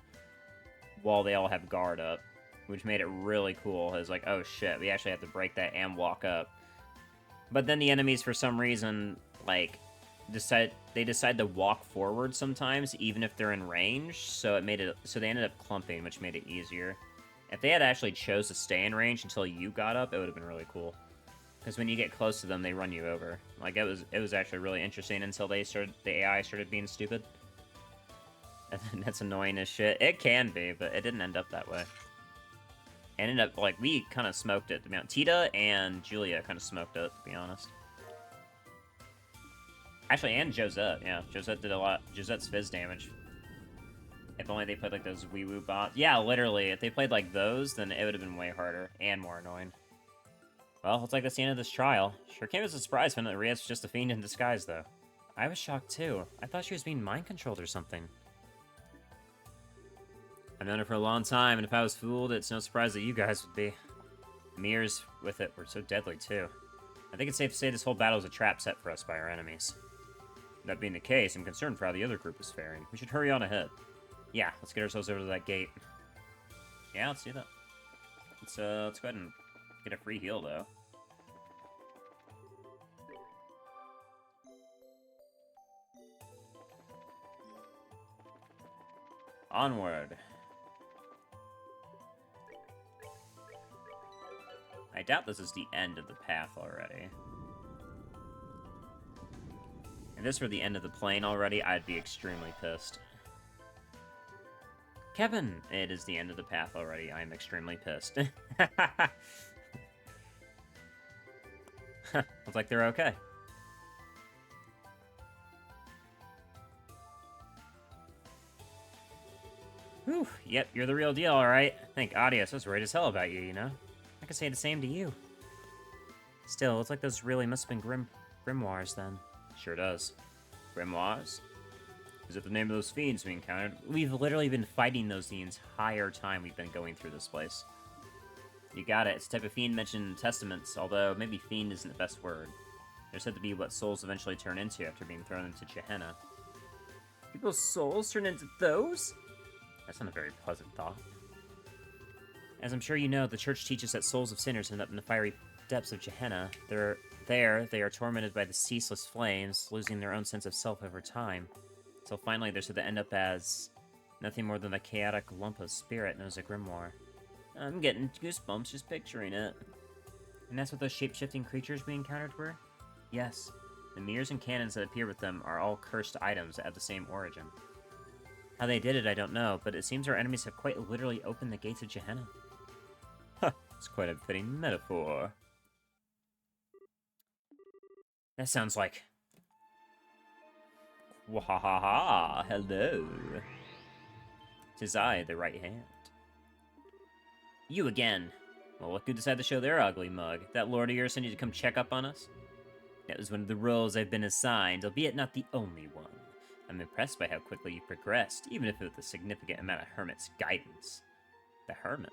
while they all have guard up, which made it really cool. It was like, oh shit, we actually have to break that and walk up. But then the enemies, for some reason, like, decide to walk forward sometimes, even if they're in range, so they ended up clumping, which made it easier. If they had actually chose to stay in range until you got up, it would have been really cool. Because when you get close to them, they run you over. Like, it was actually really interesting until the AI started being stupid. And that's annoying as shit. It can be, but it didn't end up that way. It ended up, like, we kind of smoked it. Tita and Julia kind of smoked it, to be honest. Actually, and Josette, yeah. Josette did a lot. Josette's fizz damage. If only they played, like, those wee-woo bots. Yeah, literally. If they played, like, those, then it would have been way harder and more annoying. Well, looks like that's the end of this trial. Sure came as a surprise when Rias was just a fiend in disguise, though. I was shocked, too. I thought she was being mind-controlled or something. I've known her for a long time, and if I was fooled, it's no surprise that you guys would be. Mirrors with it were so deadly, too. I think it's safe to say this whole battle is a trap set for us by our enemies. That being the case, I'm concerned for how the other group is faring. We should hurry on ahead. Yeah, let's get ourselves over to that gate. Yeah, let's do that. Let's go ahead and get a free heal, though. Onward. I doubt this is the end of the path already. If this were the end of the plane already, I'd be extremely pissed. Kevin! It is the end of the path already. I am extremely pissed. Looks like they're okay. Whew, yep, you're the real deal, alright. Think Adios was worried as hell about you, you know? I could say the same to you. Still, it looks like those really must have been grimoires, then. Sure does. Grimoires? Is it the name of those fiends we encountered? We've literally been fighting those the entire time we've been going through this place. You got it. It's the type of fiend mentioned in testaments, although maybe fiend isn't the best word. They're said to be what souls eventually turn into after being thrown into Gehenna. People's souls turn into those? That's not a very pleasant thought. As I'm sure you know, the church teaches that souls of sinners end up in the fiery depths of Gehenna. They're There, they are tormented by the ceaseless flames, losing their own sense of self over time. Until finally, they're said to end up as nothing more than a chaotic lump of spirit known as a grimoire. I'm getting goosebumps just picturing it. And that's what those shape-shifting creatures we encountered were? Yes. The mirrors and cannons that appear with them are all cursed items that have the same origin. How they did it, I don't know, but it seems our enemies have quite literally opened the gates of Gehenna. Huh, it's quite a fitting metaphor. That sounds like... Wahaha, hello. 'Tis I, the right hand. You again. Well, look who decided to show their ugly mug. That lord of yours sent you to come check up on us? That was one of the roles I've been assigned, albeit not the only one. I'm impressed by how quickly you progressed, even if with a significant amount of Hermit's guidance. The Hermit?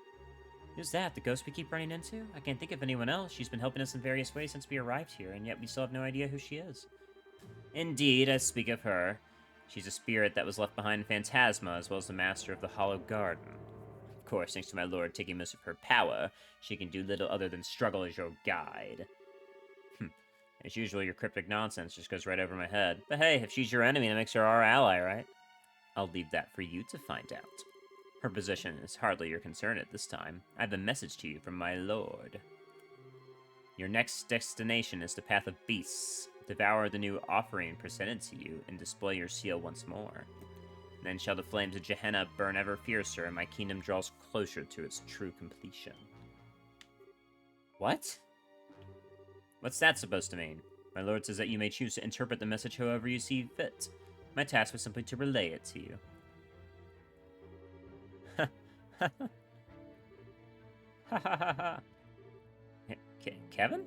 Who's that? The ghost we keep running into? I can't think of anyone else. She's been helping us in various ways since we arrived here, and yet we still have no idea who she is. Indeed, I speak of her. She's a spirit that was left behind in Phantasma, as well as the master of the Hollow Garden. Of course, thanks to my lord taking most of her power, she can do little other than struggle as your guide. As usual, your cryptic nonsense just goes right over my head. But hey, if she's your enemy, that makes her our ally, right? I'll leave that for you to find out. Her position is hardly your concern at this time. I have a message to you from my lord. Your next destination is the Path of Beasts. Devour the new offering presented to you, and display your seal once more. Then shall the flames of Gehenna burn ever fiercer, and my kingdom draws closer to its true completion. What? What's that supposed to mean? My lord says that you may choose to interpret the message however you see fit. My task was simply to relay it to you. Ha ha ha. Ha ha ha ha. Kevin?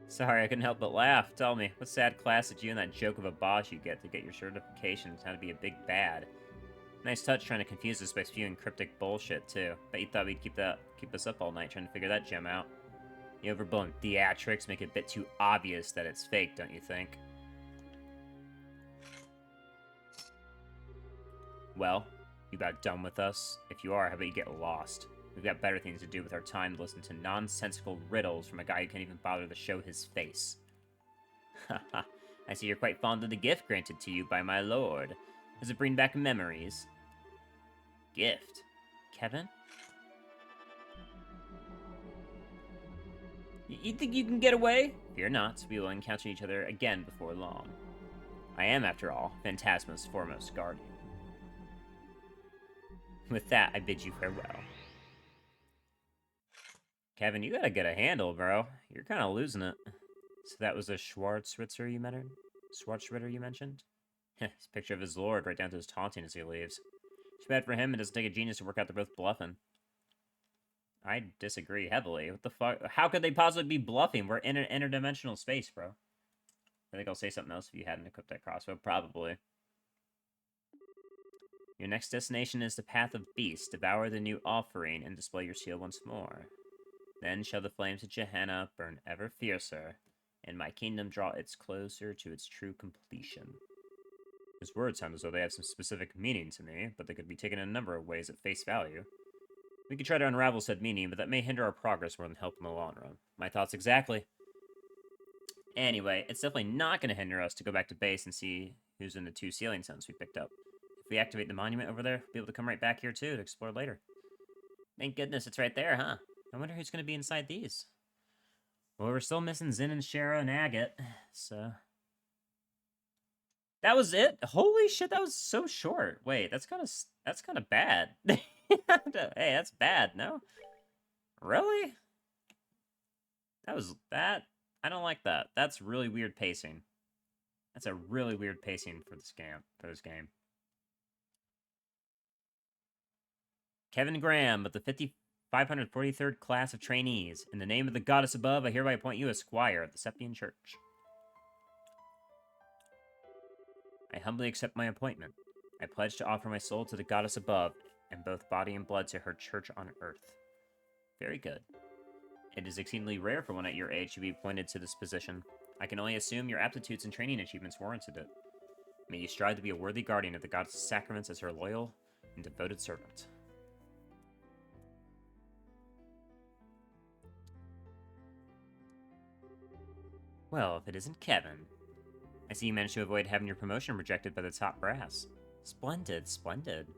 Sorry, I couldn't help but laugh. Tell me, what sad class did you and that joke of a boss you get to get your certification on how to be a big bad? Nice touch trying to confuse us by spewing cryptic bullshit, too. Bet you thought we'd keep us up all night trying to figure that gem out. The overblown theatrics make it a bit too obvious that it's fake, don't you think? Well, you about done with us? If you are, how about you get lost? We've got better things to do with our time to listen to nonsensical riddles from a guy who can't even bother to show his face. Haha, I see you're quite fond of the gift granted to you by my lord. Does it bring back memories? Gift? Kevin? You think you can get away? Fear not, we will encounter each other again before long. I am, after all, Phantasma's foremost guardian. With that, I bid you farewell. Kevin, you gotta get a handle, bro. You're kind of losing it. So that was a Schwarzritter you mentioned? His picture of his lord right down to his taunting as he leaves. Too bad for him, it doesn't take a genius to work out they're both bluffing. I disagree heavily. What the fuck? How could they possibly be bluffing? We're in an interdimensional space, bro. I think I'll say something else if you hadn't equipped that crossbow. Probably. Your next destination is the Path of Beasts. Devour the new offering and display your seal once more. Then shall the flames of Gehenna burn ever fiercer, and my kingdom draw its closer to its true completion. His words sound as though they have some specific meaning to me, but they could be taken in a number of ways at face value. We could try to unravel said meaning, but that may hinder our progress more than help in the long run. My thoughts exactly. Anyway, it's definitely not going to hinder us to go back to base and see who's in the 2 sealing stones we picked up. If we activate the monument over there, we'll be able to come right back here too to explore later. Thank goodness it's right there, huh? I wonder who's going to be inside these. Well, we're still missing Zin and Shara and Agate, so... That was it? Holy shit, that was so short. Wait, that's kind of bad. Hey, that's bad, no? Really? That? I don't like that. That's really weird pacing. That's a really weird pacing for this game. Kevin Graham, with the 543rd class of trainees. In the name of the goddess above, I hereby appoint you as squire of the Septian Church. I humbly accept my appointment. I pledge to offer my soul to the goddess above, and both body and blood to her church on earth. Very good. It is exceedingly rare for one at your age to be appointed to this position. I can only assume your aptitudes and training achievements warranted it. May you strive to be a worthy guardian of the goddess's sacraments as her loyal and devoted servant. Well, if it isn't Kevin. I see you managed to avoid having your promotion rejected by the top brass. Splendid, splendid.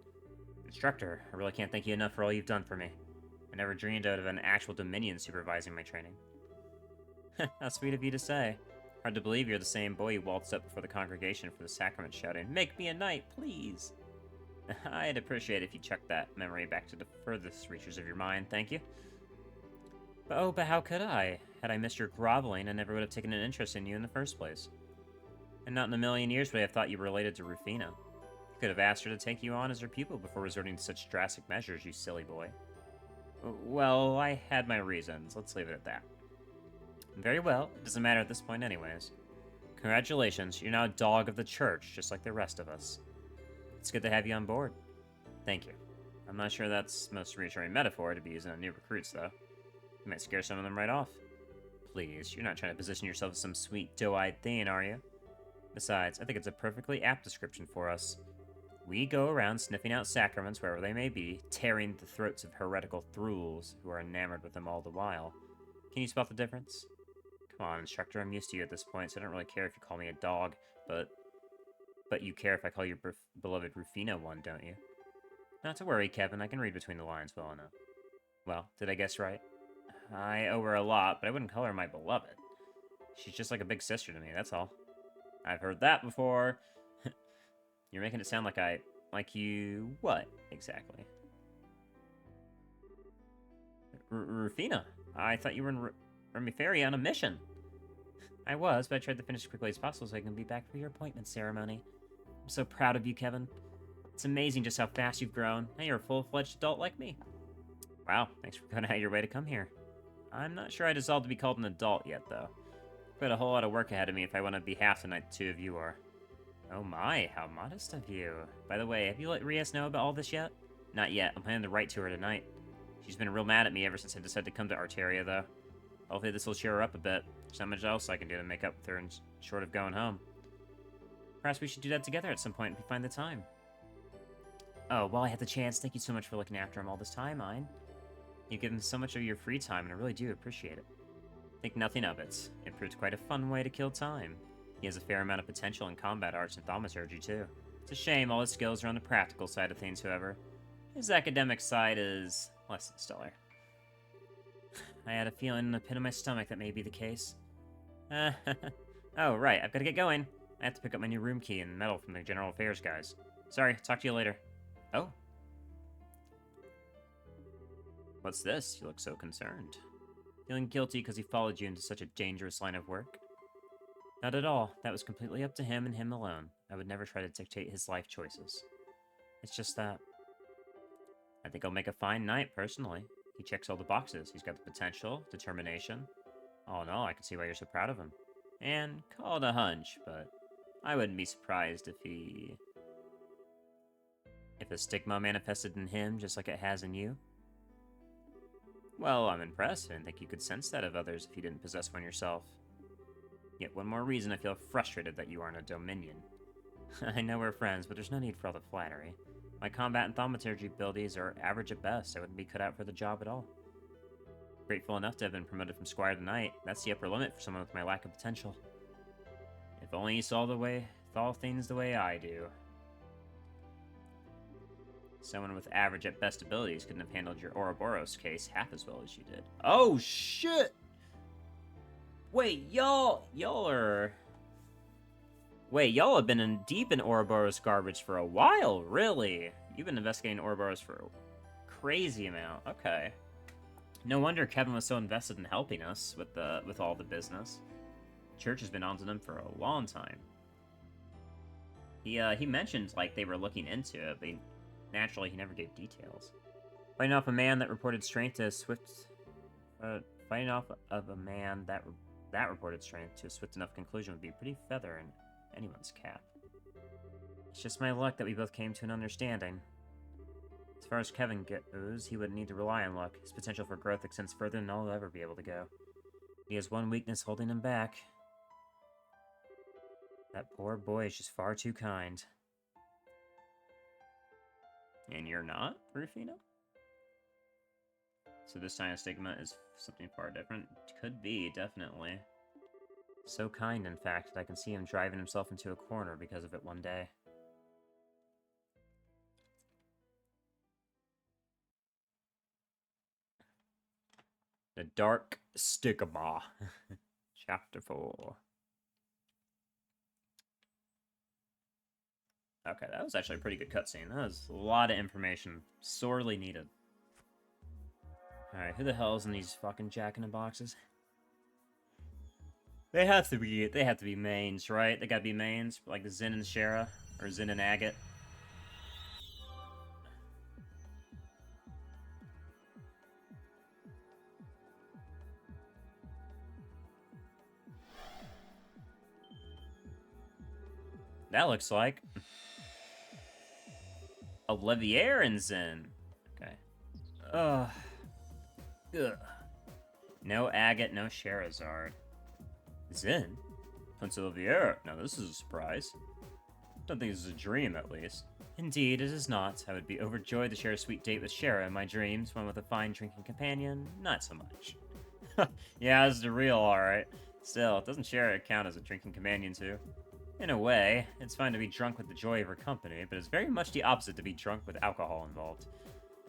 Instructor, I really can't thank you enough for all you've done for me. I never dreamed out of an actual Dominion supervising my training. How sweet of you to say. Hard to believe you're the same boy who waltzed up before the congregation for the sacrament shouting, "Make me a knight, please!" I'd appreciate if you chucked that memory back to the furthest reaches of your mind, thank you. But how could I? Had I missed your groveling, I never would have taken an interest in you in the first place. And not in a million years would I have thought you were related to Rufina. You could have asked her to take you on as her pupil before resorting to such drastic measures, you silly boy. Well, I had my reasons. Let's leave it at that. Very well. It doesn't matter at this point anyways. Congratulations, you're now a dog of the church, just like the rest of us. It's good to have you on board. Thank you. I'm not sure that's the most reassuring metaphor to be using on new recruits, though. You might scare some of them right off. Please, you're not trying to position yourself as some sweet, doe-eyed thing, are you? Besides, I think it's a perfectly apt description for us. We go around sniffing out sacraments wherever they may be, tearing the throats of heretical thralls who are enamored with them all the while. Can you spot the difference? Come on, instructor, I'm used to you at this point, so I don't really care if you call me a dog, but you care if I call your beloved Rufina one, don't you? Not to worry, Kevin, I can read between the lines well enough. Well, did I guess right? I owe her a lot, but I wouldn't call her my beloved. She's just like a big sister to me, that's all. I've heard that before. You're making it sound like you... what, exactly? Rufina, I thought you were in Remiferia on a mission. I was, but I tried to finish as quickly as possible so I can be back for your appointment ceremony. I'm so proud of you, Kevin. It's amazing just how fast you've grown. Now you're a full-fledged adult like me. Wow, thanks for going out of your way to come here. I'm not sure I deserve to be called an adult yet, though. I've got a whole lot of work ahead of me if I want to be half the knight the two of you are. Oh my, how modest of you. By the way, have you let Rias know about all this yet? Not yet. I'm planning to write to her tonight. She's been real mad at me ever since I decided to come to Arteria, though. Hopefully this will cheer her up a bit. There's not much else I can do to make up with her short of going home. Perhaps we should do that together at some point if we find the time. Oh, while I had the chance, thank you so much for looking after him all this time, Ein. You've given so much of your free time, and I really do appreciate it. Think nothing of it. It proved quite a fun way to kill time. He has a fair amount of potential in combat arts and thaumaturgy, too. It's a shame all his skills are on the practical side of things, however. His academic side is less than stellar. I had a feeling in the pit of my stomach that may be the case. Oh, right, I've got to get going. I have to pick up my new room key and medal from the General Affairs guys. Sorry, talk to you later. Oh. What's this? You look so concerned. Feeling guilty because he followed you into such a dangerous line of work? Not at all. That was completely up to him and him alone. I would never try to dictate his life choices. It's just that... I think I'll make a fine knight, personally. He checks all the boxes. He's got the potential, determination. All in all, I can see why you're so proud of him. And call it a hunch, but I wouldn't be surprised if he... if a stigma manifested in him just like it has in you. Well, I'm impressed. I didn't think you could sense that of others if you didn't possess one yourself. Yet one more reason I feel frustrated that you aren't a Dominion. I know we're friends, but there's no need for all the flattery. My combat and thaumaturgy abilities are average at best. I wouldn't be cut out for the job at all. Grateful enough to have been promoted from Squire to Knight. That's the upper limit for someone with my lack of potential. If only you saw things the way I do. Someone with average at best abilities couldn't have handled your Ouroboros case half as well as you did. Oh, shit! Wait, y'all are... Wait, y'all have been deep in Ouroboros garbage for a while, really? You've been investigating Ouroboros for a crazy amount. Okay. No wonder Kevin was so invested in helping us with all the business. Church has been onto them for a long time. He mentioned, like, they were looking into it, but naturally he never gave details. Fighting off a man that reported strength to a swift... fighting off of a man that reported strength to a swift enough conclusion would be a pretty feather in anyone's cap. It's just my luck that we both came to an understanding. As far as Kevin goes, he wouldn't need to rely on luck. His potential for growth extends further than I'll ever be able to go. He has one weakness holding him back. That poor boy is just far too kind. And you're not, Rufino? So this time stigma is something far different? Could be, definitely. So kind, in fact, that I can see him driving himself into a corner because of it one day. The Dark Stigma. Chapter 4. Okay, that was actually a pretty good cutscene. That was a lot of information. Sorely needed. Alright, who the hell is in these fucking jack-in-the-boxes? They have to be mains, right? They gotta be mains, like Zin and Shara, or Zin and Agate. That looks like Olivier and Zin. Okay. Ugh. No Agate, no Sherazard. Zin? Prince Olivier. Now this is a surprise. Don't think this is a dream, at least. Indeed, it is not. I would be overjoyed to share a sweet date with Shara in my dreams, one with a fine drinking companion. Not so much. Yeah, this is the real, alright. Still, doesn't Shara count as a drinking companion, too? In a way, it's fine to be drunk with the joy of her company, but it's very much the opposite to be drunk with alcohol involved.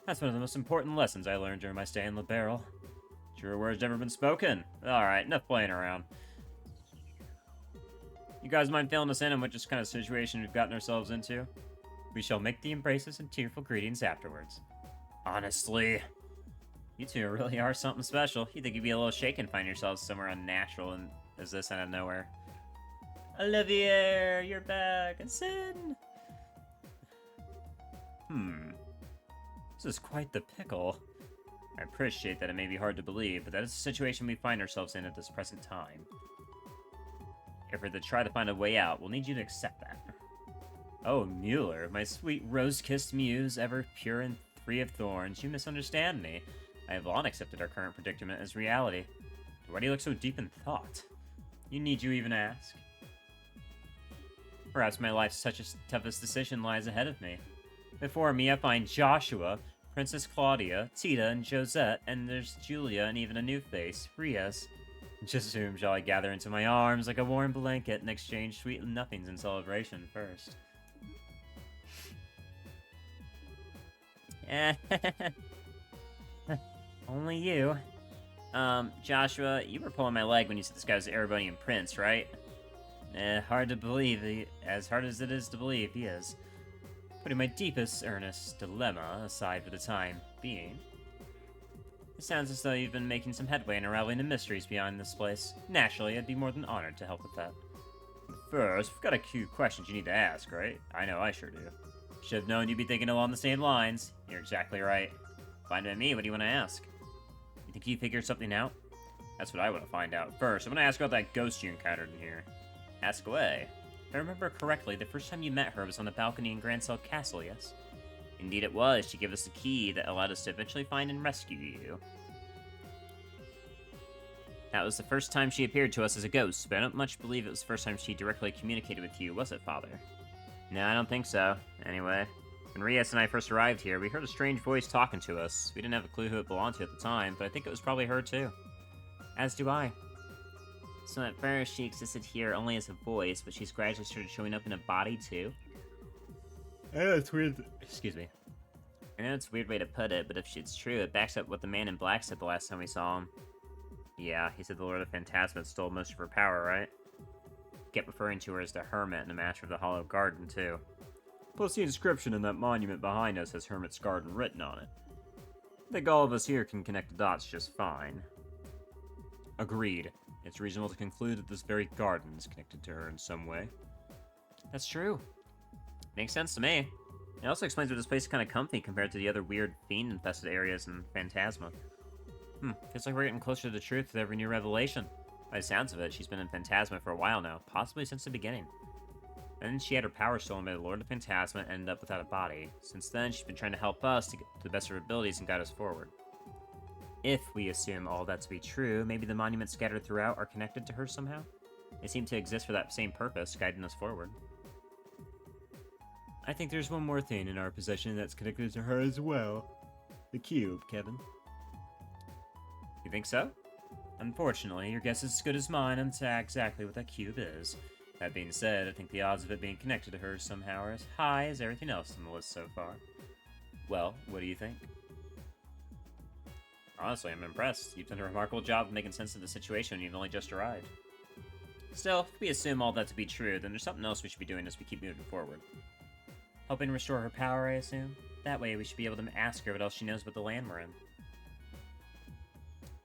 That's one of the most important lessons I learned during my stay in La Barrel. Truer words never been spoken. Alright, enough playing around. You guys mind filling us in on what just kind of situation we've gotten ourselves into? We shall make the embraces and tearful greetings afterwards. Honestly, you two really are something special. You think you'd be a little shaken, find yourselves somewhere unnatural and as this out of nowhere. Olivier, you're back, and Sin! This is quite the pickle. I appreciate that it may be hard to believe, but that is the situation we find ourselves in at this present time. If we're to try to find a way out, we'll need you to accept that. Oh, Mueller, my sweet rose-kissed muse, ever pure and free of thorns, you misunderstand me. I have long accepted our current predicament as reality. Why do you look so deep in thought? Need you even ask? Perhaps my life's toughest decision lies ahead of me. Before me, I find Joshua, Princess Claudia, Tita, and Josette, and there's Julia, and even a new face, Rias. Just whom shall I gather into my arms like a warm blanket and exchange sweet nothings in celebration first? Only you. Joshua, you were pulling my leg when you said this guy was the Erebonian prince, right? Hard to believe, as hard as it is to believe, he is. Putting my deepest, earnest dilemma aside for the time being. It sounds as though you've been making some headway in unraveling the mysteries behind this place. Naturally, I'd be more than honored to help with that. First, we've got a few questions you need to ask, right? I know I sure do. Should have known you'd be thinking along the same lines. You're exactly right. Fine by me, what do you want to ask? You think you figured something out? That's what I want to find out. First, I'm going to ask about that ghost you encountered in here. Ask away. If I remember correctly, the first time you met her was on the balcony in Grancel Castle, yes? Indeed it was. She gave us a key that allowed us to eventually find and rescue you. That was the first time she appeared to us as a ghost, but I don't much believe it was the first time she directly communicated with you, was it, Father? No, I don't think so. Anyway, when Rias and I first arrived here, we heard a strange voice talking to us. We didn't have a clue who it belonged to at the time, but I think it was probably her too. As do I. So at first, she existed here only as a voice, but she's gradually started showing up in a body too. I know it's weird. Excuse me. I know it's a weird way to put it, but if it's true, it backs up what the man in black said the last time we saw him. Yeah, he said the Lord of Phantasma stole most of her power, right? Kept referring to her as the Hermit and the Master of the Hollow Garden, too. Plus, the inscription in that monument behind us has Hermit's Garden written on it. I think all of us here can connect the dots just fine. Agreed. It's reasonable to conclude that this very garden is connected to her in some way. That's true. Makes sense to me. It also explains why this place is kind of comfy compared to the other weird fiend-infested areas in Phantasma. Feels like we're getting closer to the truth with every new revelation. By the sounds of it, she's been in Phantasma for a while now, possibly since the beginning. Then she had her power stolen by the Lord of Phantasma and ended up without a body. Since then, she's been trying to help us to get to the best of her abilities and guide us forward. If we assume all that to be true, maybe the monuments scattered throughout are connected to her somehow? They seem to exist for that same purpose, guiding us forward. I think there's one more thing in our possession that's connected to her as well. The cube, Kevin. You think so? Unfortunately, your guess is as good as mine on exactly what that cube is. That being said, I think the odds of it being connected to her somehow are as high as everything else on the list so far. Well, what do you think? Honestly, I'm impressed. You've done a remarkable job of making sense of the situation when you've only just arrived. Still, if we assume all that to be true, then there's something else we should be doing as we keep moving forward. Helping restore her power, I assume? That way we should be able to ask her what else she knows about the land we're in.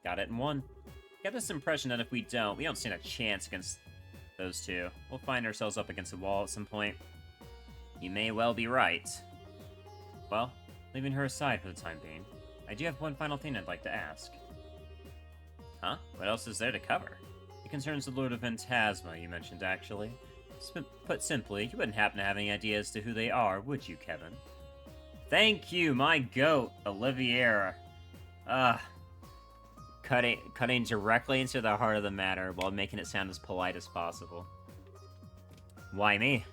Got it in one. Got this impression that if we don't stand a chance against those two. We'll find ourselves up against a wall at some point. You may well be right. Well, leaving her aside for the time being, I do have one final thing I'd like to ask. Huh? What else is there to cover? It concerns the Lord of Phantasma you mentioned, actually. Put simply, you wouldn't happen to have any idea as to who they are, would you, Kevin? Thank you, my goat, Oliviera. Cutting directly into the heart of the matter while making it sound as polite as possible. Why me?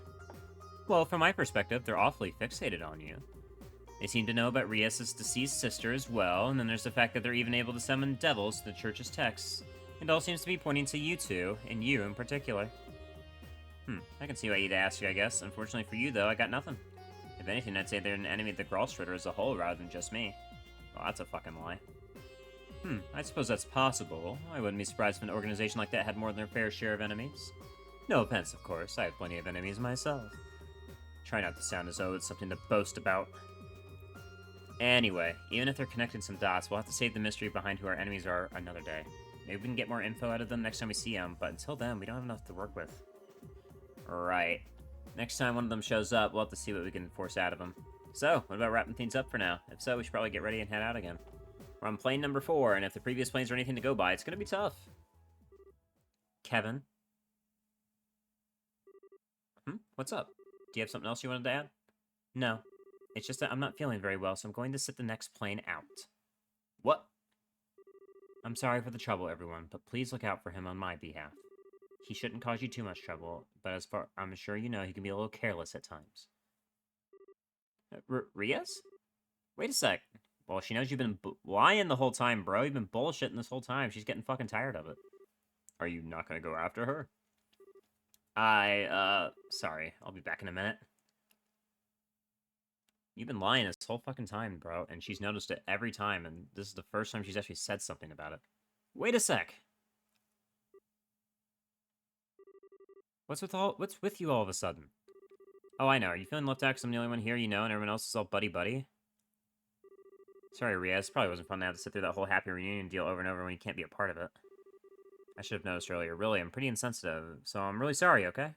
Well, from my perspective, they're awfully fixated on you. They seem to know about Rias' deceased sister as well, and then there's the fact that they're even able to summon devils to the church's texts. It all seems to be pointing to you two, and you in particular. I can see why you'd ask, I guess. Unfortunately for you, though, I got nothing. If anything, I'd say they're an enemy of the Gralstritter as a whole rather than just me. Well, that's a fucking lie. I suppose that's possible. I wouldn't be surprised if an organization like that had more than their fair share of enemies. No offense, of course. I have plenty of enemies myself. Try not to sound as though it's something to boast about. Anyway, even if they're connecting some dots, we'll have to save the mystery behind who our enemies are another day. Maybe we can get more info out of them next time we see them, but until then, we don't have enough to work with. Right. Next time one of them shows up, we'll have to see what we can force out of them. So, what about wrapping things up for now? If so, we should probably get ready and head out again. We're on plane number 4, and if the previous planes are anything to go by, it's gonna be tough. Kevin? What's up? Do you have something else you wanted to add? No. It's just that I'm not feeling very well, so I'm going to sit the next plane out. What? I'm sorry for the trouble, everyone, but please look out for him on my behalf. He shouldn't cause you too much trouble, but as far I'm sure you know, he can be a little careless at times. Rias? Wait a sec. Well, she knows you've been lying the whole time, bro. You've been bullshitting this whole time. She's getting fucking tired of it. Are you not gonna go after her? Sorry. I'll be back in a minute. You've been lying this whole fucking time, bro, and she's noticed it every time, and this is the first time she's actually said something about it. Wait a sec! What's with you all of a sudden? Oh, I know. Are you feeling left out because I'm the only one here you know, and everyone else is all buddy-buddy? Sorry, Riaz. Probably wasn't fun to have to sit through that whole happy reunion deal over and over when you can't be a part of it. I should have noticed earlier. Really, I'm pretty insensitive, so I'm really sorry, okay?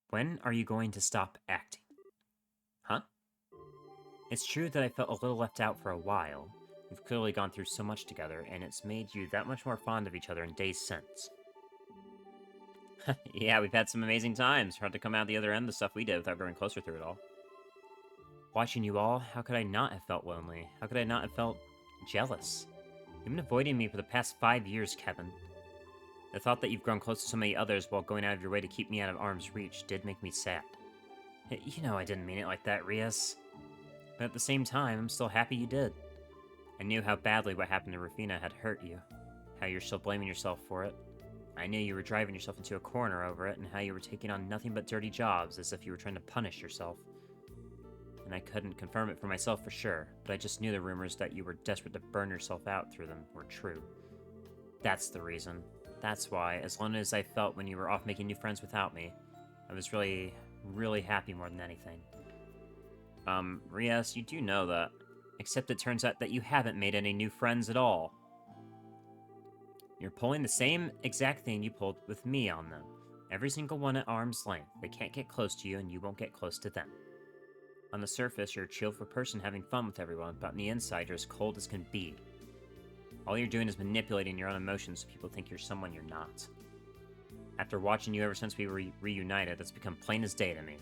When are you going to stop acting? Huh? It's true that I felt a little left out for a while. We've clearly gone through so much together, and it's made you that much more fond of each other in days since. Yeah, we've had some amazing times. Hard to come out the other end of the stuff we did without growing closer through it all. Watching you all, how could I not have felt lonely? How could I not have felt jealous? You've been avoiding me for the past 5 years, Kevin. The thought that you've grown close to so many others while going out of your way to keep me out of arm's reach did make me sad. You know I didn't mean it like that, Rias. But at the same time, I'm still happy you did. I knew how badly what happened to Rufina had hurt you. How you're still blaming yourself for it. I knew you were driving yourself into a corner over it, and how you were taking on nothing but dirty jobs as if you were trying to punish yourself. And I couldn't confirm it for myself for sure, but I just knew the rumors that you were desperate to burn yourself out through them were true. That's the reason. That's why, as lonely as I felt when you were off making new friends without me, I was really, really happy more than anything. Rias, you do know that. Except it turns out that you haven't made any new friends at all. You're pulling the same exact thing you pulled with me on them. Every single one at arm's length. They can't get close to you, and you won't get close to them. On the surface, you're a cheerful person having fun with everyone, but on the inside, you're as cold as can be. All you're doing is manipulating your own emotions so people think you're someone you're not. After watching you ever since we were reunited, it's become plain as day to me.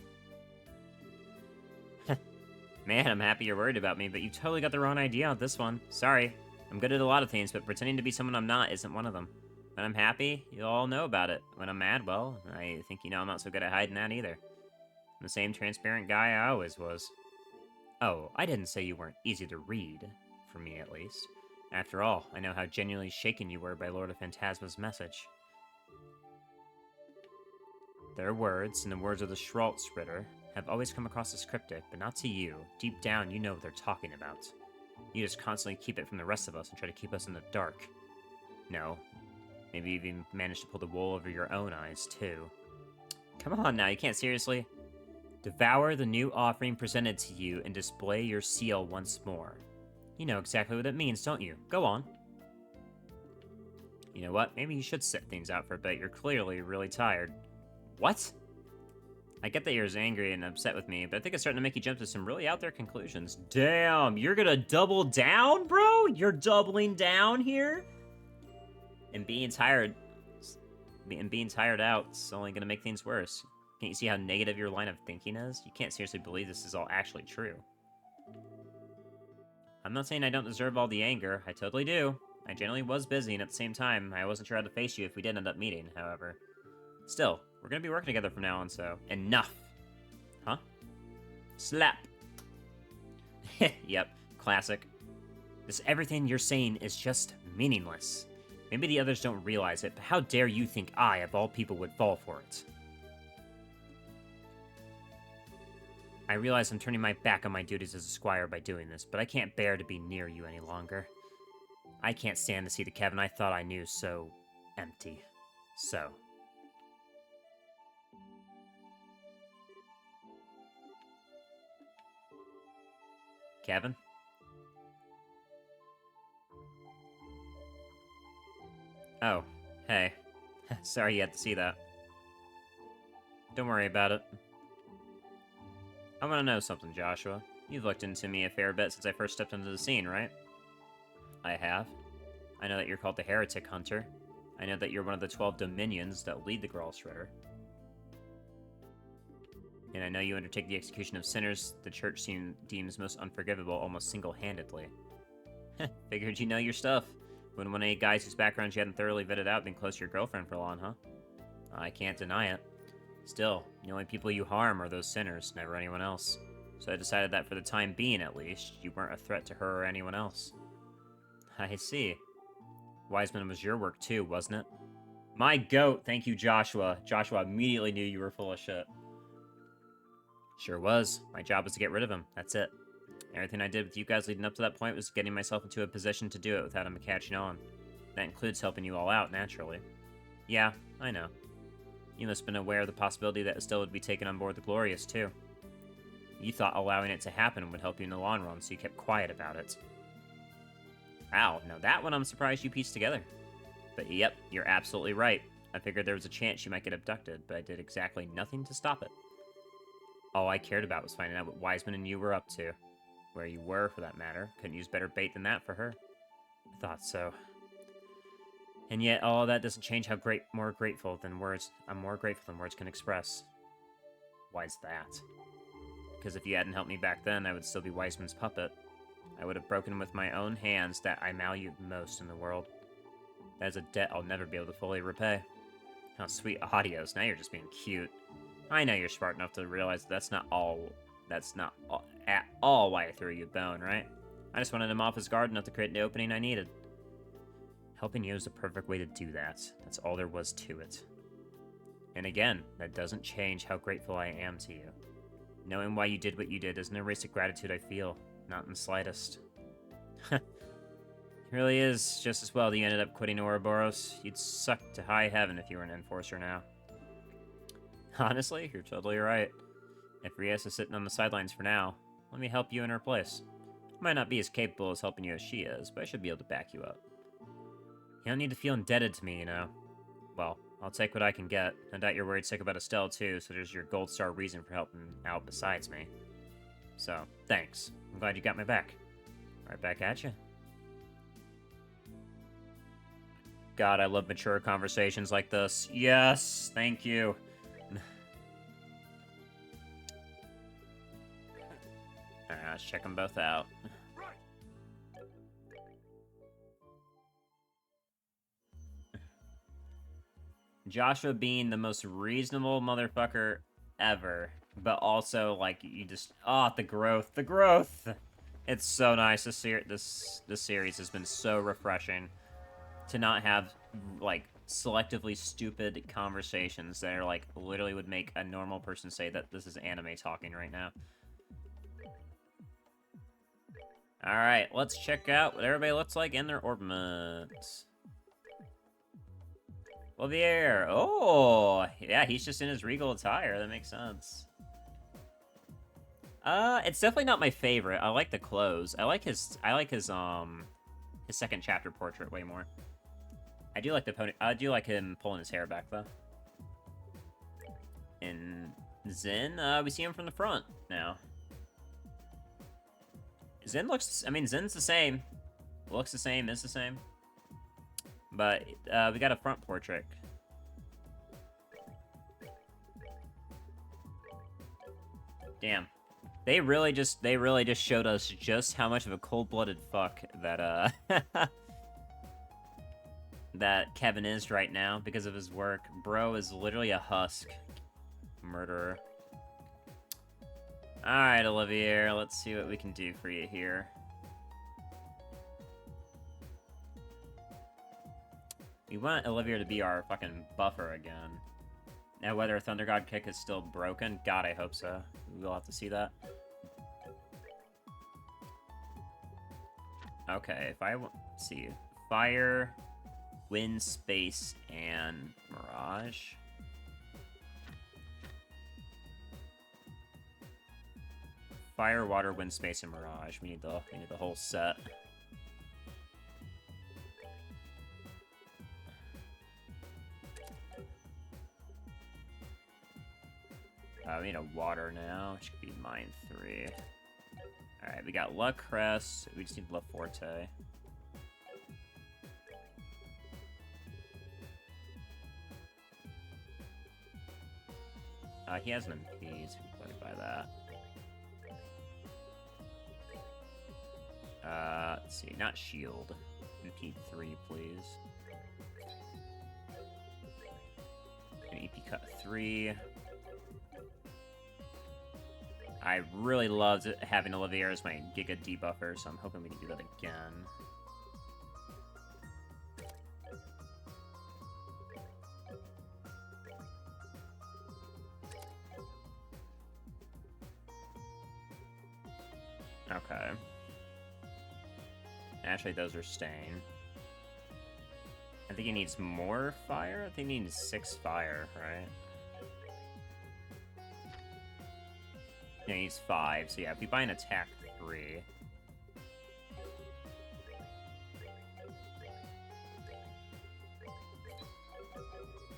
Man, I'm happy you're worried about me, but you totally got the wrong idea on this one. Sorry. I'm good at a lot of things, but pretending to be someone I'm not isn't one of them. When I'm happy, you'll all know about it. When I'm mad, well, I think you know I'm not so good at hiding that either. I'm the same transparent guy I always was. Oh, I didn't say you weren't easy to read. For me, at least. After all, I know how genuinely shaken you were by Lord of Phantasma's message. Their words, and the words of the Schwartzritter, have always come across as cryptic, but not to you. Deep down, you know what they're talking about. You just constantly keep it from the rest of us and try to keep us in the dark. No. Maybe you even managed to pull the wool over your own eyes, too. Come on now, you can't seriously... Devour the new offering presented to you and display your seal once more. You know exactly what it means, don't you? Go on. You know what? Maybe you should sit things out for a bit. You're clearly really tired. What? I get that you're as angry and upset with me, but I think it's starting to make you jump to some really out there conclusions. Damn, you're gonna double down, bro? You're doubling down here? And being tired out is only gonna make things worse. Can't you see how negative your line of thinking is? You can't seriously believe this is all actually true. I'm not saying I don't deserve all the anger. I totally do. I generally was busy, and at the same time, I wasn't sure how to face you if we did end up meeting, however. Still, we're gonna be working together from now on, so... Enough! Huh? Slap! Yep, classic. This everything you're saying is just meaningless. Maybe the others don't realize it, but how dare you think I, of all people, would fall for it? I realize I'm turning my back on my duties as a squire by doing this, but I can't bear to be near you any longer. I can't stand to see the Kevin I thought I knew so... empty. So... Kevin? Oh, hey. Sorry you had to see that. Don't worry about it. I want to know something, Joshua. You've looked into me a fair bit since I first stepped into the scene, right? I have. I know that you're called the Heretic Hunter. I know that you're one of the 12 Dominions that lead the Grawl Shredder. And I know you undertake the execution of sinners the Church deems most unforgivable almost single-handedly. Figured you know your stuff. Wouldn't want any guys whose backgrounds you hadn't thoroughly vetted out being close to your girlfriend for long, huh? I can't deny it. Still, the only people you harm are those sinners, never anyone else. So I decided that for the time being, at least, you weren't a threat to her or anyone else. I see. Wiseman was your work too, wasn't it? My goat, thank you, Joshua. Joshua immediately knew you were full of shit. Sure was. My job was to get rid of him. That's it. Everything I did with you guys leading up to that point was getting myself into a position to do it without him catching on. That includes helping you all out, naturally. Yeah, I know. You must have been aware of the possibility that Estelle would be taken on board the Glorious, too. You thought allowing it to happen would help you in the long run, so you kept quiet about it. Wow, now that one I'm surprised you pieced together. But yep, you're absolutely right. I figured there was a chance you might get abducted, but I did exactly nothing to stop it. All I cared about was finding out what Wiseman and you were up to. Where you were, for that matter. Couldn't use better bait than that for her. I thought so. And yet, all of that doesn't change how I'm more grateful than words can express. Why's that? Because if you hadn't helped me back then, I would still be Wiseman's puppet. I would have broken with my own hands that I valued most in the world. That is a debt I'll never be able to fully repay. Oh, sweet audios. Now you're just being cute. I know you're smart enough to realize that's not at all why I threw you a bone, right? I just wanted him off his guard enough to create the opening I needed. Helping you is the perfect way to do that. That's all there was to it. And again, that doesn't change how grateful I am to you. Knowing why you did what you did doesn't erase the gratitude I feel. Not in the slightest. It really is just as well that you ended up quitting Ouroboros. You'd suck to high heaven if you were an enforcer now. Honestly, you're totally right. If Rias is sitting on the sidelines for now, let me help you in her place. I might not be as capable as helping you as she is, but I should be able to back you up. You don't need to feel indebted to me, you know. Well, I'll take what I can get. No doubt you're worried sick about Estelle, too, so there's your gold star reason for helping out besides me. So, thanks. I'm glad you got my back. Right back at you. God, I love mature conversations like this. Yes, thank you. Alright, let's check them both out. Joshua being the most reasonable motherfucker ever, but also, like, you just... Oh, the growth. The growth! It's so nice. This series has been so refreshing to not have, like, selectively stupid conversations that are, like, literally would make a normal person say that this is anime talking right now. Alright, let's check out what everybody looks like in their orbiments. Olivier! Oh! Yeah, he's just in his regal attire. That makes sense. It's definitely not my favorite. I like the clothes. I like his second chapter portrait way more. I do like the pony. I do like him pulling his hair back though. In Zen, we see him from the front now. Zen looks. I mean, Zen's the same. Looks the same. Is the same. But we got a front portrait. Damn. They really just showed us just how much of a cold-blooded fuck that that Kevin is right now because of his work. Bro is literally a husk murderer. Alright, Olivier, let's see what we can do for you here. We want Olivier to be our fucking buffer again. Now, whether a Thunder God kick is still broken, God, I hope so. We'll have to see that. Okay, if I see fire, wind, space, and mirage. Fire, water, wind, space, and mirage. We need the whole set. We need a water now, which could be mine 3. Alright, we got La Crest. We just need La Forte. He has an MP, so we can play by that. Let's see, not shield. MP 3, please. An EP cut 3. I really loved having Olivier as my Giga debuffer, so I'm hoping we can do that again. Okay. Actually, those are staying. I think he needs more fire? I think he needs 6 fire, right? Yeah, he needs 5, so yeah, if we buy an attack 3...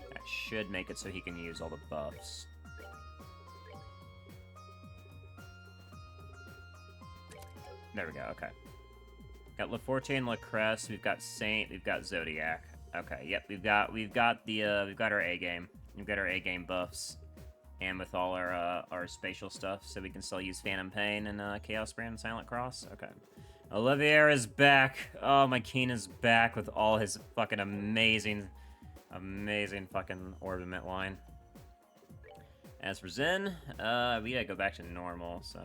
that should make it so he can use all the buffs. There we go, okay. Got La Forte and La Crest, we've got Saint, we've got Zodiac. Okay, yep, we've got our A game. We've got our A game buffs. And with all our spatial stuff, so we can still use Phantom Pain and Chaos Brand and Silent Cross. Okay. Olivier is back. Oh, my Keen is back with all his fucking amazing fucking orbiment line. As for Zen, we gotta go back to normal, so...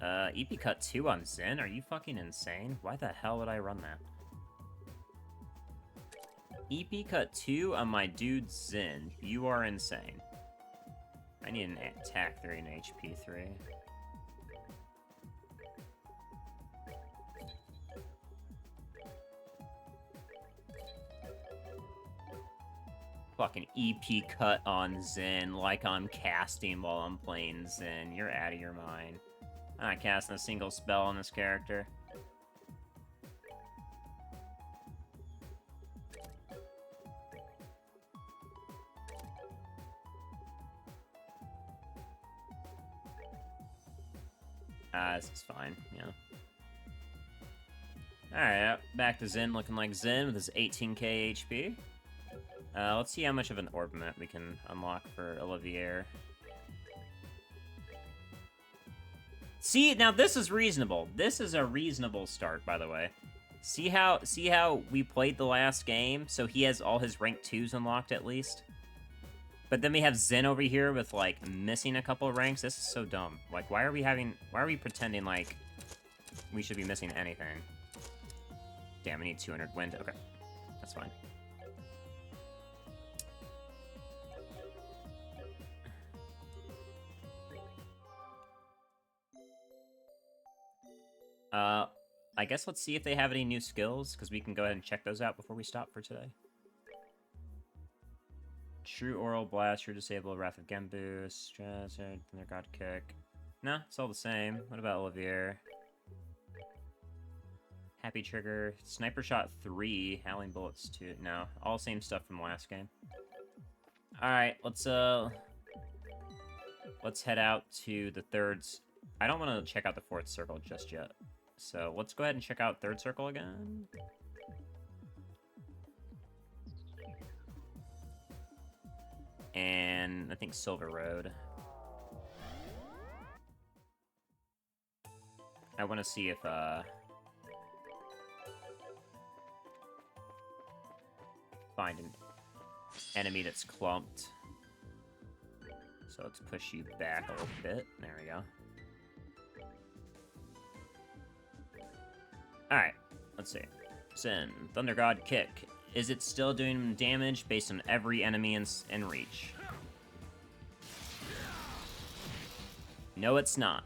EP cut 2 on Zen? Are you fucking insane? Why the hell would I run that? EP cut 2 on my dude Zen. You are insane. I need an attack 3 and HP 3. Fucking EP cut on Zen like I'm casting while I'm playing Zen. You're out of your mind. I'm not casting a single spell on this character. This is fine, yeah. Alright, back to Zen, looking like Zen with his 18k HP. Let's see how much of an orbiment we can unlock for Olivier. See, now this is reasonable. This is a reasonable start, by the way. See how we played the last game, so he has all his rank 2s unlocked at least? But then we have Zen over here with, like, missing a couple of ranks. This is so dumb. Like, why are we pretending like we should be missing anything? Damn, we need 200 wind. Okay, that's fine. I guess let's see if they have any new skills, because we can go ahead and check those out before we stop for today. True Oral Blast, True Disable, Wrath of Genbu, Stress, Thunder God Kick. No, it's all the same. What about Olivier? Happy Trigger, Sniper Shot 3, Howling Bullets 2. No, all same stuff from last game. Alright, let's head out to the third... I don't want to check out the fourth circle just yet. So let's go ahead and check out third circle again. And I think Silver Road. I want to see if, find an enemy that's clumped. So let's push you back a little bit. There we go. Alright, let's see. Sin, Thunder God Kick. Is it still doing damage based on every enemy in reach? No, it's not.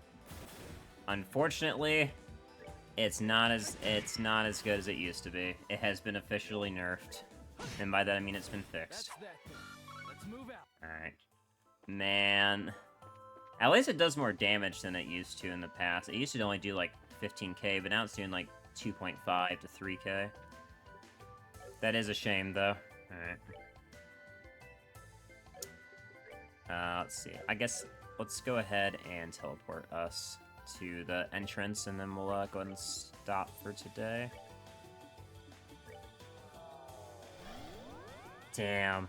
Unfortunately, it's not as good as it used to be. It has been officially nerfed. And by that I mean it's been fixed. Let's move out. Alright. Man. At least it does more damage than it used to in the past. It used to only do like 15k, but now it's doing like 2.5 to 3k. That is a shame, though. Alright. Let's see. I guess let's go ahead and teleport us to the entrance, and then we'll go ahead and stop for today. Damn.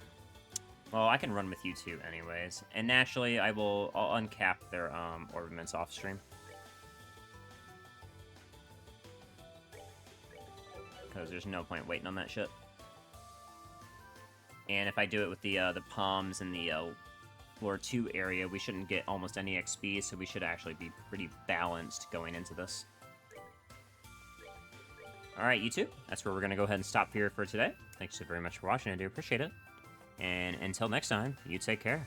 Well, I can run with you two anyways. And naturally, I'll uncap their orbiments off stream. Because there's no point waiting on that shit. And if I do it with the palms in the floor 2 area, we shouldn't get almost any XP, so we should actually be pretty balanced going into this. Alright, you two, that's where we're going to go ahead and stop here for today. Thanks so very much for watching, I do appreciate it. And until next time, you take care.